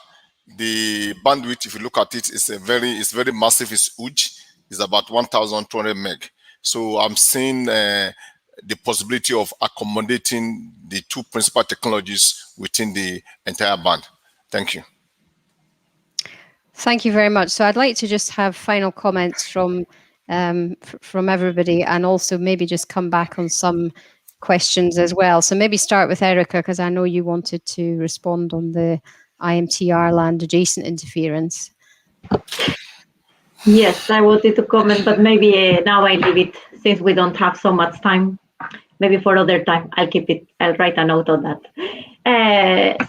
The bandwidth, if you look at it, it's very massive. It's huge. It's about 1,200 meg. So I'm seeing the possibility of accommodating the two principal technologies within the entire band. Thank you. Thank you very much. So I'd like to just have final comments from everybody, and also maybe just come back on some questions as well. So maybe start with Erika, because I know you wanted to respond on the IMT land adjacent interference. Yes, I wanted to comment, but maybe now I leave it since we don't have so much time. Maybe for other time, I'll keep it. I'll write a note on that.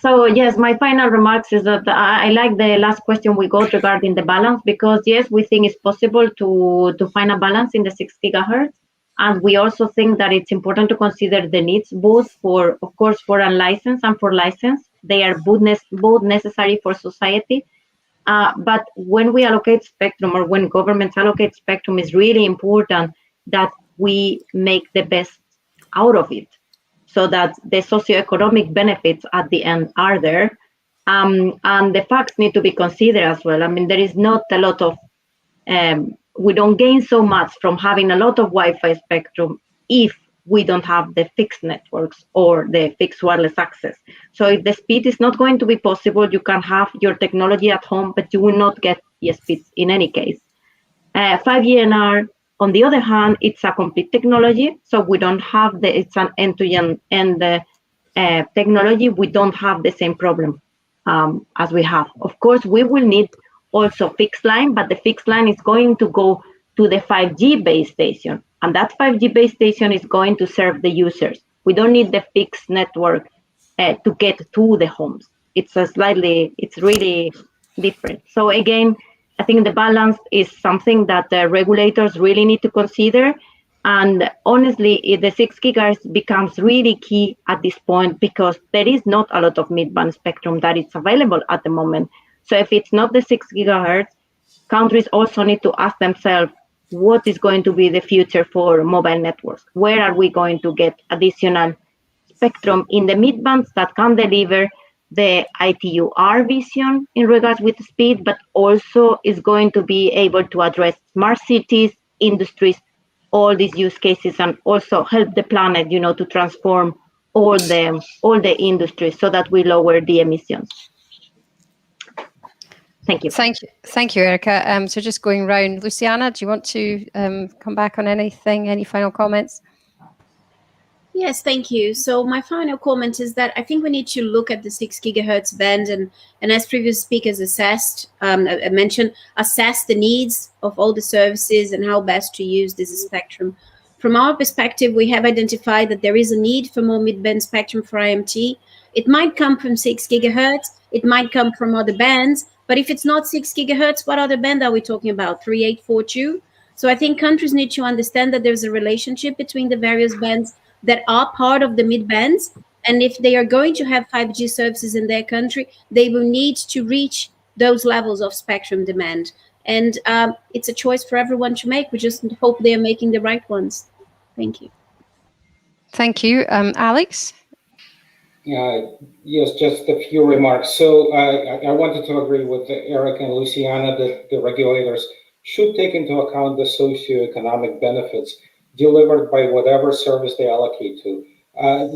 So yes, my final remarks is that I like the last question we got regarding the balance, because yes, we think it's possible to find a balance in the 6 gigahertz. And we also think that it's important to consider the needs, both for, of course, for unlicensed and for licensed. They are both necessary for society. But when we allocate spectrum, or when governments allocate spectrum, it's really important that we make the best out of it, so that the socioeconomic benefits at the end are there. And the facts need to be considered as well. I mean, there is not a lot of, we don't gain so much from having a lot of Wi-Fi spectrum if we don't have the fixed networks or the fixed wireless access. So if the speed is not going to be possible, you can have your technology at home, but you will not get the speeds in any case. 5GNR, on the other hand, it's a complete technology. So we don't have it's an end-to-end technology. We don't have the same problem as we have. Of course, we will need also fixed line, but the fixed line is going to go to the 5G base station. And that 5G base station is going to serve the users. We don't need the fixed network to get to the homes. It's really different. So again, I think the balance is something that the regulators really need to consider. And honestly, the 6 gigahertz becomes really key at this point, because there is not a lot of mid-band spectrum that is available at the moment. So if it's not the 6 gigahertz, countries also need to ask themselves, what is going to be the future for mobile networks? Where are we going to get additional spectrum in the mid-bands that can deliver the ITU-R vision in regards with speed, but also is going to be able to address smart cities, industries, all these use cases, and also help the planet, to transform all the industries so that we lower the emissions. Thank you. Thank you, Erika. So just going round, Luciana, do you want to come back on anything? Any final comments? Yes, thank you. So my final comment is that I think we need to look at the 6 gigahertz band and as previous speakers mentioned, assess the needs of all the services and how best to use this spectrum. From our perspective, we have identified that there is a need for more mid-band spectrum for IMT. It might come from 6 gigahertz, it might come from other bands, But if it's not 6 gigahertz, what other band are we talking about? 3842? So I think countries need to understand that there's a relationship between the various bands that are part of the mid bands. And if they are going to have 5G services in their country, they will need to reach those levels of spectrum demand. And it's a choice for everyone to make. We just hope they're making the right ones. Thank you. Thank you. Alex? Yes, just a few remarks. So I wanted to agree with Erik and Luciana that the regulators should take into account the socioeconomic benefits delivered by whatever service they allocate to.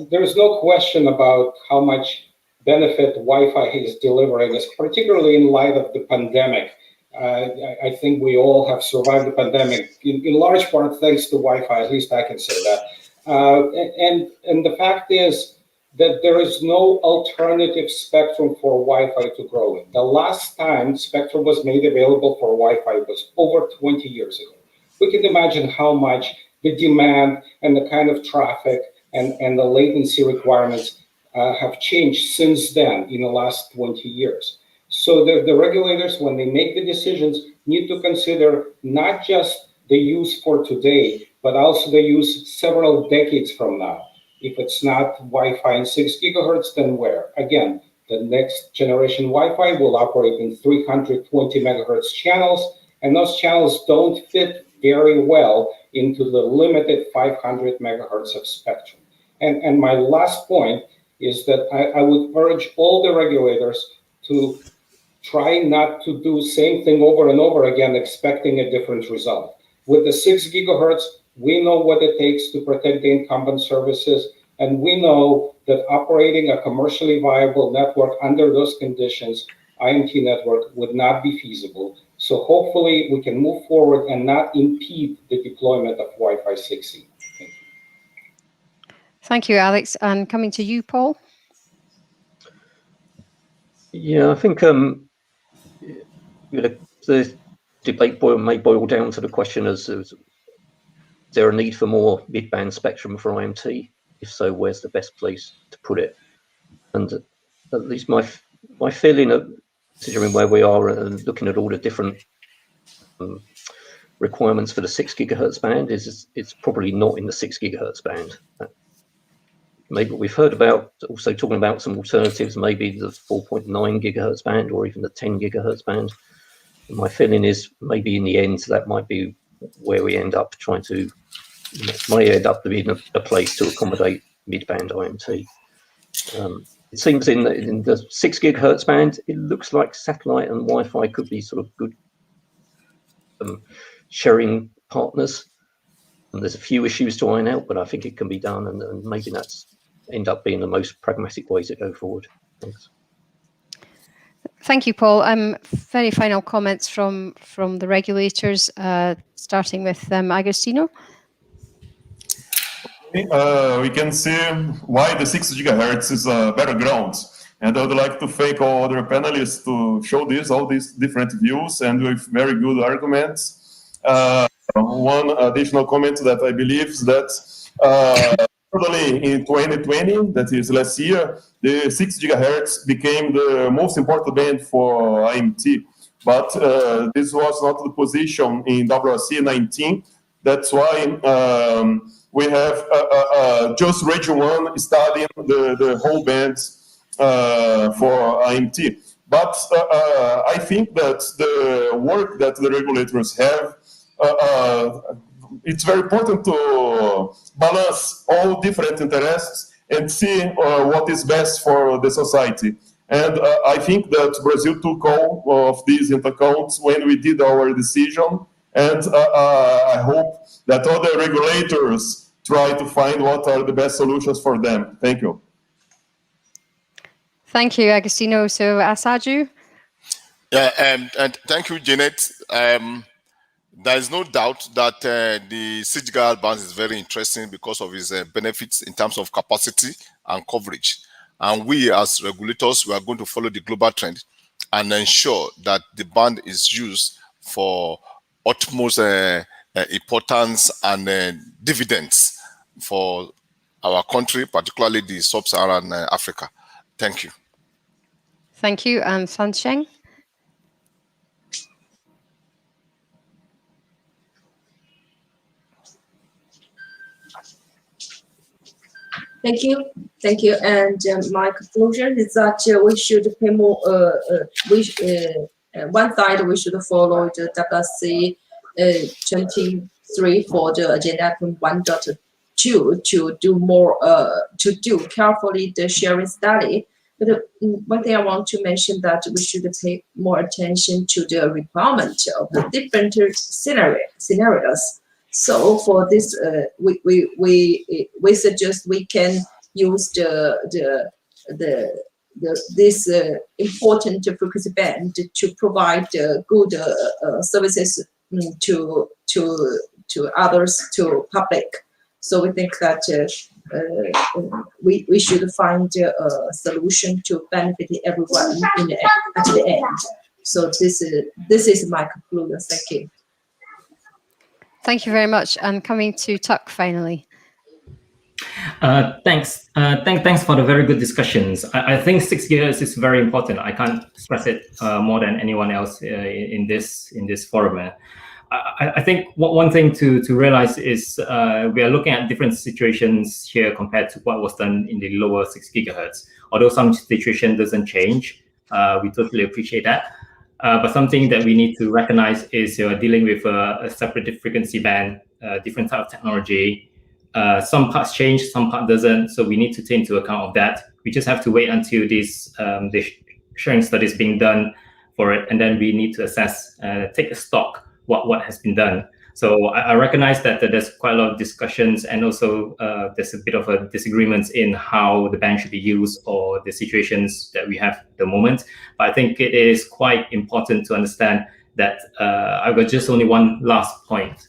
There's no question about how much benefit Wi-Fi is delivering, particularly in light of the pandemic. I think we all have survived the pandemic in large part thanks to Wi-Fi, at least I can say that. And the fact is that there is no alternative spectrum for Wi-Fi to grow in. The last time spectrum was made available for Wi-Fi was over 20 years ago. We can imagine how much the demand and the kind of traffic and the latency requirements have changed since then in the last 20 years. So the regulators, when they make the decisions, need to consider not just the use for today, but also the use several decades from now. If it's not Wi-Fi in 6 gigahertz, then where? Again, the next generation Wi-Fi will operate in 320 megahertz channels, and those channels don't fit very well into the limited 500 megahertz of spectrum. And my last point is that I would urge all the regulators to try not to do the same thing over and over again, expecting a different result. With the 6 gigahertz, we know what it takes to protect the incumbent services, and we know that operating a commercially viable network under those conditions, IMT network, would not be feasible. So hopefully we can move forward and not impede the deployment of Wi-Fi 6E. Thank you. Thank you, Alex. And coming to you, Paul. Yeah, I think the debate may boil down to the question is there a need for more mid-band spectrum for IMT? If so, where's the best place to put it? And at least my feeling, considering where we are and looking at all the different requirements for the 6 gigahertz band, is it's probably not in the 6 gigahertz band. Maybe we've heard about also talking about some alternatives, maybe the 4.9 gigahertz band or even the 10 gigahertz band. And my feeling is maybe in the end that might be where we end up may end up being a place to accommodate mid-band IMT. It seems in the 6 gigahertz band, it looks like satellite and Wi-Fi could be sort of good sharing partners. And there's a few issues to iron out, but I think it can be done, and maybe that's end up being the most pragmatic way to go forward. Thanks. Thank you, Paul. Very final comments from the regulators, starting with Agostino. We can see why the 6 gigahertz is a better ground. And I would like to thank all other panelists to show all these different views and with very good arguments. One additional comment that I believe is that totally in 2020, that is last year, the 6 gigahertz became the most important band for IMT. But this was not the position in WRC-19. That's why we have just Region 1 studying the whole bands for IMT. But I think that the work that the regulators have, it's very important to balance all different interests and see what is best for the society. And I think that Brazil took all of these into account when we did our decision. And I hope that other regulators try to find what are the best solutions for them. Thank you. Thank you, Agostino. So, Asaju? Yeah, and thank you, Jeanette. There is no doubt that the 6 gigahertz band is very interesting because of its benefits in terms of capacity and coverage. And we, as regulators, we are going to follow the global trend and ensure that the band is used for utmost importance and dividends for our country, particularly the sub-Saharan Africa. Thank you. Thank you. And Sansheng? Thank you. And my conclusion is that we should pay more. One side we should follow the WRC-23 for the agenda 1.2 to do more. To do carefully the sharing study. But one thing I want to mention that we should pay more attention to the requirement of the different scenarios. So for this, we suggest we can use this important frequency band to provide good services to others, to public. So we think that we should find a solution to benefit everyone at the end. So this is my conclusion. Thank you. Thank you very much. And coming to Tuck finally. Thanks for the very good discussions. I think 6 GHz is very important. I can't stress it more than anyone else in this forum. I think one thing to realize is we are looking at different situations here compared to what was done in the lower 6 GHz. Although some situation doesn't change, we totally appreciate that. But something that we need to recognize is you're dealing with a separate frequency band, different type of technology. Some parts change, some part doesn't. So we need to take into account of that. We just have to wait until this the sharing study is being done for it, and then we need to assess, take a stock what has been done. So I recognize that there's quite a lot of discussions, and also there's a bit of a disagreements in how the band should be used or the situations that we have at the moment. But I think it is quite important to understand that I've got just only one last point,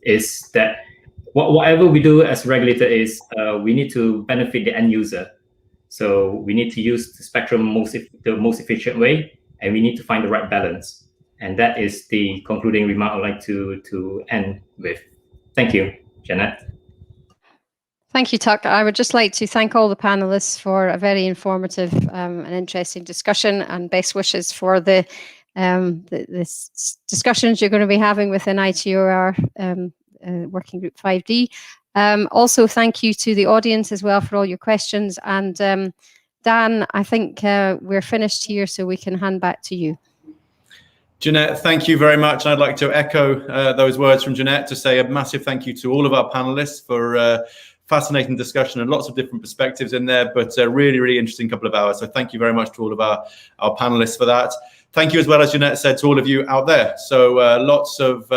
is that whatever we do as regulator is we need to benefit the end user. So we need to use the spectrum the most efficient way, and we need to find the right balance. And that is the concluding remark I'd like to end with. Thank you, Jeanette. Thank you, Tuck. I would just like to thank all the panelists for a very informative and interesting discussion, and best wishes for the discussions you're going to be having within ITOR Working Group 5D. Also, thank you to the audience as well for all your questions. And Dan, I think we're finished here, so we can hand back to you. Jeanette, thank you very much. I'd like to echo those words from Jeanette to say a massive thank you to all of our panelists for fascinating discussion and lots of different perspectives in there, but a really, really interesting couple of hours. So thank you very much to all of our panelists for that. Thank you as well, as Jeanette said, to all of you out there. So lots of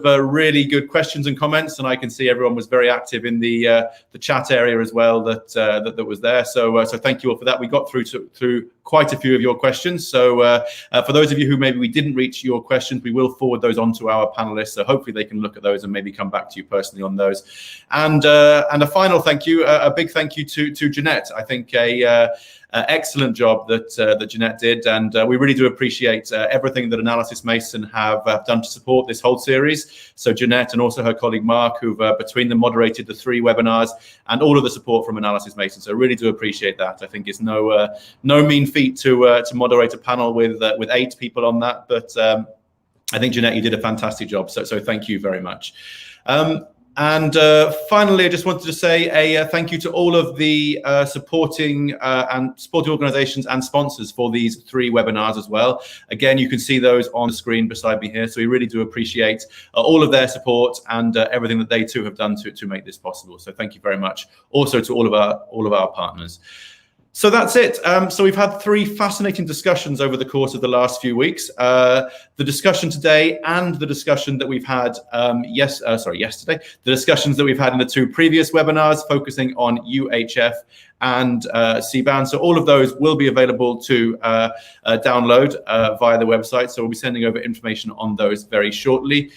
really good questions and comments, and I can see everyone was very active in the chat area as well that was there. So thank you all for that. We got through quite a few of your questions. So for those of you who maybe we didn't reach your questions, we will forward those on to our panelists. So hopefully they can look at those and maybe come back to you personally on those. And a final thank you, a big thank you to Jeanette. I think excellent job that Jeanette did, and we really do appreciate everything that Analysys Mason have done to support this whole series. So Jeanette and also her colleague Mark, who've between them moderated the 3 webinars, and all of the support from Analysys Mason. So really do appreciate that. I think it's no mean feat to moderate a panel with 8 people on that, but I think Jeanette, you did a fantastic job. So thank you very much. And finally, I just wanted to say a thank you to all of the supporting organizations and sponsors for these 3 webinars as well. Again, you can see those on the screen beside me here. So we really do appreciate all of their support and everything that they too have done to make this possible. So thank you very much. Also to all of our partners. So that's it. So we've had 3 fascinating discussions over the course of the last few weeks. The discussion today and the discussion that we've had yesterday. The discussions that we've had in the 2 previous webinars focusing on UHF and C-band. So all of those will be available to download via the website. So we'll be sending over information on those very shortly.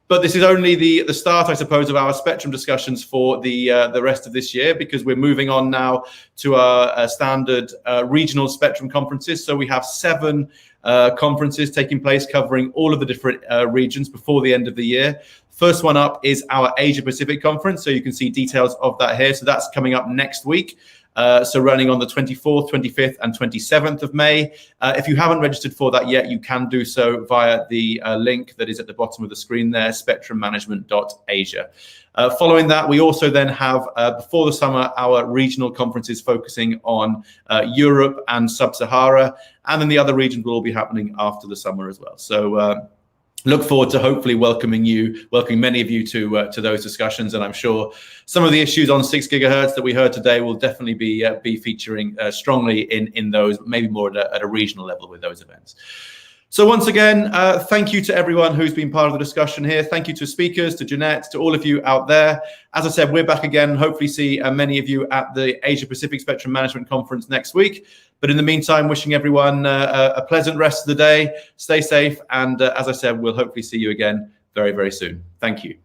But this is only the start, I suppose, of our spectrum discussions for the rest of this year, because we're moving on now to our standard regional spectrum conferences. So we have 7 conferences taking place covering all of the different regions before the end of the year. First one up is our Asia Pacific conference. So you can see details of that here. So that's coming up next week. so running on the 24th, 25th, and 27th of May. If you haven't registered for that yet, you can do so via the link that is at the bottom of the screen there, spectrummanagement.asia. Following that, we also then have, before the summer, our regional conferences focusing on Europe and Sub-Sahara, and then the other regions will all be happening after the summer as well. So look forward to hopefully welcoming many of you to those discussions, and I'm sure some of the issues on 6 gigahertz that we heard today will definitely be featuring strongly in those, maybe more at a regional level with those events. So once again, thank you to everyone who's been part of the discussion here. Thank you to speakers, to Jeanette, to all of you out there. As I said, we're back again, hopefully see many of you at the Asia Pacific Spectrum Management Conference next week. But in the meantime, wishing everyone a pleasant rest of the day. Stay safe. And as I said, we'll hopefully see you again very, very soon. Thank you.